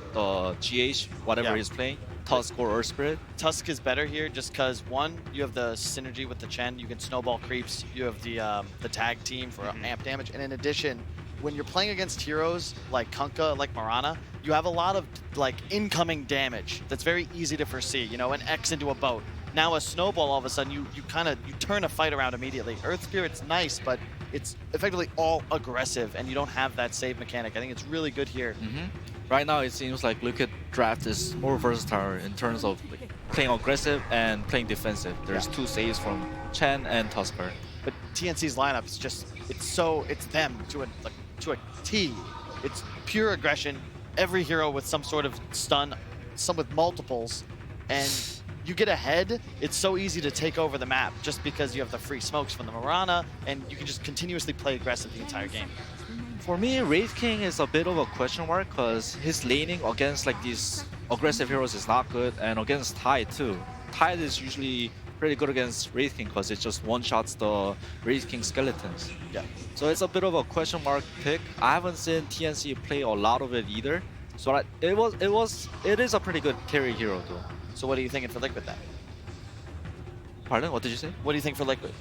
GH, whatever he's playing, Tusk or Earth Spirit. Tusk is better here just because, one, you have the synergy with the Chen, you can snowball creeps, you have the tag team for amp damage, and in addition, when you're playing against heroes like Kunkka, like Mirana, you have a lot of like incoming damage that's very easy to foresee. You know, an X into a boat. Now a snowball, all of a sudden, you turn a fight around immediately. Earth Spirit's nice, but it's effectively all aggressive, and you don't have that save mechanic. I think it's really good here. Right now, it seems like Liquid draft is more versatile in terms of like, playing aggressive and playing defensive. There's two saves from Chen and Tusker. But TNC's lineup is just, it's them to a T. It's pure aggression. Every hero with some sort of stun, some with multiples, and you get ahead, it's so easy to take over the map just because you have the free smokes from the Mirana, and you can just continuously play aggressive the entire game. For me, Wraith King is a bit of a question mark because his laning against like these aggressive heroes is not good, and against Tide too. Tide is usually pretty good against Wraith King because it just one-shots the Wraith King skeletons. So it's a bit of a question mark pick. I haven't seen TNC play a lot of it either. So it is a pretty good carry hero though. So what are you thinking for Liquid then? Pardon? What did you say? What do you think for Liquid?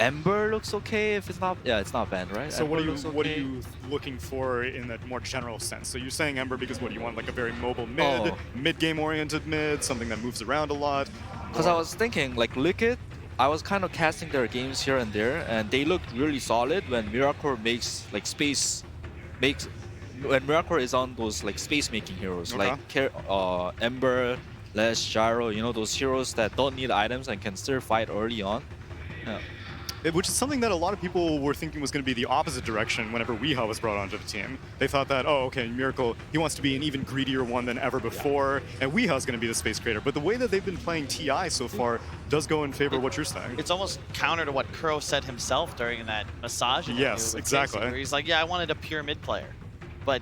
Ember looks okay if it's not. Yeah, it's not banned, right? So Ember what are you looking for in that more general sense? So you're saying Ember because what, you want like a very mobile mid game oriented mid, something that moves around a lot? Because I was thinking like Liquid, I was kind of casting their games here and there, and they looked really solid when Miracle makes like when Miracle is on those like space making heroes like Ember, Les, Gyro, you know, those heroes that don't need items and can still fight early on. Yeah. Which is something that a lot of people were thinking was going to be the opposite direction whenever Weeha was brought onto the team. They thought that, oh, okay, Miracle, he wants to be an even greedier one than ever before, and Weeha's going to be the space creator. But the way that they've been playing TI so far does go in favor of what you're saying. It's almost counter to what Kuro said himself during that massage interview. Yes, with exactly. Casey, where he's like, yeah, I wanted a pure mid player. But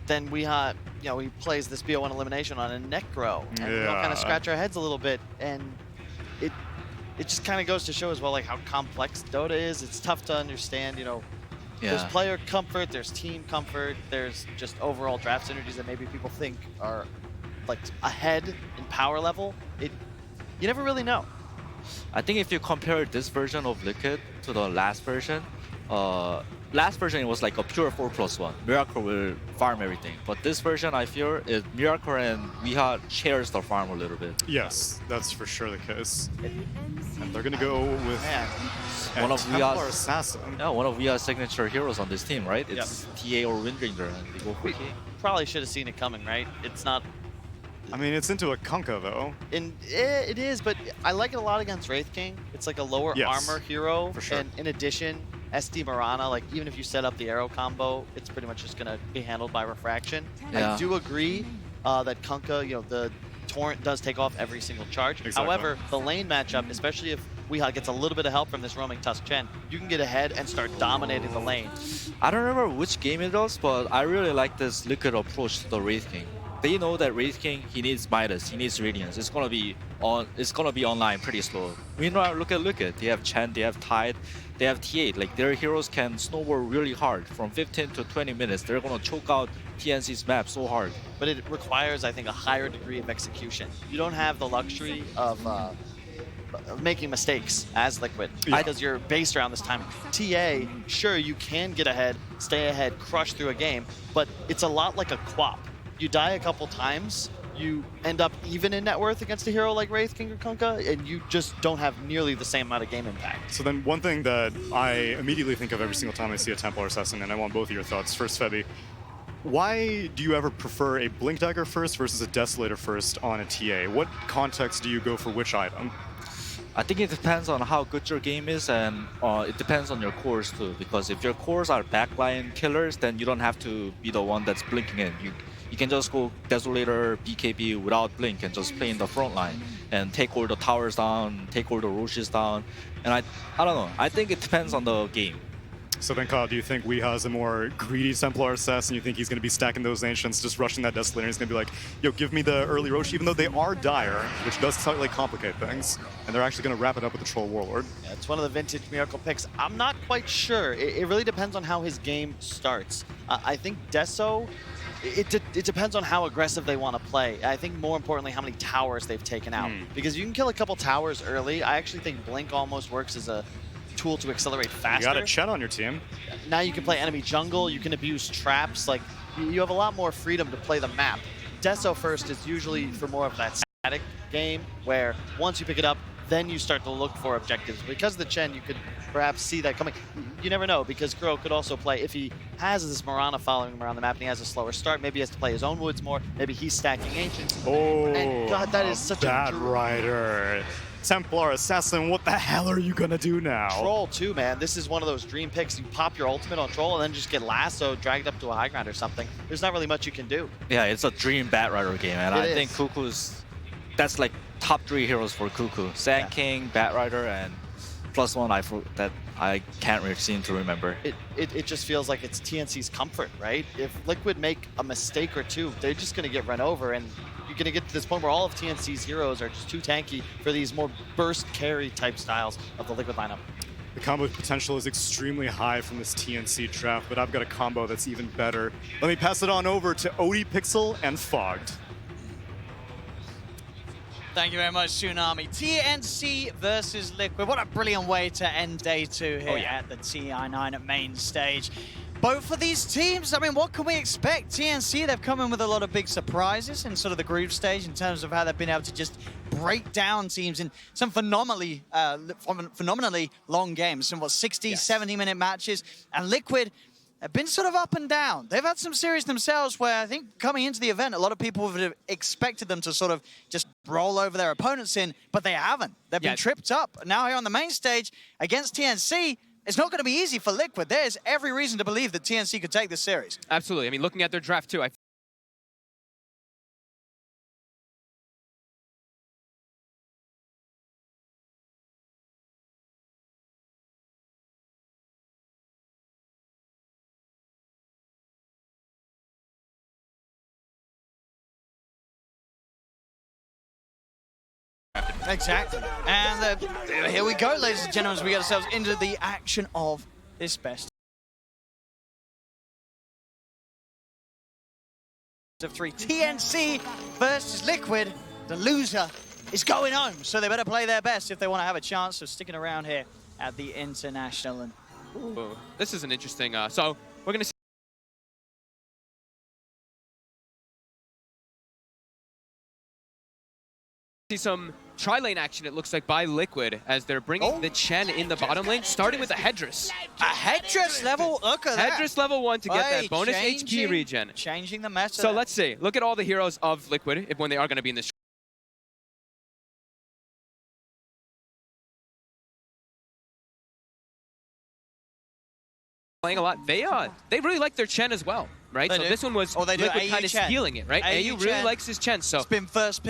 then Weeha, you know, he plays this BO1 elimination on a Necro, and we all kind of scratch our heads a little bit, and it just kind of goes to show as well like how complex Dota is. It's tough to understand, you know. There's player comfort, there's team comfort, there's just overall draft synergies that maybe people think are like ahead in power level. You never really know. I think if you compare this version of Liquid to the last version it was like a pure 4+1. Miracle will farm everything. But this version, I feel, is Miracle and Weeha shares the farm a little bit. Yes, that's for sure the case. And they're going to go with one of Templar Assassin. Yeah, one of Weeha's signature heroes on this team, right? It's TA or Windringer, and they go for TA. Probably should have seen it coming, right? It's not... I mean, it's into a Kunkka, though. It is, but I like it a lot against Wraith King. It's like a lower armor hero. For sure. And in addition, SD Mirana, like even if you set up the arrow combo, it's pretty much just going to be handled by refraction. I do agree that Kunkka, you know, the torrent does take off every single charge. Exactly. However, the lane matchup, especially if Weeha gets a little bit of help from this roaming Tusk Chen, you can get ahead and start dominating the lane. I don't remember which game it was, but I really like this Liquid approach to the Wraith King. They know that Wraith King, he needs Midas, he needs Radiance. It's gonna be online pretty slow. Meanwhile, look at Liquid. They have Chen, they have Tide, they have T8. Like their heroes can snowball really hard. From 15 to 20 minutes, they're gonna choke out TNC's map so hard. But it requires, I think, a higher degree of execution. You don't have the luxury of making mistakes as Liquid because you're based around this time. TA, sure, you can get ahead, stay ahead, crush through a game, but it's a lot like a Quap. You die a couple times, you end up even in net worth against a hero like Wraith King or Kunkka, and you just don't have nearly the same amount of game impact. So then one thing that I immediately think of every single time I see a Templar Assassin, and I want both of your thoughts. First, Febby, why do you ever prefer a Blink Dagger first versus a Desolator first on a TA? What context do you go for which item? I think it depends on how good your game is, and it depends on your cores too. Because if your cores are backline killers, then you don't have to be the one that's blinking in. You can just go Desolator, BKB without blink and just play in the front line and take all the towers down, take all the Roches down. And I don't know. I think it depends on the game. So then, Kyle, do you think Wee has a more greedy Templar assassin? You think he's going to be stacking those Ancients, just rushing that Desolator, and he's going to be like, yo, give me the early Rosh, even though they are dire, which does slightly complicate things, and they're actually going to wrap it up with the Troll Warlord. Yeah, it's one of the vintage Miracle picks. I'm not quite sure. It really depends on how his game starts. I think Deso, it depends on how aggressive they want to play. I think more importantly, how many towers they've taken out. Because you can kill a couple towers early. I actually think Blink almost works as a tool to accelerate faster. You got a Chet on your team. Now you can play enemy jungle, you can abuse traps, like you have a lot more freedom to play the map. Deso first is usually for more of that static game where once you pick it up, then you start to look for objectives. Because of the Chen, you could perhaps see that coming. You never know, because Kuro could also play, if he has this Mirana following him around the map and he has a slower start, maybe he has to play his own woods more, maybe he's stacking Ancients. Oh, and God, that is such Bad a Rider. Templar Assassin, what the hell are you gonna do now? Troll too, man. This is one of those dream picks. You pop your ultimate on Troll and then just get lassoed, dragged up to a high ground or something. There's not really much you can do. Yeah, it's a dream Bat Rider game, and I think is. Cuckoo's, that's like top 3 heroes for Cuckoo. Sand King, Bat Rider, and +1 that I can't really seem to remember. It just feels like it's TNC's comfort, right? If Liquid make a mistake or two, they're just gonna get run over, and you're gonna get to this point where all of TNC's heroes are just too tanky for these more burst carry type styles of the Liquid lineup. The combo potential is extremely high from this TNC draft, but I've got a combo that's even better. Let me pass it on over to Odie Pixel and Fogged. Thank you very much, Tsunami. TNC versus Liquid. What a brilliant way to end day 2 here at the TI9 main stage. Both of these teams, I mean, what can we expect? TNC, they've come in with a lot of big surprises in sort of the group stage in terms of how they've been able to just break down teams in some phenomenally long games, some 60, 70-minute matches. And Liquid have been sort of up and down. They've had some series themselves where I think coming into the event, a lot of people would have expected them to sort of just roll over their opponents in, but they haven't. They've been tripped up. Now here on the main stage against TNC, it's not going to be easy for Liquid. There's every reason to believe that TNC could take this series. Absolutely. I mean, looking at their draft too, Exactly. And here we go, ladies and gentlemen, as we get ourselves into the action of this best of 3. TNC versus Liquid. The loser is going home, so they better play their best if they want to have a chance of sticking around here at the International. And ooh, this is an interesting, so we're going to see some tri-lane action, it looks like, by Liquid as they're bringing the Chen in the bottom lane, starting with a Headdress. A Headdress level? Look at that. Headdress level 1 to get that bonus HP regen. Changing the meta. So let's see. Look at all the heroes of Liquid when they are going to be in this. Playing a lot. They really like their Chen as well, right? So this one was Liquid kind of stealing it, right? AU really likes his Chen, so. It's been first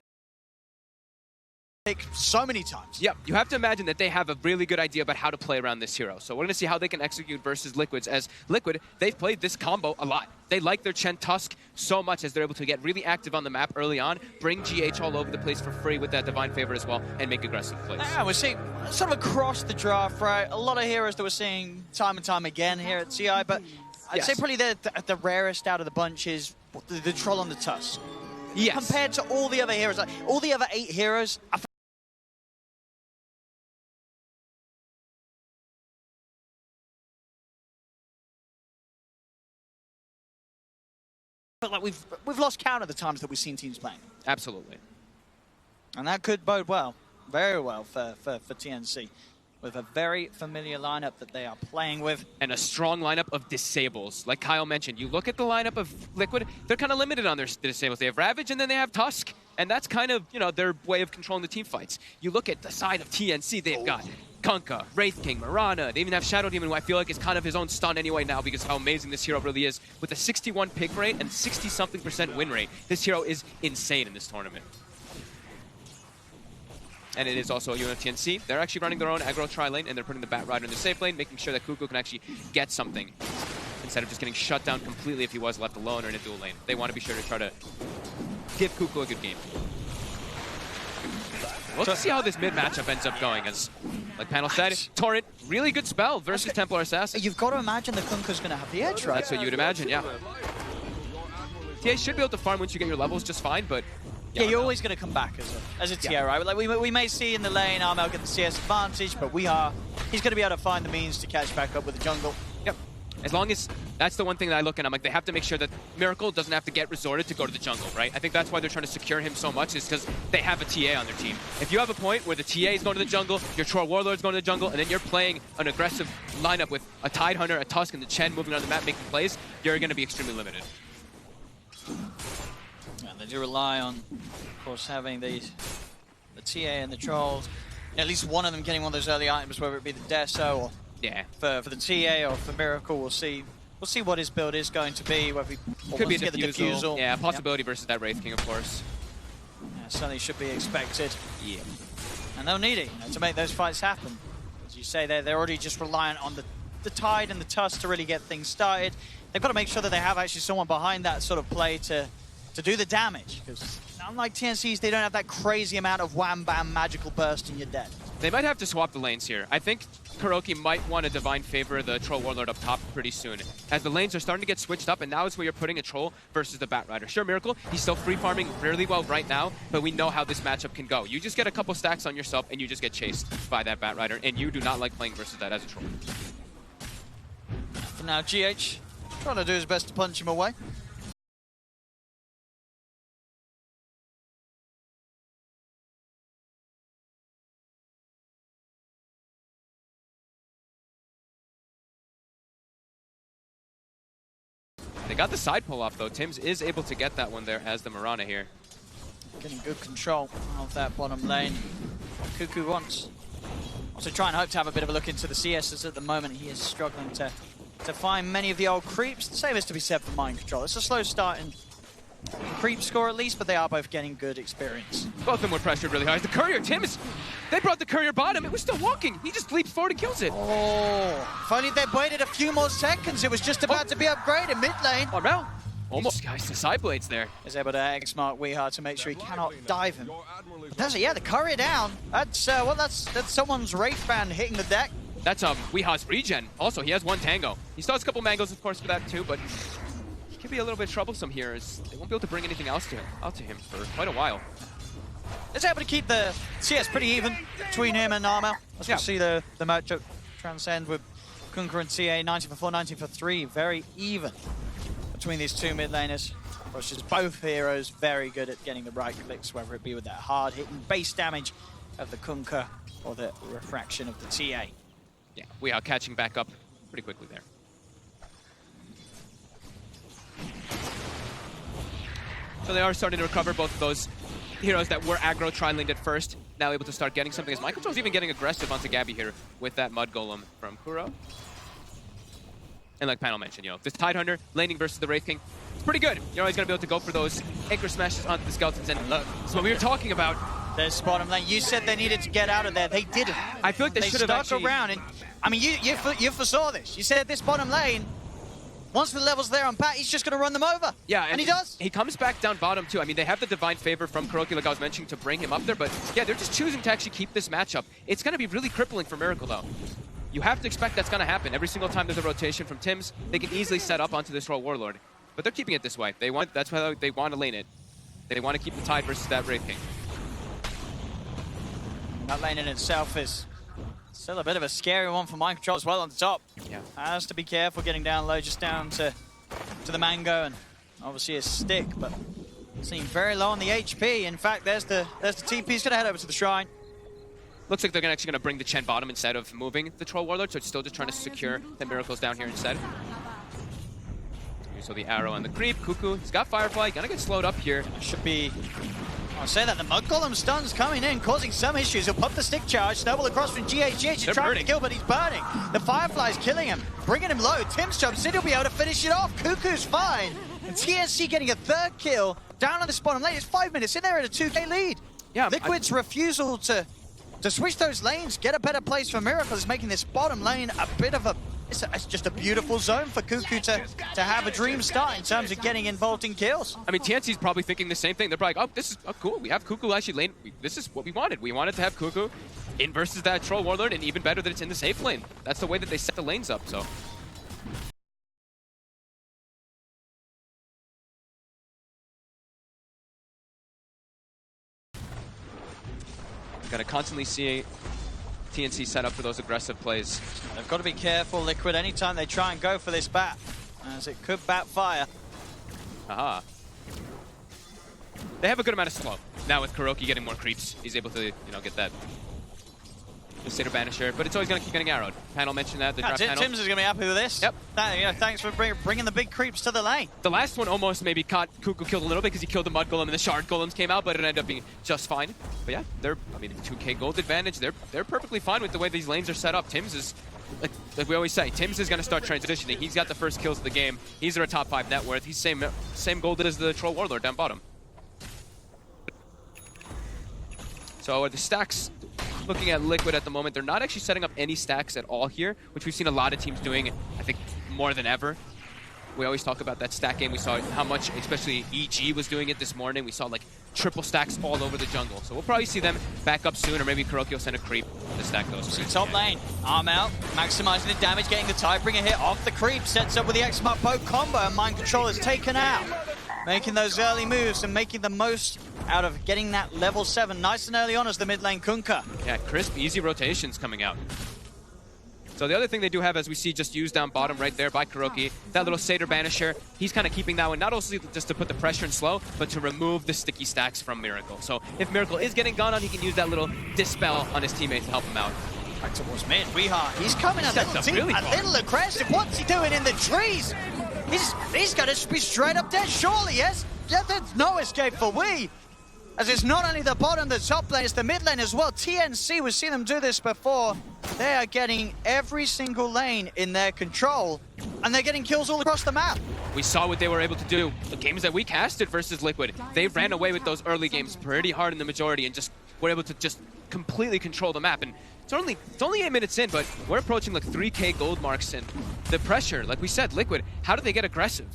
pick so many times. Yep, you have to imagine that they have a really good idea about how to play around this hero. So we're going to see how they can execute versus Liquids. As Liquid, they've played this combo a lot. They like their Chen Tusk so much as they're able to get really active on the map early on, bring GH all over the place for free with that Divine Favor as well, and make aggressive plays. Yeah, we're seeing sort of across the draft, right? A lot of heroes that we're seeing time and time again here at TI, but I'd say probably the rarest out of the bunch is the Troll on the Tusk. Yes. Compared to all the other heroes, like, all the other 8 heroes, I feel like we've lost count of the times that we've seen teams playing. Absolutely. And that could bode well, very well for TNC, with a very familiar lineup that they are playing with. And a strong lineup of disables. Like Kyle mentioned, you look at the lineup of Liquid, they're kind of limited on their disables. They have Ravage and then they have Tusk. And that's kind of, you know, their way of controlling the team fights. You look at the side of TNC, they've got Kunkka, Wraith King, Mirana. They even have Shadow Demon, who I feel like is kind of his own stun anyway now because of how amazing this hero really is. With a 61 pick rate and 60-something% win rate, this hero is insane in this tournament. and it is also UNTNC. They're actually running their own aggro tri lane, and they're putting the Bat Rider in the safe lane, making sure that Kuku can actually get something instead of just getting shut down completely if he was left alone or in a dual lane. They want to be sure to try to give Kuku a good game. We'll see how this mid matchup ends up going. As, like Panel said, Torrent, really good spell versus Templar Assassin. You've got to imagine the Kunka's going to have the edge, right? That's what you'd imagine, yeah. TA should be able to farm once you get your levels just fine, but... Yeah, you're always going to come back as a TA, right? Like we may see in the lane Armel get the CS advantage, but he's going to be able to find the means to catch back up with the jungle. Yep. As long as, that's the one thing that I look at, I'm like, they have to make sure that Miracle doesn't have to get resorted to go to the jungle, right? I think that's why they're trying to secure him so much, is because they have a TA on their team. If you have a point where the TA is going to the jungle, your Troll Warlord's going to the jungle, and then you're playing an aggressive lineup with a Tidehunter, a Tusk, and the Chen moving on the map making plays, you're going to be extremely limited. Yeah, they do rely on, of course, having the TA and the Trolls, at least one of them getting one of those early items, whether it be the Deso or for the TA or for Miracle. We'll see what his build is going to be. Whether could be a get the defusal. Yeah, possibility versus that Wraith King, of course. Yeah, certainly should be expected. Yeah. And they'll need it to make those fights happen. As you say, they're already just reliant on the Tide and the Tusk to really get things started. They've got to make sure that they have actually someone behind that sort of play to do the damage. Because unlike TNCs, they don't have that crazy amount of wham-bam magical burst and you're dead. They might have to swap the lanes here. I think Kuroki might want to Divine Favor the Troll Warlord up top pretty soon, as the lanes are starting to get switched up, and now is where you're putting a Troll versus the Bat Rider. Sure, Miracle, he's still free farming really well right now, but we know how this matchup can go. You just get a couple stacks on yourself, and you just get chased by that Bat Rider, and you do not like playing versus that as a Troll. For now, GH trying to do his best to punch him away. They got the side pull off though. Tims is able to get that one there as the Mirana here. Getting good control of that bottom lane. Kuku wants also try and hope to have a bit of a look into the CSs at the moment. He is struggling to find many of the old creeps. The same is to be said for Mind Control. It's a slow start in creep score at least, but they are both getting good experience. Both of them were pressured really hard. The Courier, Tims, they brought the Courier bottom. It was still walking. He just leaps forward and kills it. Oh, if only they'd waited a few more seconds. It was just about to be upgraded mid lane. Armel, almost guys to side blades there. Is able to X-Mark Weehar to make sure he cannot dive him. That's it, yeah, the Courier down. That's that's someone's Wraith Band hitting the deck. That's Weeha's regen. Also, he has one Tango. He still has a couple Mangoes, of course, for that too, but he could be a little bit troublesome here, as they won't be able to bring anything else out to him for quite a while. It's able to keep the CS pretty even between him and Armel. As we see the matchup transcend with Kunkka and TA 90 for 4, 90 for 3. Very even between these two mid laners. Of course, just both heroes very good at getting the right clicks, whether it be with that hard hitting base damage of the Kunkka or the refraction of the TA. Yeah, Weeha catching back up pretty quickly there. So they are starting to recover both of those heroes that were aggro tri-laned at first, now able to start getting something, as Michael Joe's even getting aggressive onto Gabby here with that Mud Golem from Kuro. And like Panel mentioned, you know, this Tidehunter laning versus the Wraith King, it's pretty good. You're always going to be able to go for those anchor smashes onto the skeletons, and look, that's what we were talking about. There's bottom lane. You said they needed to get out of there. They didn't. I feel like they should have stuck around, and I mean, you foresaw this. You said this bottom lane, once the level's there on Pat, he's just going to run them over. Yeah, and he does. He comes back down bottom too. I mean, they have the Divine Favor from Kuroki, like I was mentioning, to bring him up there, but yeah, they're just choosing to actually keep this matchup. It's going to be really crippling for Miracle, though. You have to expect that's going to happen. Every single time there's a rotation from Tims, they can easily set up onto this Troll Warlord. But they're keeping it this way. That's why they want to lane it. They want to keep the Tide versus that Wraith King. That lane in itself is still a bit of a scary one for Mind Control as well on the top. Yeah. Has to be careful getting down low, just down to the Mango, and obviously a stick, but seeing very low on the HP. In fact, there's the TP. He's going to head over to the shrine. Looks like they're actually going to bring the Chen bottom instead of moving the Troll Warlord, so it's still just trying to secure the Miracles down here instead. So the arrow and the creep. Kuku, he's got Firefly, gonna get slowed up here. Should be... I'll say that the Mud Golem stun's coming in, causing some issues. He'll pop the stick charge, snowball across from GH. He's trying to kill, but he's burning. The Firefly's killing him, bringing him low. Tims jumps in, he'll be able to finish it off. Kuku's fine. And TNC getting a third kill down on the bottom lane. It's 5 minutes in there at a 2K lead. Yeah, Liquid's refusal to to switch those lanes, get a better place for Miracle is making this bottom lane a bit of a... It's just a beautiful zone for Cuckoo to have a dream start in terms of getting involved in kills. I mean, TNC's probably thinking the same thing. They're probably like, oh, this is cool. We have Cuckoo actually lane. This is what we wanted. We wanted to have Cuckoo in versus that Troll Warlord, and even better that it's in the safe lane. That's the way that they set the lanes up, so... Gotta constantly see TNC set up for those aggressive plays. They've got to be careful, Liquid, anytime they try and go for this bat, as it could backfire. Aha. They have a good amount of slow. Now with Kuroki getting more creeps, he's able to, get that Satyr Banisher, but it's always going to keep getting arrowed. Panel mentioned that, the draft panel. Tims is going to be happy with this. Yep. Thanks for bringing the big creeps to the lane. The last one almost maybe caught Cuckoo killed a little bit because he killed the Mud Golem and the Shard Golems came out, but it ended up being just fine. But yeah, 2k gold advantage. They're perfectly fine with the way these lanes are set up. Tims is, like we always say, Tims is going to start transitioning. He's got the first kills of the game. He's their top 5 net worth. He's same gold as the Troll Warlord down bottom. So the stacks, looking at Liquid at the moment, they're not actually setting up any stacks at all here, which we've seen a lot of teams doing, I think, more than ever. We always talk about that stack game. We saw how much, especially EG was doing it this morning. We saw like triple stacks all over the jungle. So we'll probably see them back up soon, or maybe Kuroki will send a creep to stack those. Top lane, arm out, maximizing the damage, getting the Tidebringer hit off the creep, sets up with the X-Mark bow combo, and Mind Control is taken out. Making those early moves and making the most out of getting that level 7 nice and early on as the mid lane Kunkka. Yeah, crisp, easy rotations coming out. So the other thing they do have, as we see just used down bottom right there by Kuroki, that little Satyr Banisher, he's kind of keeping that one, not only just to put the pressure in slow, but to remove the sticky stacks from Miracle. So if Miracle is getting gone on, he can use that little Dispel on his teammate to help him out. Back towards mid, he's coming a little aggressive. What's he doing in the trees? He's got to be straight up dead, surely, yes? Yeah, there's no escape for Wii. As it's not only the bottom, the top lane, it's the mid lane as well. TNC, we've seen them do this before. They are getting every single lane in their control, and they're getting kills all across the map. We saw what they were able to do. The games that we casted versus Liquid, they ran away with those early games pretty hard in the majority and just were able to just completely control the map. And it's only 8 minutes in, but we're approaching like 3k gold marks, and the pressure, like we said, Liquid, how do they get aggressive?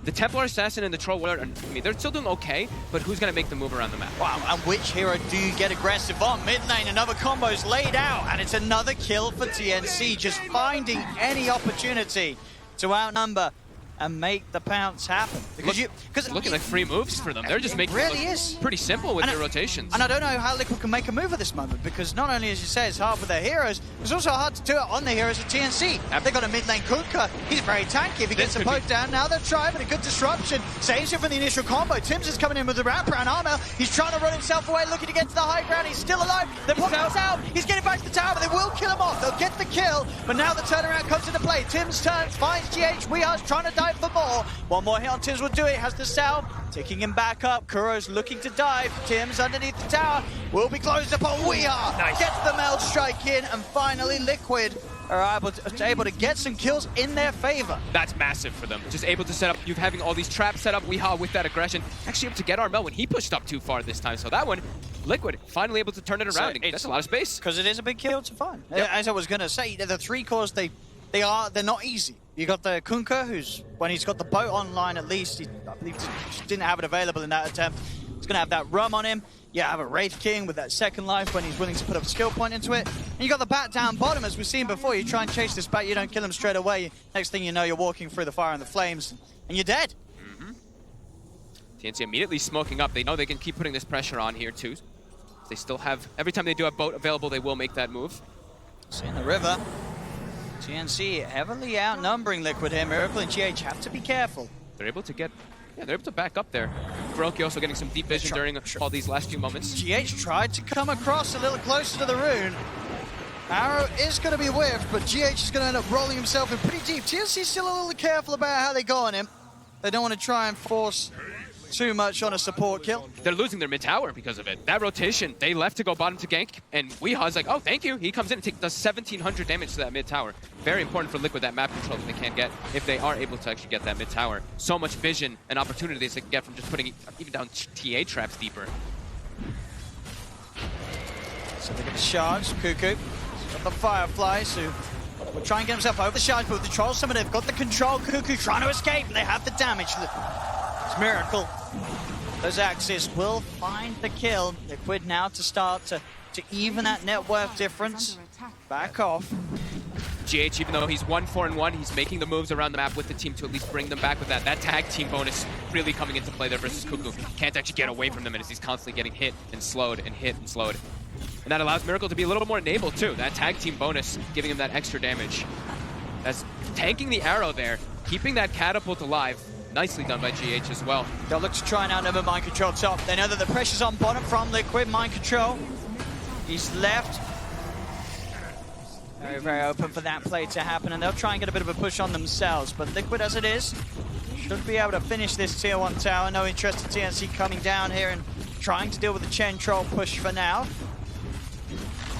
The Templar Assassin and the Troll Warlord, I mean, they're still doing okay, but who's going to make the move around the map? Wow, and which hero do you get aggressive on? Mid lane, another combo's laid out, and it's another kill for TNC, just finding any opportunity to outnumber and make the pounce happen. Because looking like free moves for them. They're just making it look pretty simple with their rotations. And I don't know how Liquid can make a move at this moment, because not only, as you say, it's hard for their heroes, it's also hard to do it on the heroes of TNC. They've got a mid lane Kunkka. He's very tanky. If he gets a poke down, now they're trying, but a good disruption. Saves him from the initial combo. Tims is coming in with the wraparound armor. He's trying to run himself away, looking to get to the high ground. He's still alive. They're putting us out. He's getting back to the tower, but they will kill him off. They'll get the kill, but now the turnaround comes into play. Tims turns, finds GH. Weehar's trying to dive for more. One more hit on Tims will do it. Has the cell, ticking him back up. Kuro's looking to dive. Tims underneath the tower will be closed upon. Weehar gets the meld strike in, and finally Liquid are able to get some kills in their favor. That's massive for them. Just able to set up, you having all these traps set up, Weehaw with that aggression, actually able to get Armel when he pushed up too far this time. So that one, Liquid finally able to turn it around. And that's a lot of space. Because it is a big kill to find. Yep. As I was going to say, the 3 cores, they're not easy. You got the Kunkka, who's, when he's got the boat online at least, I believe he didn't have it available in that attempt. He's going to have that rum on him. You have a Wraith King with that second life when he's willing to put a skill point into it. And you got the bat down bottom, as we've seen before. You try and chase this bat, you don't kill him straight away. Next thing you know, you're walking through the fire and the flames, and you're dead. TNC immediately smoking up. They know they can keep putting this pressure on here too. They still have, every time they do have boat available, they will make that move. See in the river. TNC heavily outnumbering Liquid here. Miracle and GH have to be careful. They're able to get, they're able to back up there. Kuroki also getting some deep vision during all these last few moments. GH tried to come across a little closer to the rune. Arrow is going to be whiffed, but GH is going to end up rolling himself in pretty deep. TNC is still a little careful about how they go on him. They don't want to try and force too much on a support kill. They're losing their mid tower because of it. That rotation, they left to go bottom to gank, and Weeha's like, oh, thank you. He comes in and does 1,700 damage to that mid tower. Very important for Liquid, that map control that they can't get if they are able to actually get that mid tower. So much vision and opportunities they can get from just putting even down TA traps deeper. So they get the charge. Cuckoo got the Fireflies who will try and get himself over the charge, but with the Troll Summon, they've got the control. Cuckoo trying to escape, and they have the damage. It's Miracle. Those axes will find the kill. Liquid now to start to even that net worth difference. Back off. GH, even though he's 1-4-1, he's making the moves around the map with the team to at least bring them back with that. That tag team bonus really coming into play there versus Cuckoo. Can't actually get away from them as he's constantly getting hit and slowed and hit and slowed. And that allows Miracle to be a little more enabled too. That tag team bonus giving him that extra damage. That's tanking the arrow there, keeping that catapult alive. Nicely done by GH as well. They'll look to try and outnumber Mind Control top. They know that the pressure's on bottom from Liquid. Mind Control, he's left. Very, very open for that play to happen, and they'll try and get a bit of a push on themselves. But Liquid, as it is, should be able to finish this Tier 1 tower. No interest in TNC coming down here and trying to deal with the Chen Troll push for now.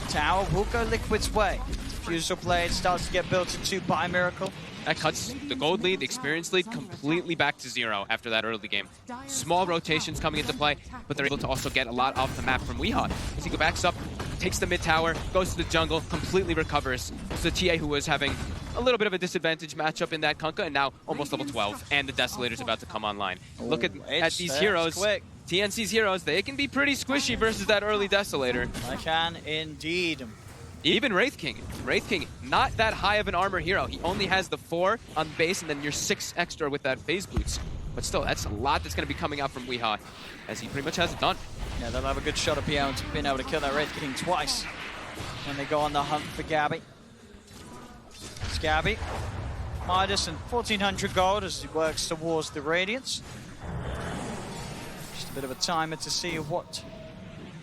Tower will go Liquid's way. Diffusal Blade starts to get built into by Miracle. That cuts the gold lead, the experience lead, completely back to 0 after that early game. Small rotations coming into play, but they're able to also get a lot off the map from Weehaw. As he backs up, takes the mid tower, goes to the jungle, completely recovers. It's the TA who was having a little bit of a disadvantage matchup in that Kunkka, and now almost level 12, and the Desolator's about to come online. Look at these heroes. Quick. TNC's heroes, they can be pretty squishy versus that early Desolator. I can indeed. Even Wraith King, not that high of an armor hero. He only has the 4 on base, and then your 6 extra with that phase boots. But still, that's a lot that's going to be coming out from Weehaw, as he pretty much has it done. Yeah, they'll have a good shot at being able to kill that Wraith King twice when they go on the hunt for Gabby. It's Gabby. Midas and 1,400 gold as he works towards the Radiance. Just a bit of a timer to see what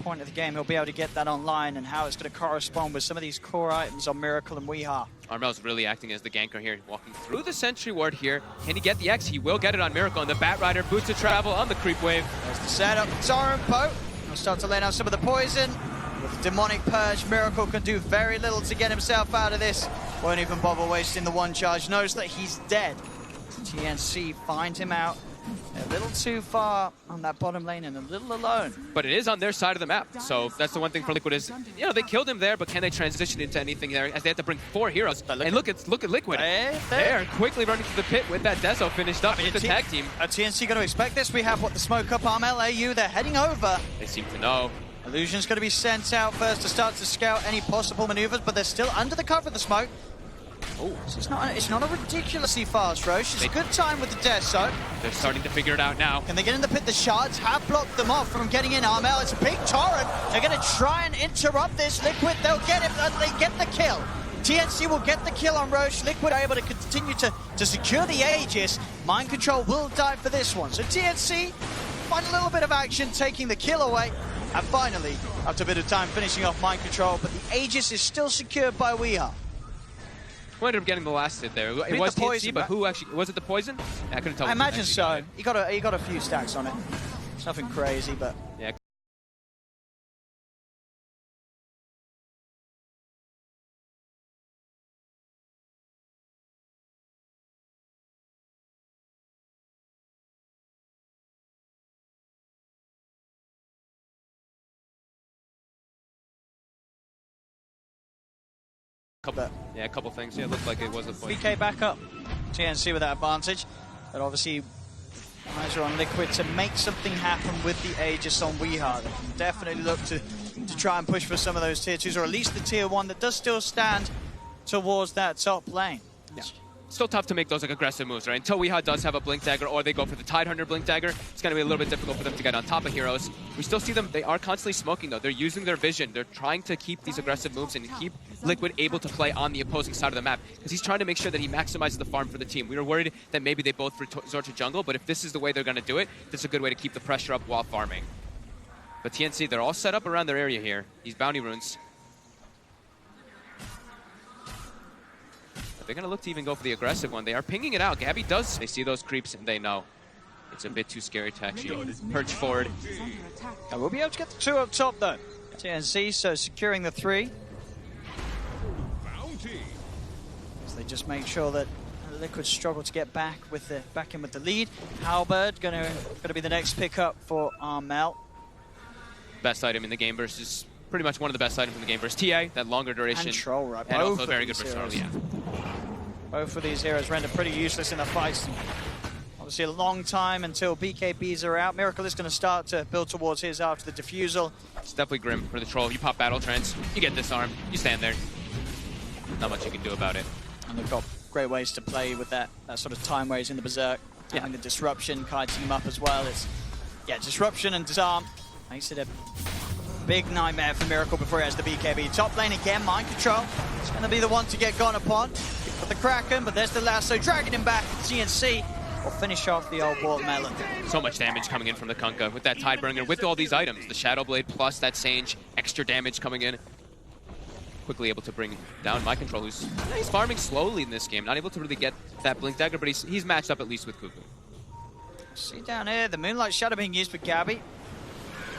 point of the game he'll be able to get that online and how it's going to correspond with some of these core items on Miracle and Weehaw. Armel's really acting as the ganker here, walking through the Sentry Ward here. Can he get the X? He will get it on Miracle, and the Bat Rider boots of travel on the creep wave. There's the setup. Torrent Boat will start to lay down some of the poison. With the Demonic Purge, Miracle can do very little to get himself out of this. Won't even bother wasting the one charge. Knows that he's dead. TNC find him out. A little too far on that bottom lane and a little alone. But it is on their side of the map, so that's the one thing for Liquid is, you know, they killed him there, but can they transition into anything there as they have to bring 4 heroes? And look at Liquid. They're quickly running to the pit with that Deso finished up with the tag team. Are TNC going to expect this? We have the smoke up arm LAU. They're heading over. They seem to know. Illusion's going to be sent out first to start to scout any possible maneuvers, but they're still under the cover of the smoke. Oh, so it's not a ridiculously fast Roche. It's a good time with the Deso. They're starting to figure it out now. Can they get in the pit? The shards have blocked them off from getting in. Armel, it's a big torrent. They're going to try and interrupt this. Liquid, they'll get it. They get the kill. TNC will get the kill on Roche. Liquid are able to continue to secure the Aegis. Mind Control will die for this one. So TNC find a little bit of action, taking the kill away. And finally, after a bit of time, finishing off Mind Control. But the Aegis is still secured by Weehaw. Who ended up getting the last hit there? It was TNC, but who actually was it? The poison? Yeah, I couldn't tell. I imagine so. He got a few stacks on it. It's nothing crazy, but yeah. A couple things. Yeah, it looked like it was a point. BK back up. TNC with that advantage. But obviously, eyes are on Liquid to make something happen with the Aegis on Weehaw. They can definitely look to try and push for some of those tier 2s, or at least the tier 1 that does still stand towards that top lane. Yeah. Still tough to make those aggressive moves, right? Until Weehaw does have a Blink Dagger, or they go for the Tidehunter Blink Dagger, it's going to be a little bit difficult for them to get on top of heroes. We still see them, they are constantly smoking though. They're using their vision. They're trying to keep these aggressive moves and keep Liquid able to play on the opposing side of the map, because he's trying to make sure that he maximizes the farm for the team. We were worried that maybe they both resort to jungle, but if this is the way they're going to do it, this is a good way to keep the pressure up while farming. But TNC, they're all set up around their area here. These bounty runes. They're going to look to even go for the aggressive one. They are pinging it out. Gabby does. They see those creeps and they know it's a bit too scary to actually perch forward. And we'll be able to get the 2 up top though. TNC, so securing the 3. So they just make sure that Liquid struggle to get back in with the lead. Halberd gonna be the next pickup for Armel. Best item in the game versus pretty much one of the best items in the game versus TI, that longer duration. And Troll, right? And Both also of very good these versatility, heroes. yeah. Both of these heroes render pretty useless in the fights. Obviously a long time until BKBs are out. Miracle is going to start to build towards his after the defusal. It's definitely grim for the Troll. You pop Battle Trance, you get disarmed, you stand there. Not much you can do about it. And they've got great ways to play with that sort of time where he's in the Berserk. Having the Disruption, kiting him up as well. It's, yeah, Disruption and Disarm makes it a big nightmare for Miracle before he has the BKB. Top lane again, Mind Control. It's going to be the one to get gone upon. But the Kraken, but there's the lasso, dragging him back. TNC will finish off the old watermelon. So much damage coming in from the Kunkka with that Tidebringer, with all these items. The Shadow Blade plus that Sage, extra damage coming in. Quickly able to bring down My Control, who's he's farming slowly in this game. Not able to really get that Blink Dagger, but he's matched up at least with Cuckoo. See down here, the Moonlight Shadow being used for Gabby.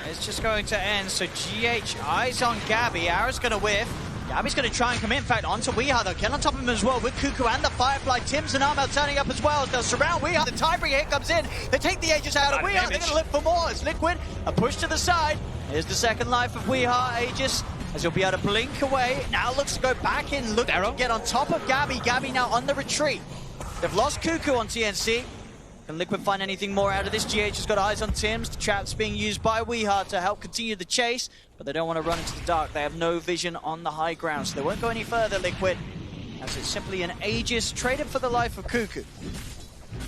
It's just going to end, so GH eyes on Gabby. Ara's going to whiff. Gabby's going to try and come in fact, onto Weeha, though. Get on top of him as well with Cuckoo and the Firefly. Tims and Armel turning up as well as they'll surround Weeha. The Tidebringer hit comes in. They take the Aegis out of Weeha. They're going to live for more. It's Liquid. A push to the side. Here's the second life of Weeha. Aegis, as he'll be able to blink away. Now looks to go back in, look to get on top of Gabby. Gabby now on the retreat. They've lost Cuckoo on TNC. Can Liquid find anything more out of this? GH has got eyes on Tims. The trap's being used by Weeha to help continue the chase, but they don't want to run into the dark. They have no vision on the high ground, so they won't go any further, Liquid, as it's simply an Aegis traded for the life of Cuckoo.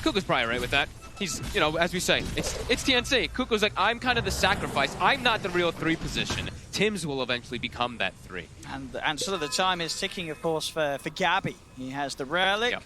Cuckoo's probably right with that. He's, you know, as we say, it's TNC. Cuckoo's like, I'm kind of the sacrifice. I'm not the real 3 position. Tims will eventually become that 3. And sort of the time is ticking, of course, for Gabby. He has the Relic,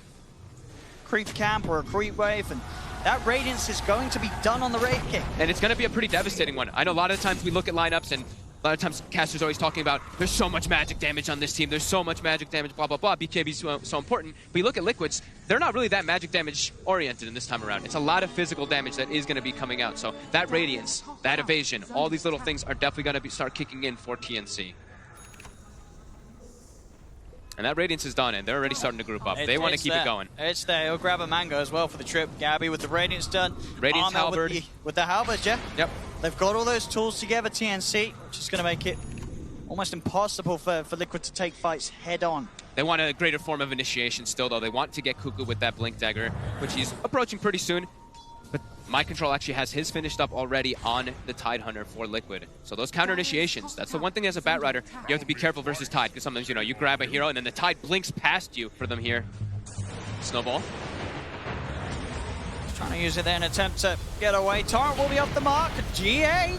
Creep Camp or a Creep Wave, and that Radiance is going to be done on the Wraith King. And it's going to be a pretty devastating one. I know a lot of times we look at lineups and a lot of times casters always talking about there's so much magic damage on this team, there's so much magic damage, blah, blah, blah. BKB's so important. But you look at Liquids, they're not really that magic damage oriented in this time around. It's a lot of physical damage that is going to be coming out. So that Radiance, that Evasion, all these little things are definitely going to start kicking in for TNC. And that Radiance is done, and they're already starting to group up. They want to keep it going. It's there. He'll grab a Mango as well for the trip. Gabby with the Radiance done. Radiance Armel Halberd. with the Halberd, yeah. Yep. They've got all those tools together, TNC, which is going to make it almost impossible for Liquid to take fights head on. They want a greater form of initiation still, though. They want to get Cuckoo with that Blink Dagger, which he's approaching pretty soon. But My Control actually has his finished up already on the Tide Hunter for Liquid. So those counter initiations, that's the one thing as a Bat Rider, you have to be careful versus Tide, because sometimes, you know, you grab a hero and then the Tide blinks past you for them here. Snowball. Trying to use it there in an attempt to get away. Torrent will be off the mark. GA.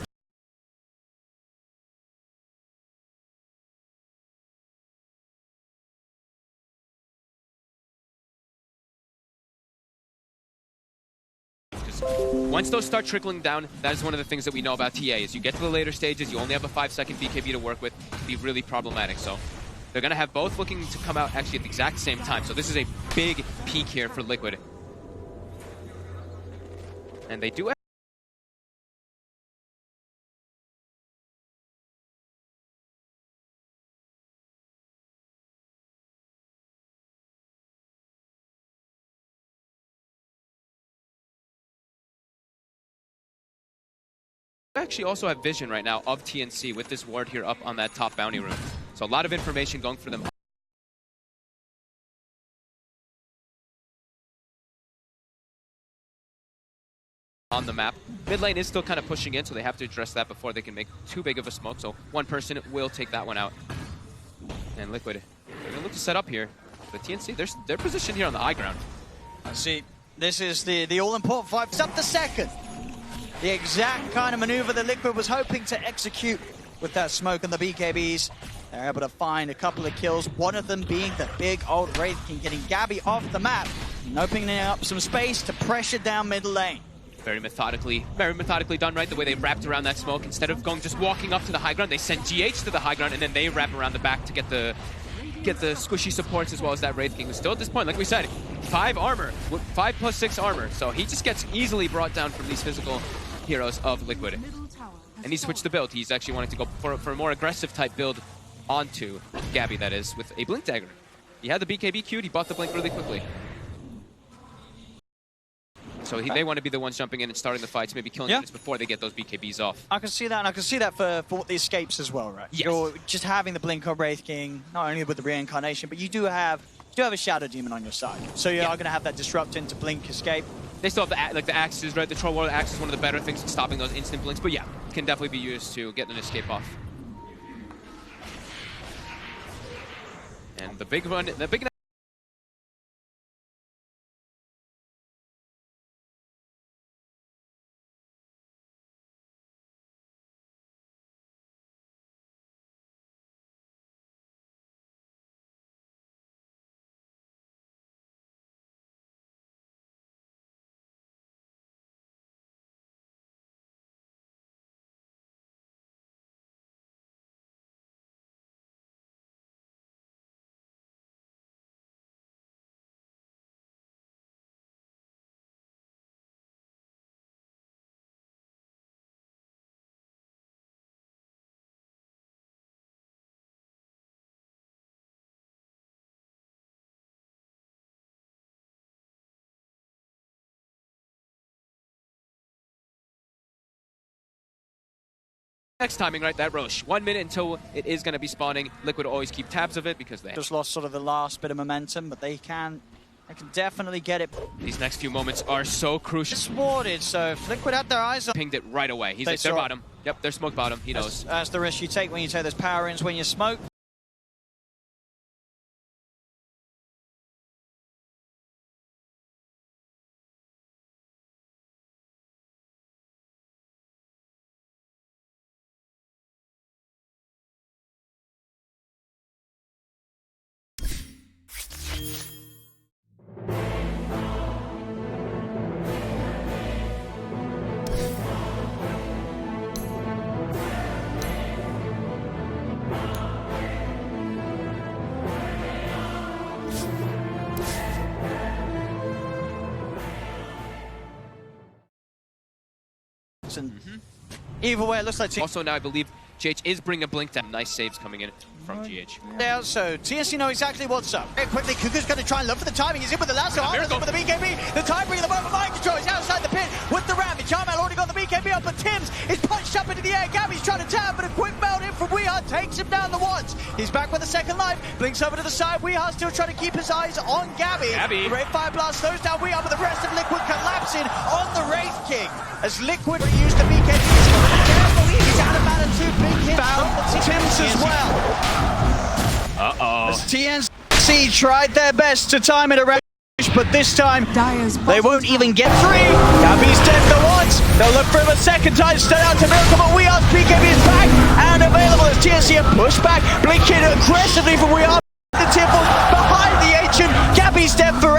Once those start trickling down, that is one of the things that we know about TA, is you get to the later stages, you only have a 5-second BKB to work with, it can be really problematic. So they're going to have both looking to come out actually at the exact same time. So this is a big peak here for Liquid. And they do have actually also have vision right now of TNC with this ward here up on that top bounty room. So a lot of information going for them. On the map. Mid lane is still kind of pushing in, so they have to address that before they can make too big of a smoke. So one person will take that one out. And Liquid, they're going to look to set up here. But TNC, they're positioned here on the high ground. I see. This is the all-important fight. It's up to second. The exact kind of maneuver that Liquid was hoping to execute with that smoke and the BKBs. They're able to find a couple of kills, one of them being the big old Wraith King, getting Gabby off the map and opening up some space to pressure down mid lane. Very methodically done, right? The way they wrapped around that smoke. Instead of just walking up to the high ground, they sent GH to the high ground, and then they wrap around the back to get the squishy supports as well as that Wraith King. Still at this point, like we said, 5 armor, 5+6 armor. So he just gets easily brought down from these physical heroes of Liquid. And he switched the build. He's actually wanting to go for a more aggressive type build onto Gabby, that is, with a Blink Dagger. He had the BKB queued, he bought the Blink really quickly. So So they want to be the ones jumping in and starting the fights, maybe killing units before they get those BKBs off. I can see that, and I can see that for the escapes as well, right? Yes. You're just having the Blink of Wraith King, not only with the reincarnation, but you do have a Shadow Demon on your side. So you are going to have that disrupt into Blink escape. They still have the axes, right? The Troll Warrior axe is one of the better things in stopping those instant blinks, but yeah, can definitely be used to get an escape off. And the big run, the big. Next timing, right? That Roche. 1 minute until it is going to be spawning. Liquid always keep tabs of it because they just lost sort of the last bit of momentum, but they can definitely get it. These next few moments are so crucial. It's warded, so if Liquid had their eyes on, pinged it right away. He's like, they're bottom. Yep, they're smoke bottom. He knows. That's the risk you take when you take those power ins when you smoke. And either way, it looks like also now I believe GH is bringing a blink down. Nice saves coming in from GH. Yeah, so TSC know exactly what's up. Very quickly, Kuku's going to try and look for the timing. He's in with the lasso, Armor's in with the BKB. The time bringing the moment mind control. He's outside the pit with the ram. Charmel already got the BKB up, but Tim's is punched up into the air. Gabby's trying to tab, but a quick melt in from Weehart takes him down the once. He's back with a second life. Blinks over to the side. Weehart still trying to keep his eyes on Gabby. The Red Fire Blast slows down Weehart, but the rest of Liquid collapsing on the Wraith King. As Liquid used the BKB, he's out of mana. 2 big hits from Tim's as well. As TNC tried their best to time it around, but this time they won't even get free. Gabby's dead for once. They'll look for him a second time. Stay out to Miracle, but Weehart's BKB is back and available as TNC have pushed back, blinking aggressively from Weehart. The Temple behind the Ancient. Gabby's dead for